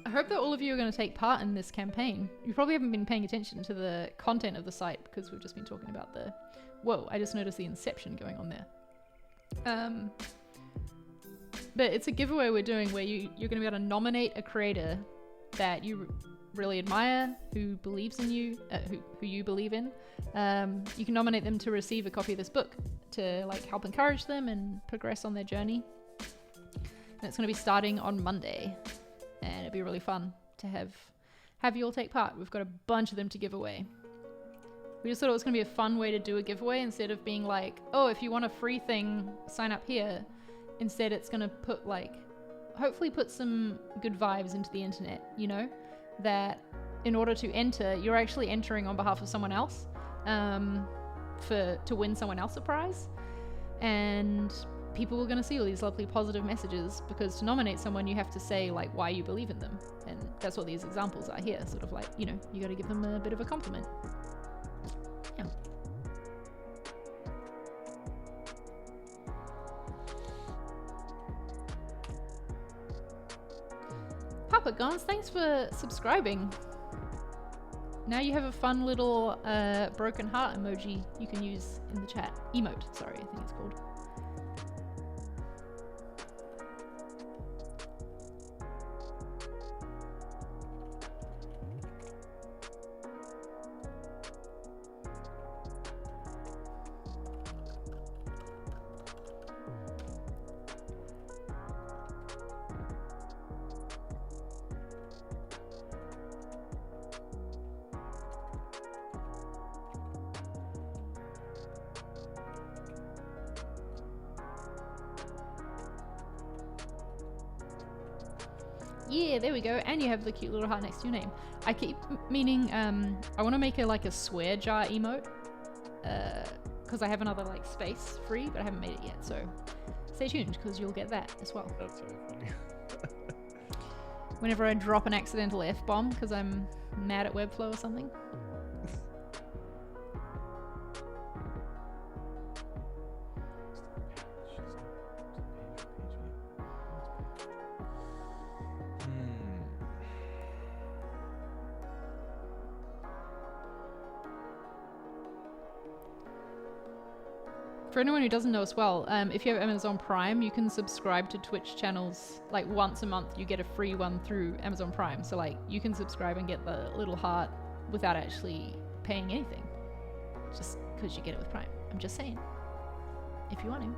I hope that all of you are going to take part in this campaign. You probably haven't been paying attention to the content of the site because we've just been talking about the... Whoa, I just noticed the inception going on there. But it's a giveaway we're doing where you're going to be able to nominate a creator that you really admire, who believes in you, who you believe in. You can nominate them to receive a copy of this book to like help encourage them and progress on their journey. And it's going to be starting on Monday, and it'd be really fun to have you all take part. We've got a bunch of them to give away. We just thought it was going to be a fun way to do a giveaway instead of being like, oh, if you want a free thing, sign up here. Instead, it's going to put like, hopefully put some good vibes into the internet, you know, that in order to enter, you're actually entering on behalf of someone else to win someone else a prize. And people are going to see all these lovely positive messages because to nominate someone you have to say like why you believe in them, and that's what these examples are here, sort of like, you know, you got to give them a bit of a compliment. Yeah. Papa Gons, thanks for subscribing. Now you have a fun little broken heart emoji you can use in the chat. Emote, sorry, I think it's called. Yeah, there we go. And you have the cute little heart next to your name. I keep meaning, I want to make a swear jar emote, because I have another like space free, but I haven't made it yet. So stay tuned because you'll get that as well. That's so funny. Whenever I drop an accidental F-bomb because I'm mad at Webflow or something. For anyone who doesn't know as well, if you have Amazon Prime, you can subscribe to Twitch channels like once a month. You get a free one through Amazon Prime. So like you can subscribe and get the little heart without actually paying anything, just because you get it with Prime. I'm just saying, if you want to.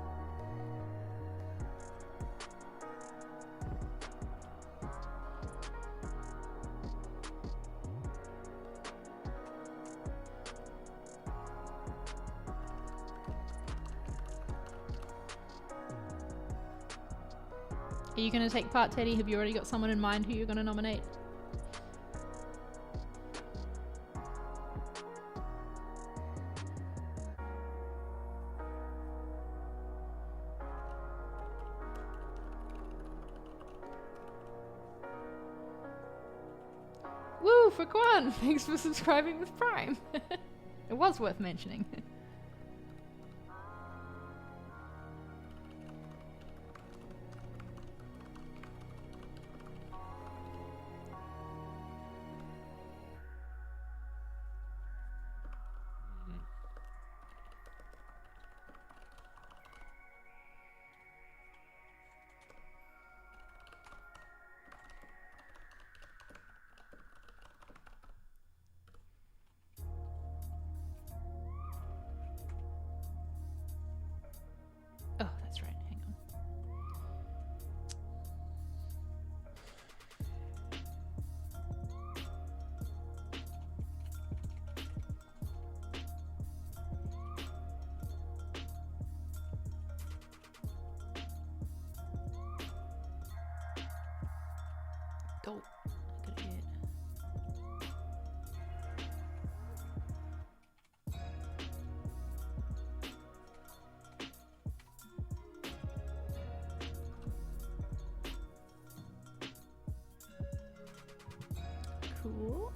Are you going to take part, Teddy? Have you already got someone in mind who you're going to nominate? Woo, for Kwan! Thanks for subscribing with Prime. It was worth mentioning. Cool.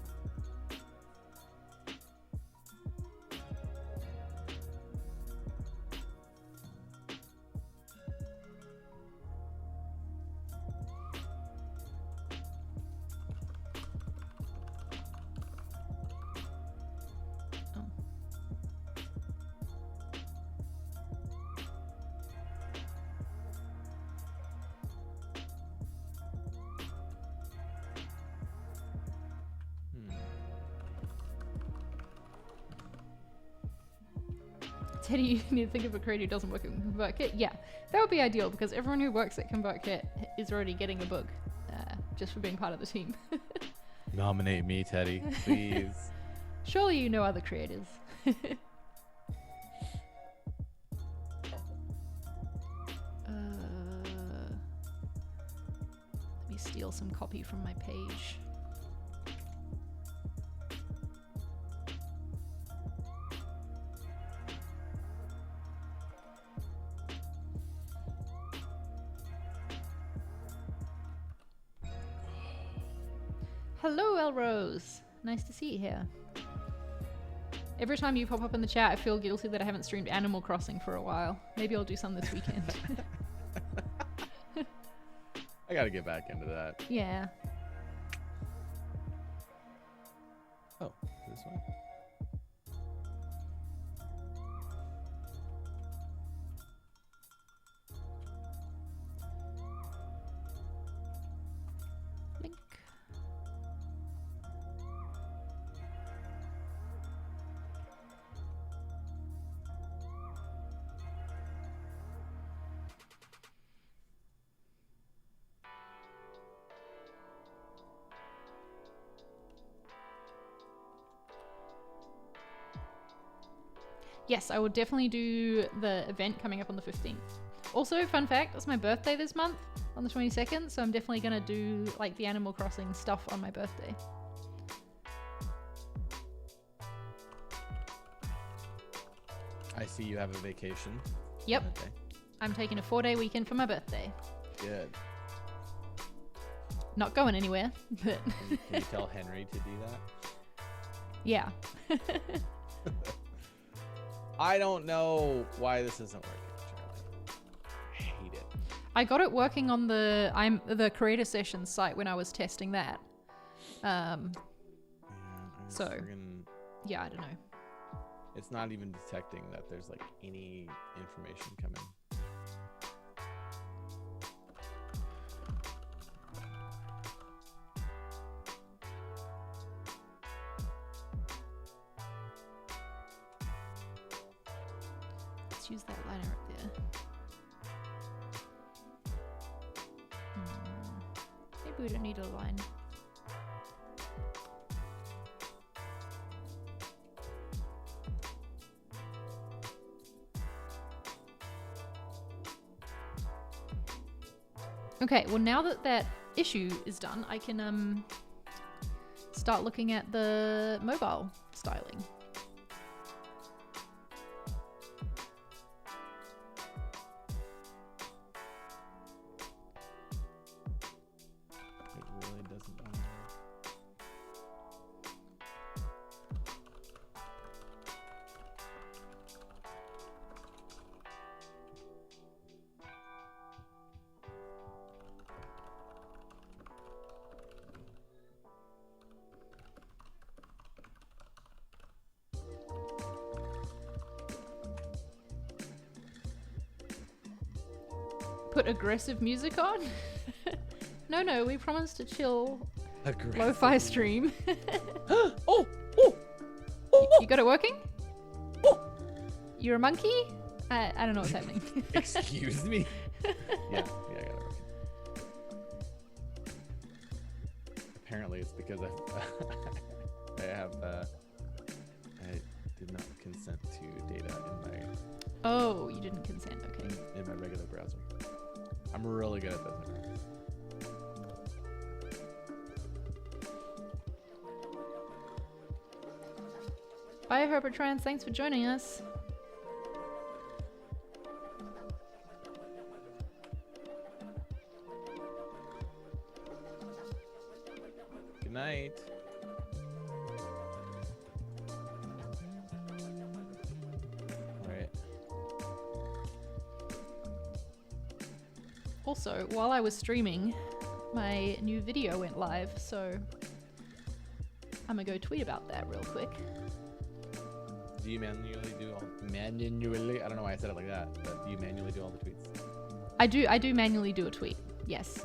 Teddy, you need to think of a creator who doesn't work at ConvertKit. Yeah, that would be ideal because everyone who works at ConvertKit is already getting a book just for being part of the team. Nominate me, Teddy, please. Surely you know other creators. Let me steal some copy from my page. Hello, Elrose. Nice to see you here. Every time you pop up in the chat, I feel guilty that I haven't streamed Animal Crossing for a while. Maybe I'll do some this weekend. I gotta get back into that. Yeah. Oh, this one? Link. Yes, I will definitely do the event coming up on the 15th. Also, fun fact, it's my birthday this month on the 22nd, so I'm definitely going to do like the Animal Crossing stuff on my birthday. I see you have a vacation. Yep. Okay. I'm taking a 4-day weekend for my birthday. Good. Not going anywhere, but... Can you tell Henry to do that? Yeah. I don't know why this isn't working, Charlie. I hate it. I got it working on the Creator Sessions site when I was testing that. So, yeah, I don't know. It's not even detecting that there's like any information coming. Let's use that liner up there. Maybe we don't need a line. Okay, well now that that issue is done, I can start looking at the mobile styling. It really doesn't want to. Put aggressive music on? No, we promised to chill Aggressive. lo-fi stream. Oh! You got it working? You're a monkey? I don't know what's happening. Excuse me? Yeah, I got it working. Apparently it's because I did not consent to data in my... Oh, you didn't consent, okay. In my regular browser. I'm really good at this. Bye, Herbert Trans. Thanks for joining us. Good night. Also, while I was streaming, my new video went live, so I'm gonna go tweet about that real quick. Do you manually do all? Manually? I don't know why I said it like that, but do you manually do all the tweets? I do manually do a tweet. Yes.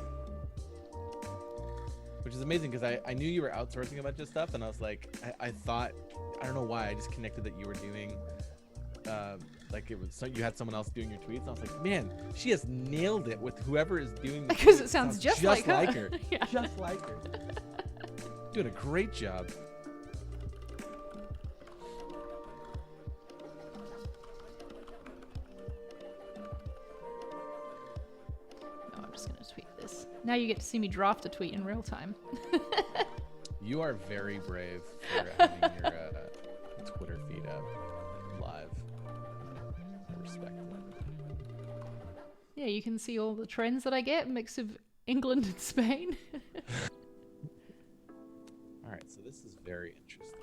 Which is amazing because I knew you were outsourcing a bunch of stuff, and I was like, I thought, I don't know why, I just connected that you were doing, like it was, so you had someone else doing your tweets. And I was like, man, she has nailed it with whoever is doing the Because tweets. it sounds just like her. Yeah. Just like her. Doing a great job. No, I'm just gonna tweet this. Now you get to see me draft a tweet in real time. You are very brave for having your Twitter feed up live. I respect that. Yeah, you can see all the trends that I get, mix of England and Spain. All right, so this is very interesting.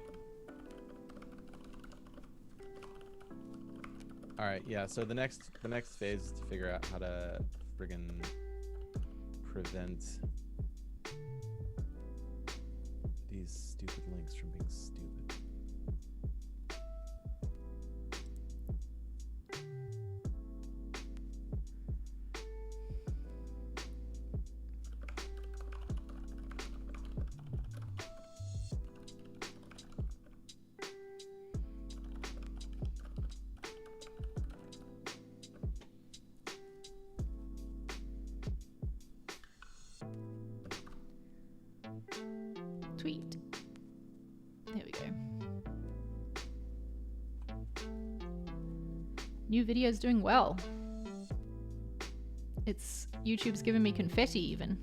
All right, yeah. So the next phase is to figure out how to friggin' prevent these stupid links from being stupid. Tweet. There we go. New video's doing well. It's YouTube's giving me confetti even.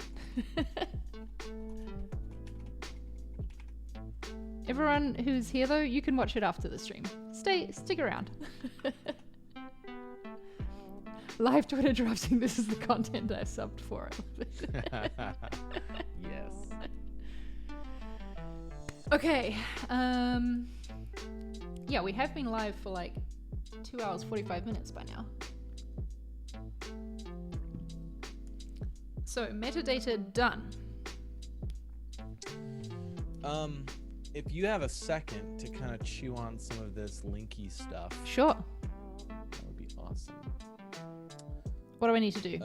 Everyone who's here though, you can watch it after the stream. Stick around. Live Twitter drafting, this is the content I subbed for. Yes. Okay, yeah, we have been live for like 2 hours 45 minutes by now. So metadata done. If you have a second to kind of chew on some of this linky stuff, Sure. that would be awesome. What do I need to do?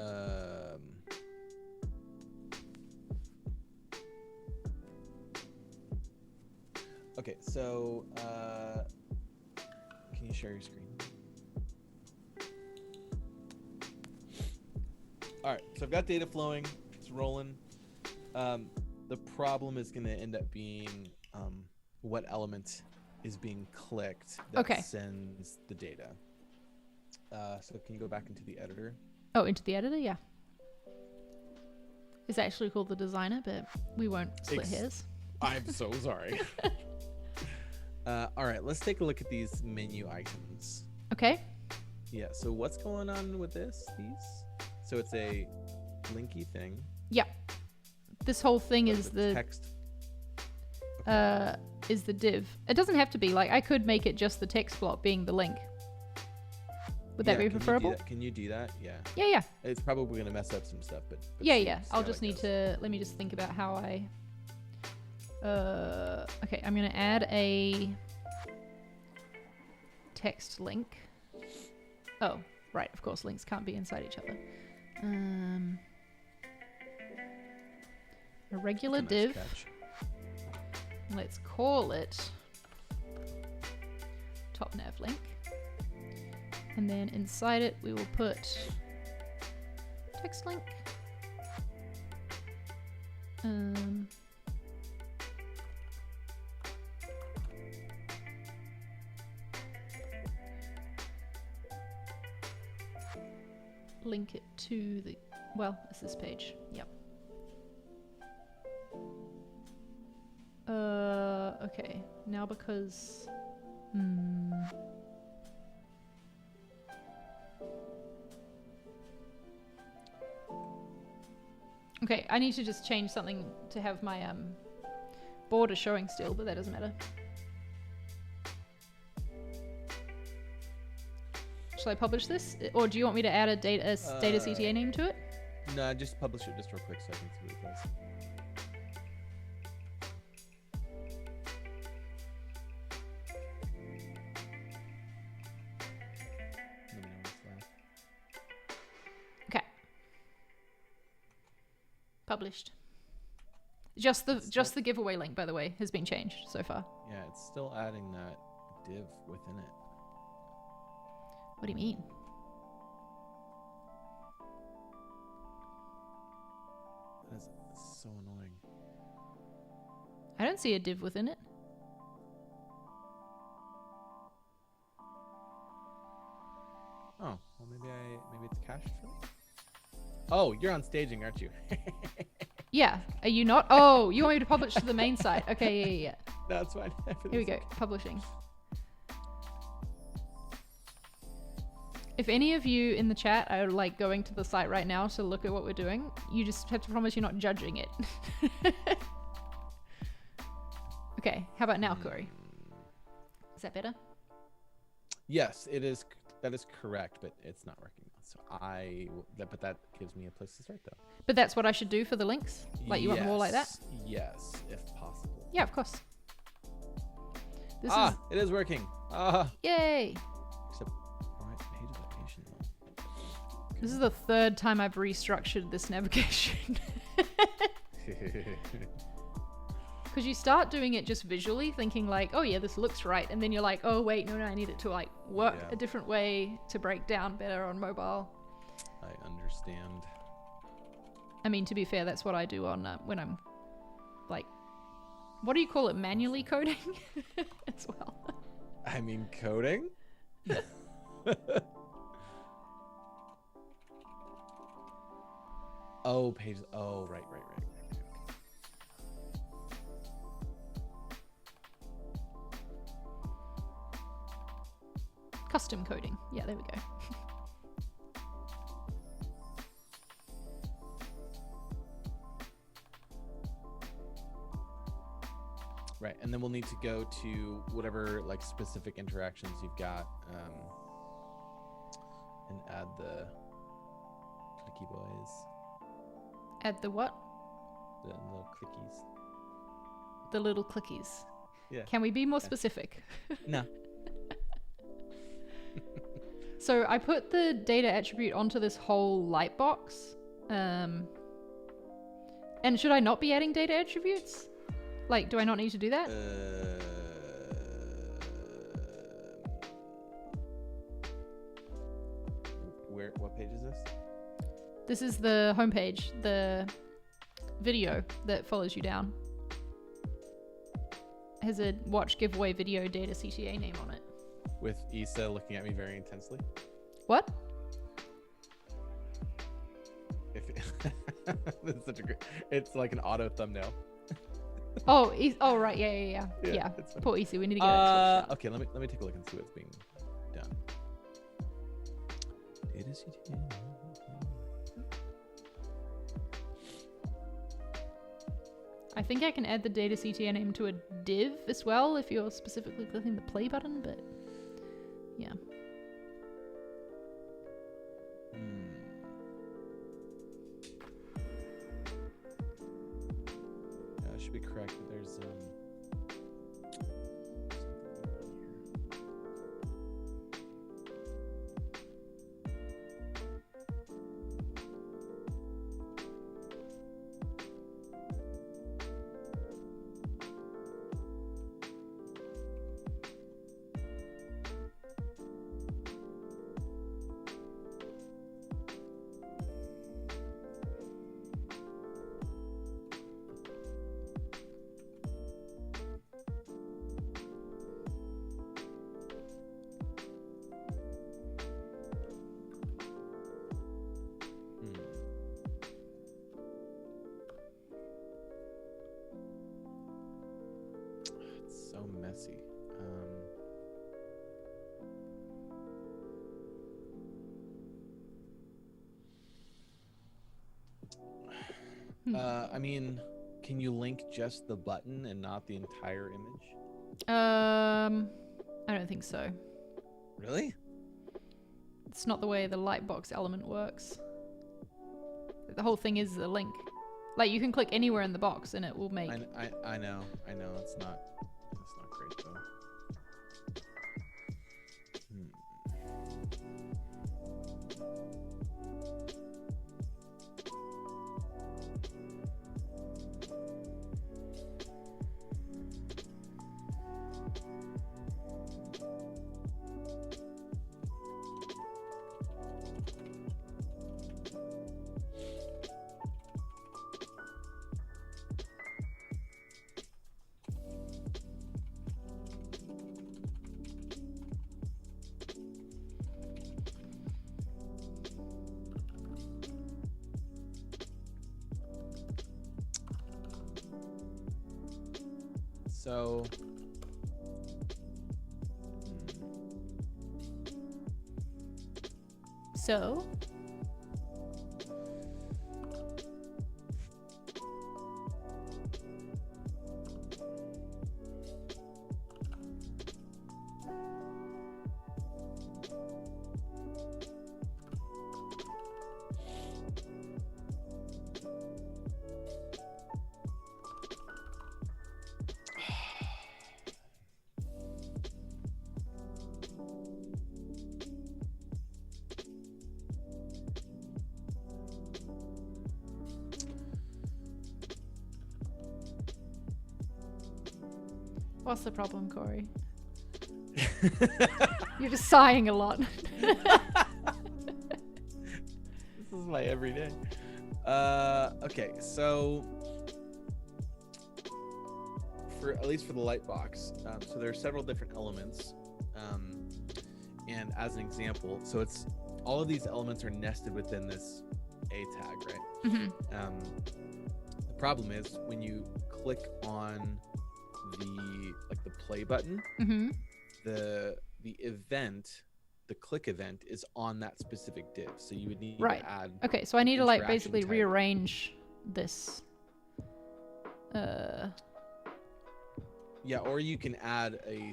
Okay, so can you share your screen? All right, so I've got data flowing, it's rolling. The problem is going to end up being what element is being clicked that sends the data. So can you go back into the editor? Oh, into the editor, yeah. It's actually called the designer, but we won't split hairs. I'm so sorry. All right, let's take a look at these menu icons. Okay. Yeah, so what's going on with these? So it's a linky thing. Yeah. This whole thing is the text. Is the div. It doesn't have to be, like, I could make it just the text block being the link. Would that be preferable? Can you do that? Yeah. Yeah. It's probably going to mess up some stuff, but yeah. I'll just need to, let me just think about how I, okay, I'm going to add a text link. Oh, right, of course, links can't be inside each other. A regular div. Catch. Let's call it top nav link. And then inside it, we will put text link. Link it to the, well, it's this page. Yep. Okay. Now because, okay, I need to just change something to have my border showing still, but that doesn't matter. Shall I publish this? Or do you want me to add a data CTA name to it? No, just publish it just real quick so I can see what it does. Let me know when it's live. Okay. Published. Just the giveaway link, by the way, has been changed so far. Yeah, it's still adding that div within it. What do you mean? That is so annoying. I don't see a div within it. Oh, well maybe it's cached for me. Oh, you're on staging, aren't you? Yeah. Are you not? Oh, you want me to publish to the main site? Okay, yeah. No, it's fine. Here we go. Publishing. If any of you in the chat are like going to the site right now to look at what we're doing, you just have to promise you're not judging it. Okay, how about now, Corey? Is that better? Yes, it is. That is correct, but it's not working. So but that gives me a place to start though. But that's what I should do for the links? Like you want them all like that? Yes, if possible. Yeah, of course. It is working. Yay! Except, right page location though. This is the third time I've restructured this navigation. Because you start doing it just visually, thinking like, oh yeah, this looks right. And then you're like, oh wait, no, I need it to like work a different way to break down better on mobile. I understand. I mean, to be fair, that's what I do on when I'm like, what do you call it? Manually coding as well. I mean, coding? Oh, pages. Oh, right. Custom coding. Yeah, there we go. Right, and then we'll need to go to whatever like specific interactions you've got, and add the clicky boys. Add the what? The little clickies. The little clickies. Yeah. Can we be more specific? No. So I put the data attribute onto this whole light box. And should I not be adding data attributes? Like, do I not need to do that? What page is this? This is the homepage, the video that follows you down. It has a watch giveaway video data CTA name on it. With Issa looking at me very intensely. What? This is such a great. It's like an auto thumbnail. Oh, right, yeah. Poor Issa, we need to get that. Okay, let me take a look and see what's being done. Data CTA. I think I can add the data CTA name to a div as well if you're specifically clicking the play button, but yeah. That should be correct. There's something going on here. It's so messy. I mean, can you link just the button and not the entire image? I don't think so. Really? It's not the way the lightbox element works. the whole thing is a link. Like you can click anywhere in the box and it will make. I know. It's not great though. So, So, what's the problem, Corey? You're just sighing a lot. This is my everyday. Okay, so at least for the lightbox, so there are several different elements, and as an example, so it's all of these elements are nested within this A tag, right? Mm-hmm. The problem is when you click on the play button, Mm-hmm. the event, the click event is on that specific div, so you would need Right. to add. Okay, so I need to like interaction basically type. rearrange this. Yeah, or you can add a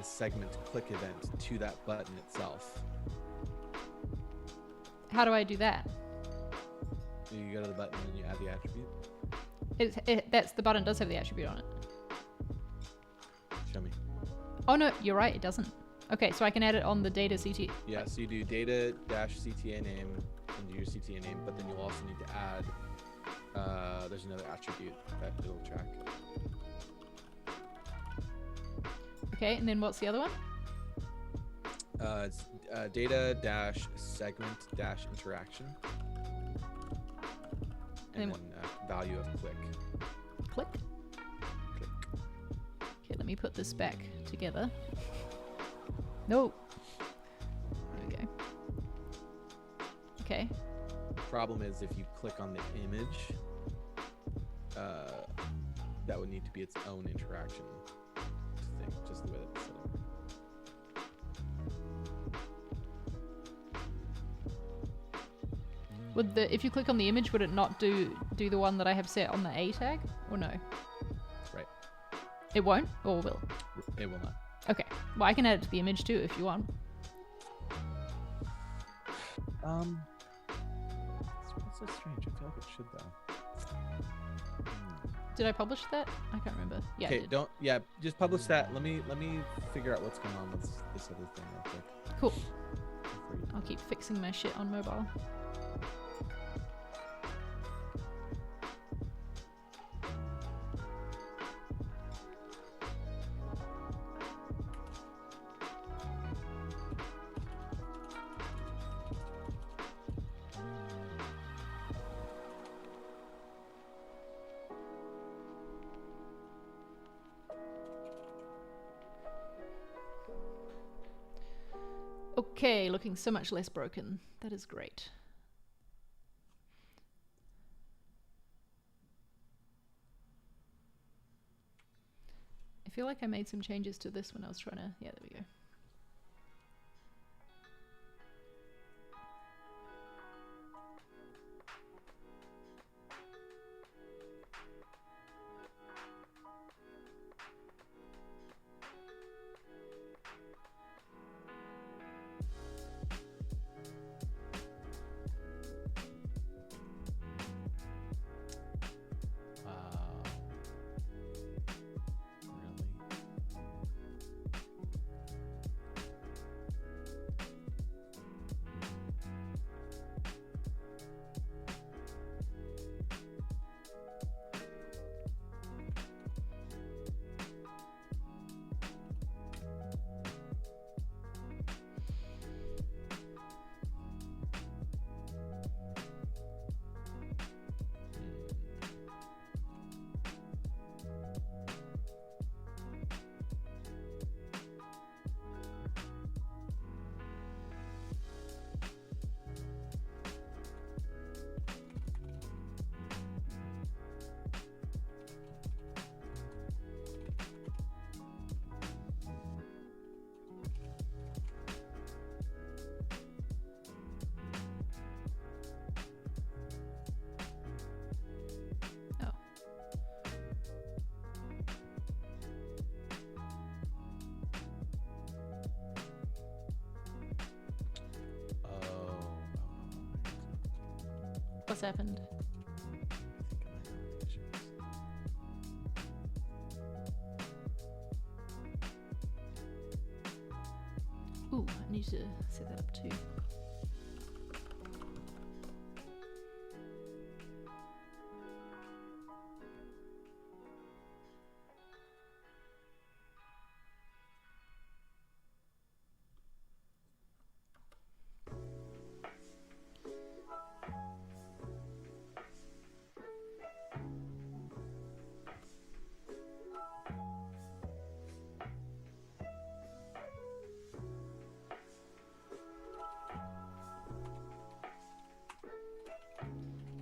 segment click event to that button itself. How do I do that? You go to the button and you add the attribute. That's the button does have the attribute on it. Show me. Oh no, you're right, it doesn't. Okay, so I can add it on the data CT. Yeah, so you do data dash CTA name and do your CTA name, but then you'll also need to add. There's another attribute that it'll track. Okay, and then what's the other one? It's data dash segment dash interaction. And then value of click. Click. Click. Okay, let me put this back together. No. There we go. Okay. Problem is if you click on the image, that would need to be its own interaction thing, just the way that it's set up. If you click on the image, would it not do the one that I have set on the A tag, or no? Right. It won't, or will? It will not. Okay. Well, I can add it to the image too if you want. It's so strange. I feel like it should though. Did I publish that? I can't remember. Yeah. Okay, just publish that. Let me figure out what's going on with this other thing real quick. Cool. I'll keep fixing my shit on mobile. Okay, looking so much less broken. That is great. I feel like I made some changes to this when I was trying to... Yeah, there we go. What's happened? Ooh, I need to set that up too.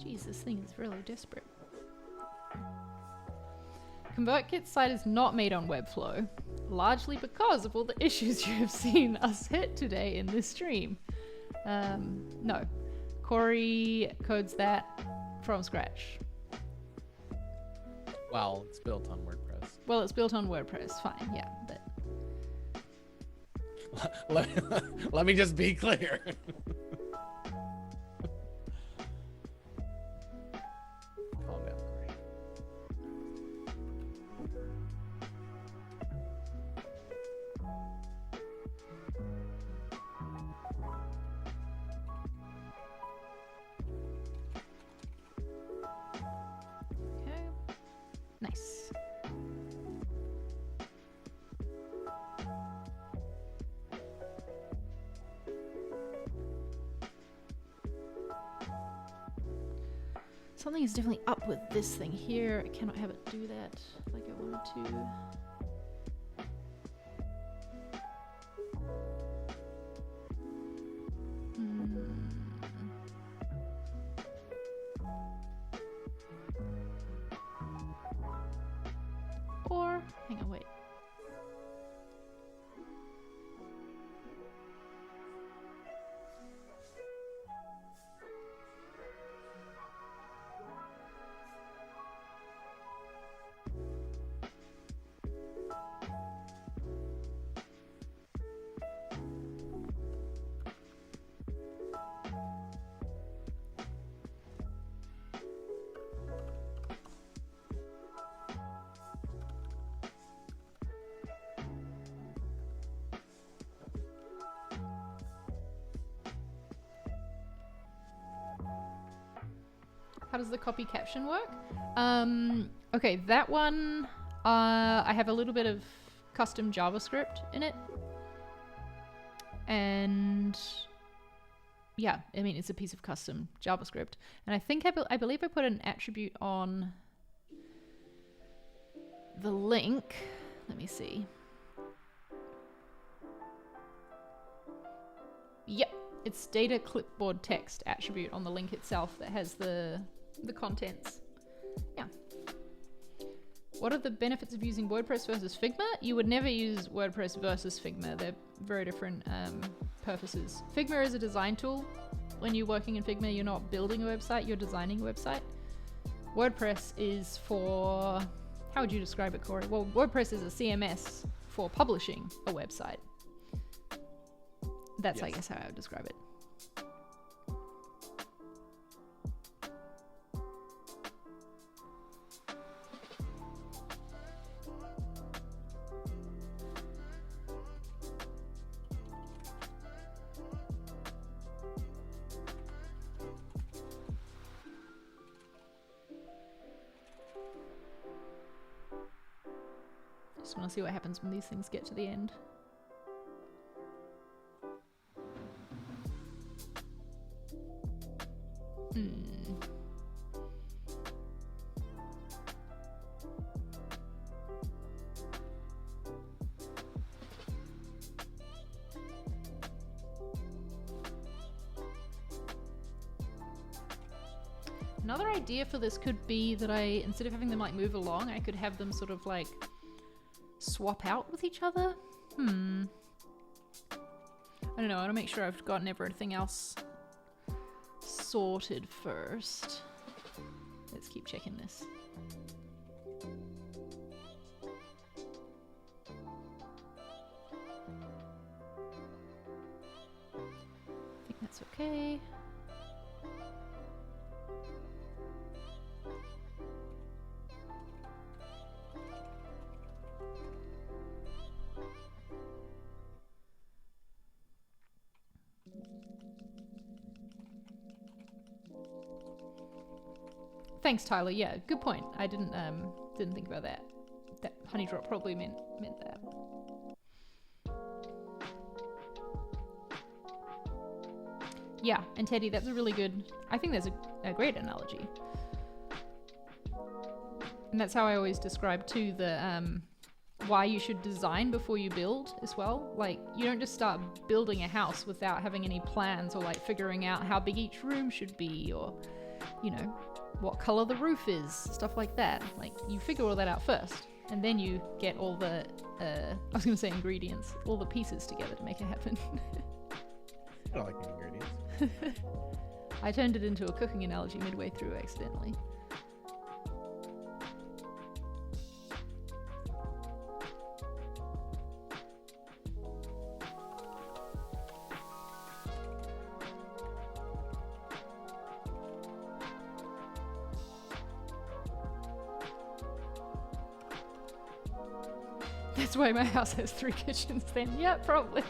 Jeez, this thing is really desperate. ConvertKit's site is not made on Webflow, largely because of all the issues you have seen us hit today in this stream. No. Corey codes that from scratch. Well, it's built on WordPress. Well, it's built on WordPress, fine, yeah, but... Let me just be clear. Calm down, Corey. Okay. Nice. Something is definitely up with this thing here. I cannot have it do that like I wanted to. Or, hang on, wait. How does the copy caption work? Okay, that one, I have a little bit of custom JavaScript in it. And yeah, I mean, it's a piece of custom JavaScript. And I think I believe I put an attribute on the link. Let me see. Yep, it's data clipboard text attribute on the link itself that has the contents. Yeah. What are the benefits of using WordPress versus Figma? You would never use WordPress versus Figma. They're very different purposes. Figma is a design tool. When you're working in Figma, you're not building a website, you're designing a website. WordPress is for, how would you describe it, Corey? Well, WordPress is a CMS for publishing a website. That's, yes, I guess, how I would describe it. Just want to see what happens when these things get to the end. Another idea for this could be that instead of having them like move along, I could have them sort of like swap out with each other. I don't know. I want to make sure I've gotten everything else sorted first. Let's keep checking this. I think that's okay. Thanks, Tyler. Yeah, good point. I didn't think about that. That honey drop probably meant that. Yeah, and Teddy, that's a really good. I think that's a great analogy. And that's how I always describe too the why you should design before you build as well. Like, you don't just start building a house without having any plans or like figuring out how big each room should be, or, you know, what color the roof is, stuff like that. Like, you figure all that out first, and then you get all the I was gonna say ingredients, all the pieces together to make it happen. I like the ingredients. I turned it into a cooking analogy midway through accidentally. That's why my house has 3 kitchens then. Yeah, probably.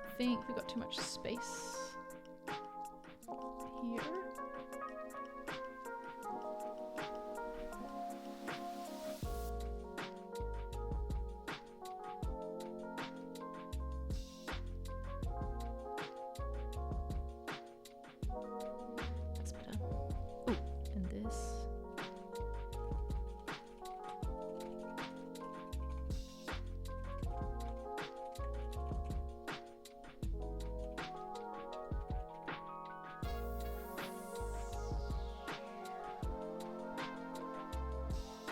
I think we got too much space here. That's better. Ooh, and this.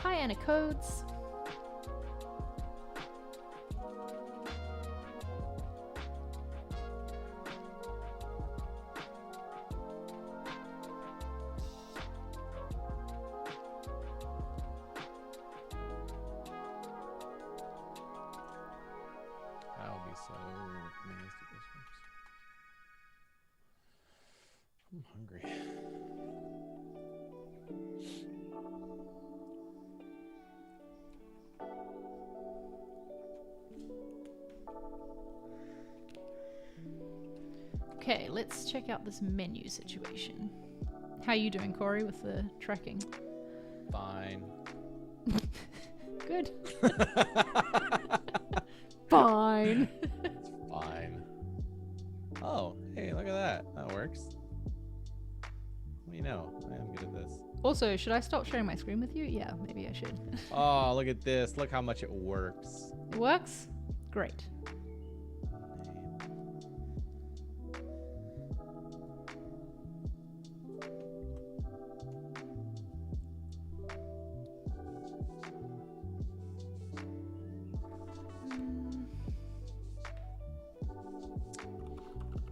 Hi, Anna Codes. That would be so nasty. I'm hungry. Okay, let's check out this menu situation. How you doing, Corey, with the tracking? Fine. Good. Fine. Fine. Oh, hey, look at that. That works. Well, you know, I am good at this. Also, should I stop sharing my screen with you? Yeah, maybe I should. Oh, look at this. Look how much it works. It works? Great.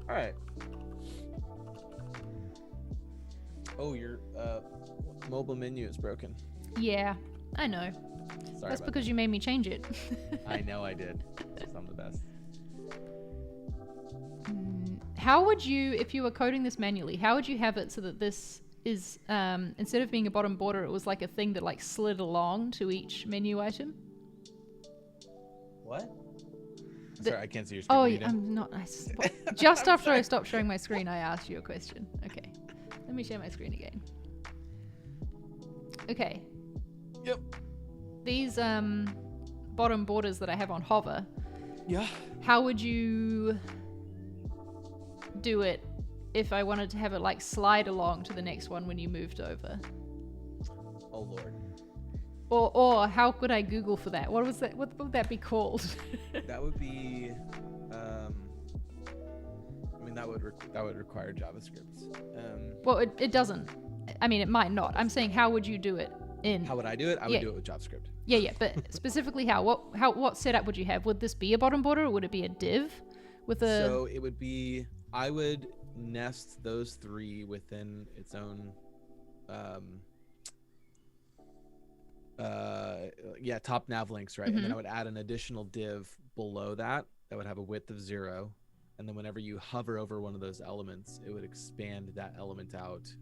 All right. Oh, your mobile menu is broken. Yeah, I know. Sorry. That's about because you made me change it. I know I did. I'm the best. How would you, if you were coding this manually, how would you have it so that this is, instead of being a bottom border, it was like a thing that like slid along to each menu item? What? Sorry, I can't see your screen. Oh, yeah, I'm not. Just after I stopped sharing my screen, I asked you a question. Okay, let me share my screen again. Okay. Yep. These bottom borders that I have on hover. Yeah. How would you do it if I wanted to have it like slide along to the next one when you moved over? Oh Lord. Or how could I Google for that? What was that? What would that be called? That would be, I mean, that would require JavaScript. Well, it doesn't. I mean, it might not. I'm saying, how would you do it in? How would I do it? I would do it with JavaScript. Yeah, but specifically how? What setup would you have? Would this be a bottom border, or would it be a div with a? So it would be. I would nest those 3 within its own yeah, top nav links, right? And then Mm-hmm. I would add an additional div below that that would have a width of 0. And then whenever you hover over one of those elements, it would expand that element out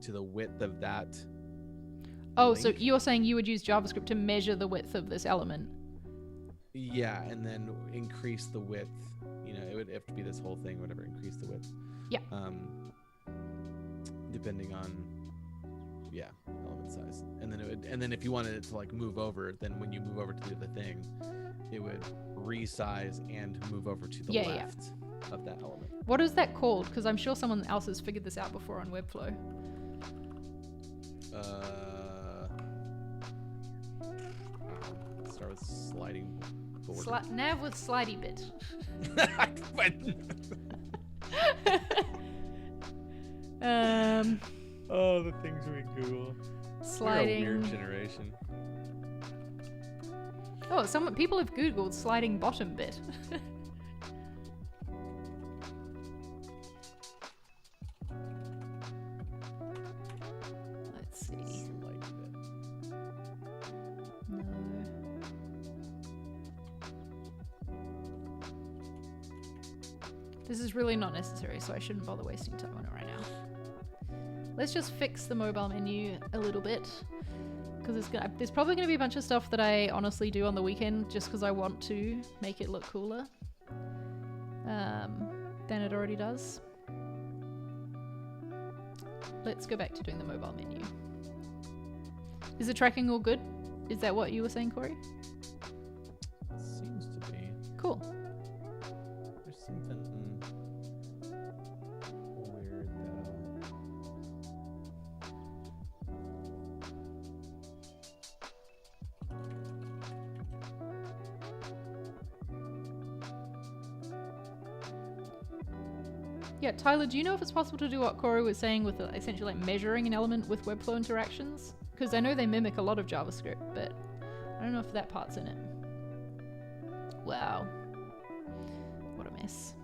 to the width of that Oh, so link. you're saying you would use JavaScript to measure the width of this element? Yeah, and then increase the width. You know, it would have to be this whole thing, whatever, increase the width. Yeah. Depending on, yeah, element size. And then it would, and then if you wanted it to like move over, then when you move over to the thing, it would resize and move over to the Yeah, left of that element. What is that called? Because I'm sure someone else has figured this out before on Webflow. Start with sliding border. Nav with slidey bit. Oh, the things we Google. Sliding. We're a weird generation. Oh, people have Googled sliding bottom bit. Let's see. Slide bit. No. This is really not necessary, so I shouldn't bother wasting time on it right now. Let's just fix the mobile menu a little bit, because there's probably going to be a bunch of stuff that I honestly do on the weekend just because I want to make it look cooler than it already does. Let's go back to doing the mobile menu. Is the tracking all good? Is that what you were saying, Corey? Seems to be. Cool. There's something weird though. Yeah, Tyler, do you know if it's possible to do what Corey was saying with essentially like measuring an element with Webflow interactions? Because I know they mimic a lot of JavaScript, but I don't know if that part's in it. Wow. What a mess.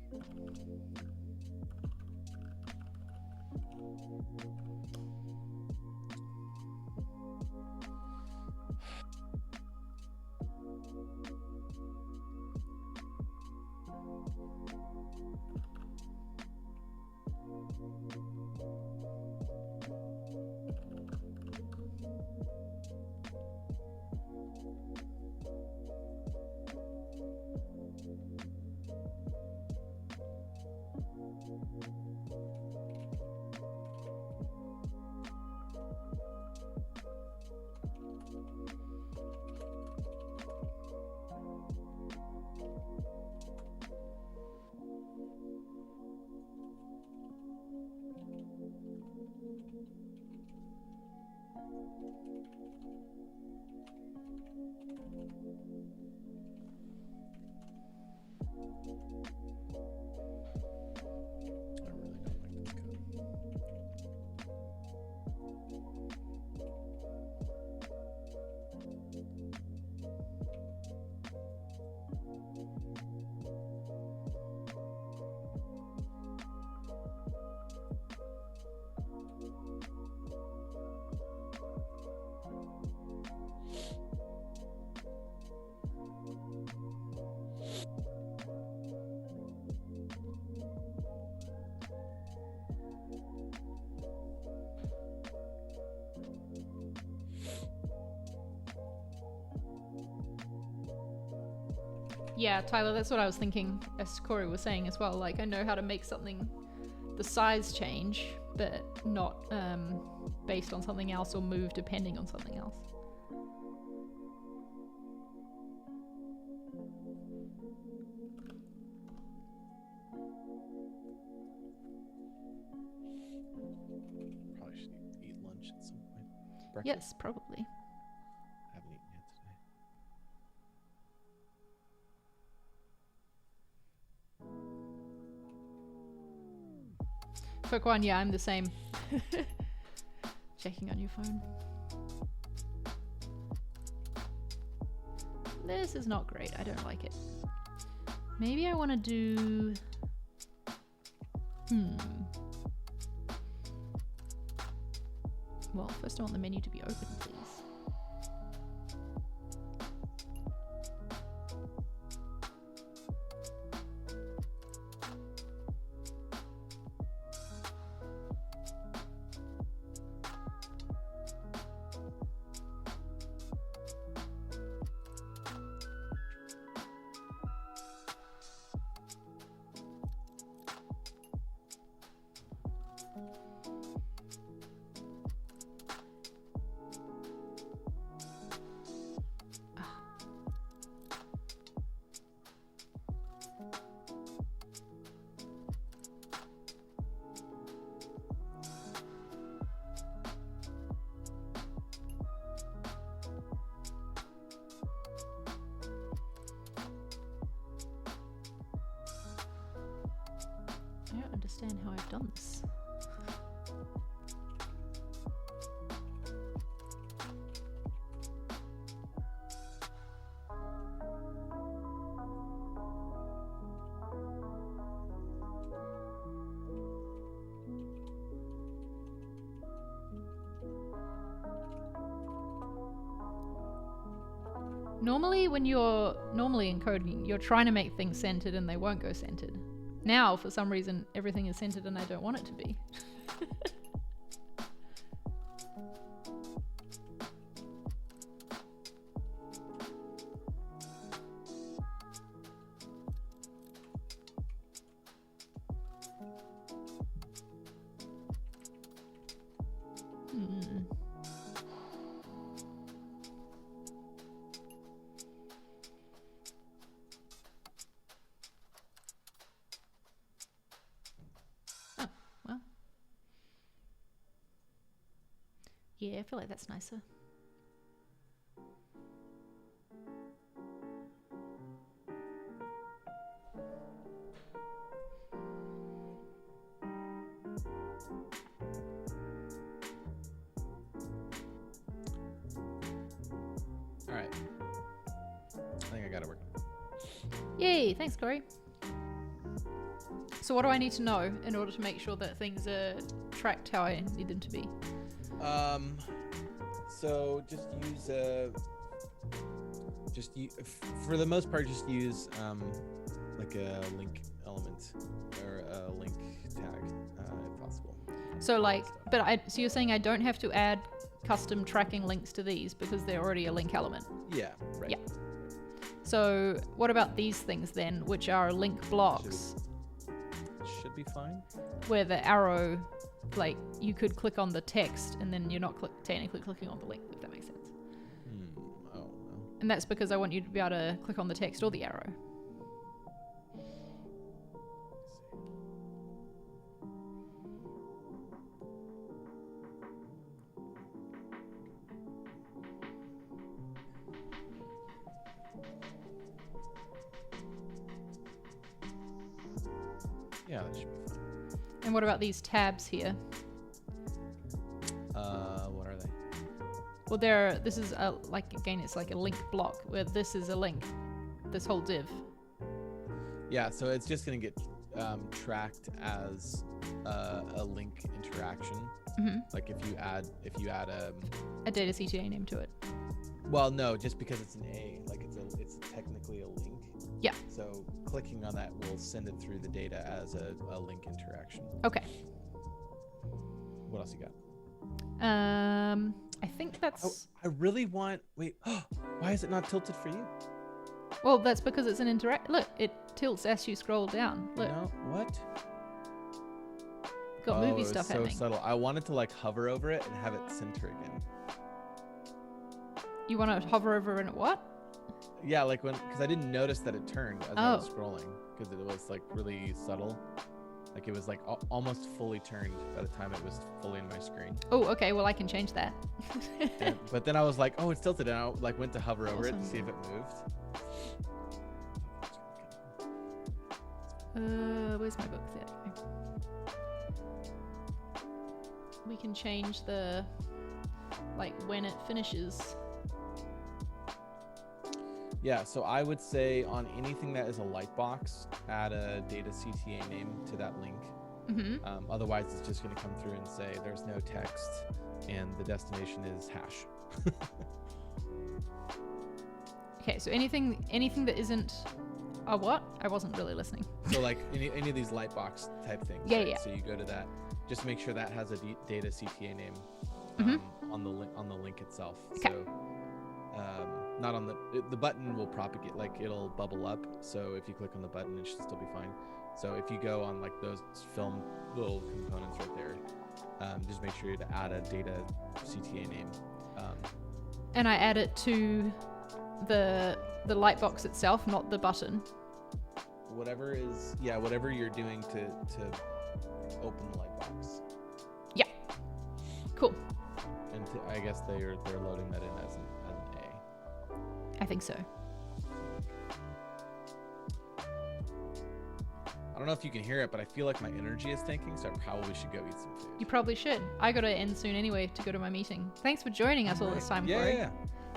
I really don't like this code. Yeah, Tyler, that's what I was thinking, as Corey was saying as well. Like, I know how to make something, the size change, but not based on something else or move depending on something else. Probably should eat lunch at some point. breakfast? Yes, probably. I haven't eaten yet today. Quick one, yeah, I'm the same. Checking on your phone. This is not great. I don't like it. Maybe I want to do... Well, first I want the menu to be open, please. I don't understand how I've done this. Normally, when you're encoding, you're trying to make things centered and they won't go centered. Now, for some reason, everything is centered and I don't want it to be. Yeah, I feel like that's nicer. All right. I think I got it working. Yay, thanks, Corey. So what do I need to know in order to make sure that things are tracked how I need them to be? So for the most part, just use like a link element or a link tag if possible. So like, so you're saying I don't have to add custom tracking links to these because they're already a link element? Yeah, right. Yeah. So what about these things then, which are link blocks? Should be fine. Where the arrow, like, you could click on the text and then you're not technically clicking on the link, if that makes sense. Oh, no. And that's because I want you to be able to click on the text or the arrow. Yeah, that should be fine. And what about these tabs here? What are they? Well, this is it's like a link block where this is a link, this whole div. Yeah, so it's just gonna get tracked as a link interaction. Mm-hmm. Like if you add a data CTA name to it. Well, no, just because it's an A, like it's technically a link. Yeah. So clicking on that will send it through the data as a link interaction. Okay. What else you got? I think that's... I really want... Wait, why is it not tilted for you? Well, that's because it's an interact... Look, it tilts as you scroll down. Look. No, what? Got movie stuff happening. So subtle. I wanted to like hover over it and have it center again. You want to hover over and what? Yeah, like because I didn't notice that it turned as I was scrolling because it was like really subtle. Like it was like almost fully turned by the time it was fully in my screen. Oh, okay. Well, I can change that. But then I was like, oh, it's tilted, and I like went to hover over it Awesome. to see if it moved. Where's my book? There we go. We can change the, like, when it finishes. Yeah, so I would say on anything that is a lightbox, add a data CTA name to that link. Mm-hmm. Otherwise, it's just going to come through and say there's no text and the destination is hash. Okay, so anything that isn't a what? I wasn't really listening. So like any of these lightbox type things. Yeah, right? yeah. So you go to that, just make sure that has a data CTA name on the link itself. Okay. So not on the button will propagate, like it'll bubble up. So if you click on the button, it should still be fine. So if you go on like those film little components right there, just make sure to add a data CTA name. And I add it to the lightbox itself, not the button. Whatever you're doing to open the lightbox. Yeah. Cool. And I guess they're loading that in as an A. I think so. I don't know if you can hear it, but I feel like my energy is tanking, so I probably should go eat some food. You probably should. I gotta end soon anyway to go to my meeting. Thanks for joining us all this time, Corey. Yeah.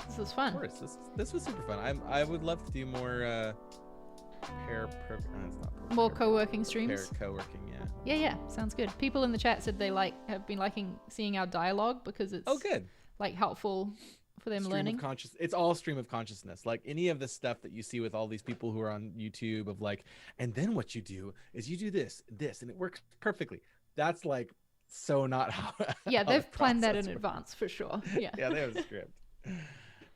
This was fun. Of course, this was super fun. I would love to do more More co-working streams. Pair co-working, yeah. Yeah. Sounds good. People in the chat said they have been liking seeing our dialogue because it's good. Like helpful for them learning. It's all stream of consciousness. Like any of the stuff that you see with all these people who are on YouTube of like, and then what you do is you do this, and it works perfectly. That's like so not how. Yeah, how they've the planned that in process works. advance for sure. Yeah. Yeah, they have a script.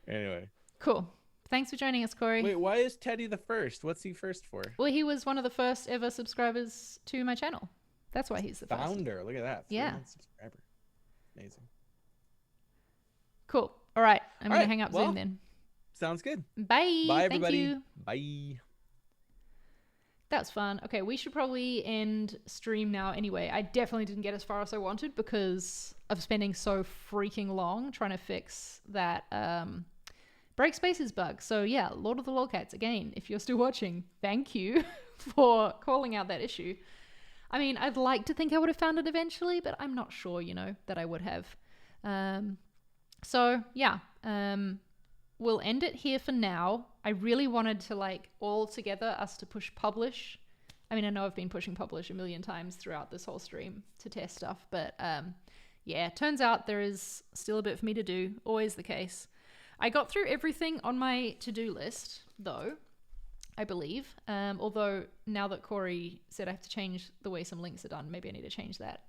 Anyway. Cool. Thanks for joining us, Corey. Wait, why is Teddy the first? What's he first for? Well, he was one of the first ever subscribers to my channel. That's why he's the first. Founder. Look at that. Yeah. 3 months subscriber. Amazing. Cool. All right. I'm going to hang up well, Zoom then. Sounds good. Bye. Bye, everybody. Thank you. Bye. That's fun. Okay, we should probably end stream now anyway. I definitely didn't get as far as I wanted because of spending so freaking long trying to fix that break spaces bug. So yeah, Lord of the Lolcats, again, if you're still watching, thank you for calling out that issue. I mean, I'd like to think I would have found it eventually, but I'm not sure, that I would have. So yeah, we'll end it here for now. I really wanted to all together us to push publish. I mean, I know I've been pushing publish a million times throughout this whole stream to test stuff, but yeah, turns out there is still a bit for me to do. Always the case. I got through everything on my to-do list, though, I believe. Although now that Corey said I have to change the way some links are done, maybe I need to change that.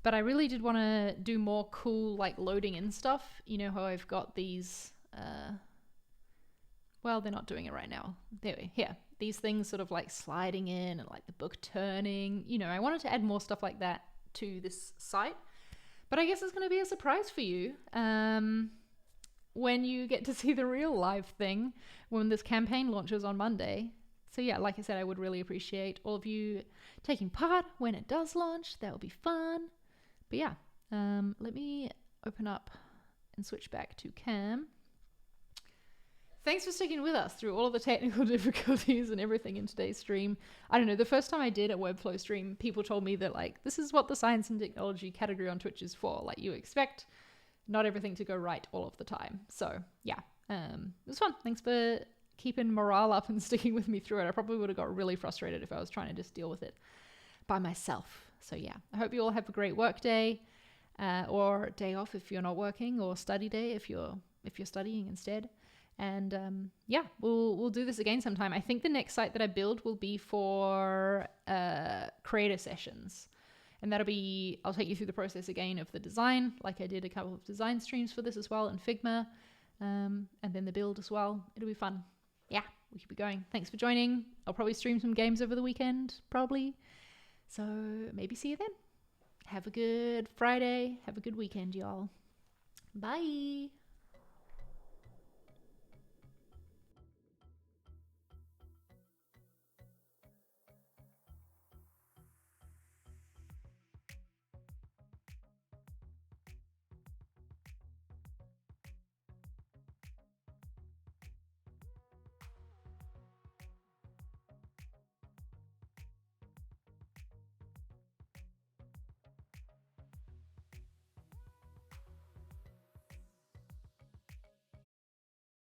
But I really did want to do more cool, loading in stuff. You know how I've got these, well, they're not doing it right now. Here, these things sort of sliding in and the book turning. I wanted to add more stuff like that to this site. But I guess it's going to be a surprise for you when you get to see the real live thing when this campaign launches on Monday. So yeah, like I said, I would really appreciate all of you taking part when it does launch. That would be fun. But yeah, let me open up and switch back to Cam. Thanks for sticking with us through all of the technical difficulties and everything in today's stream. I don't know, the first time I did a Webflow stream, people told me that this is what the science and technology category on Twitch is for. You expect not everything to go right all of the time. So yeah, it was fun. Thanks for keeping morale up and sticking with me through it. I probably would have got really frustrated if I was trying to just deal with it by myself. So yeah, I hope you all have a great work day or day off if you're not working, or study day if you're studying instead. And yeah, we'll do this again sometime. I think the next site that I build will be for creator sessions. And that'll be, I'll take you through the process again of the design, like I did a couple of design streams for this as well in Figma, and then the build as well. It'll be fun. Yeah, we should be going. Thanks for joining. I'll probably stream some games over the weekend, probably. So maybe see you then. Have a good Friday. Have a good weekend, y'all. Bye.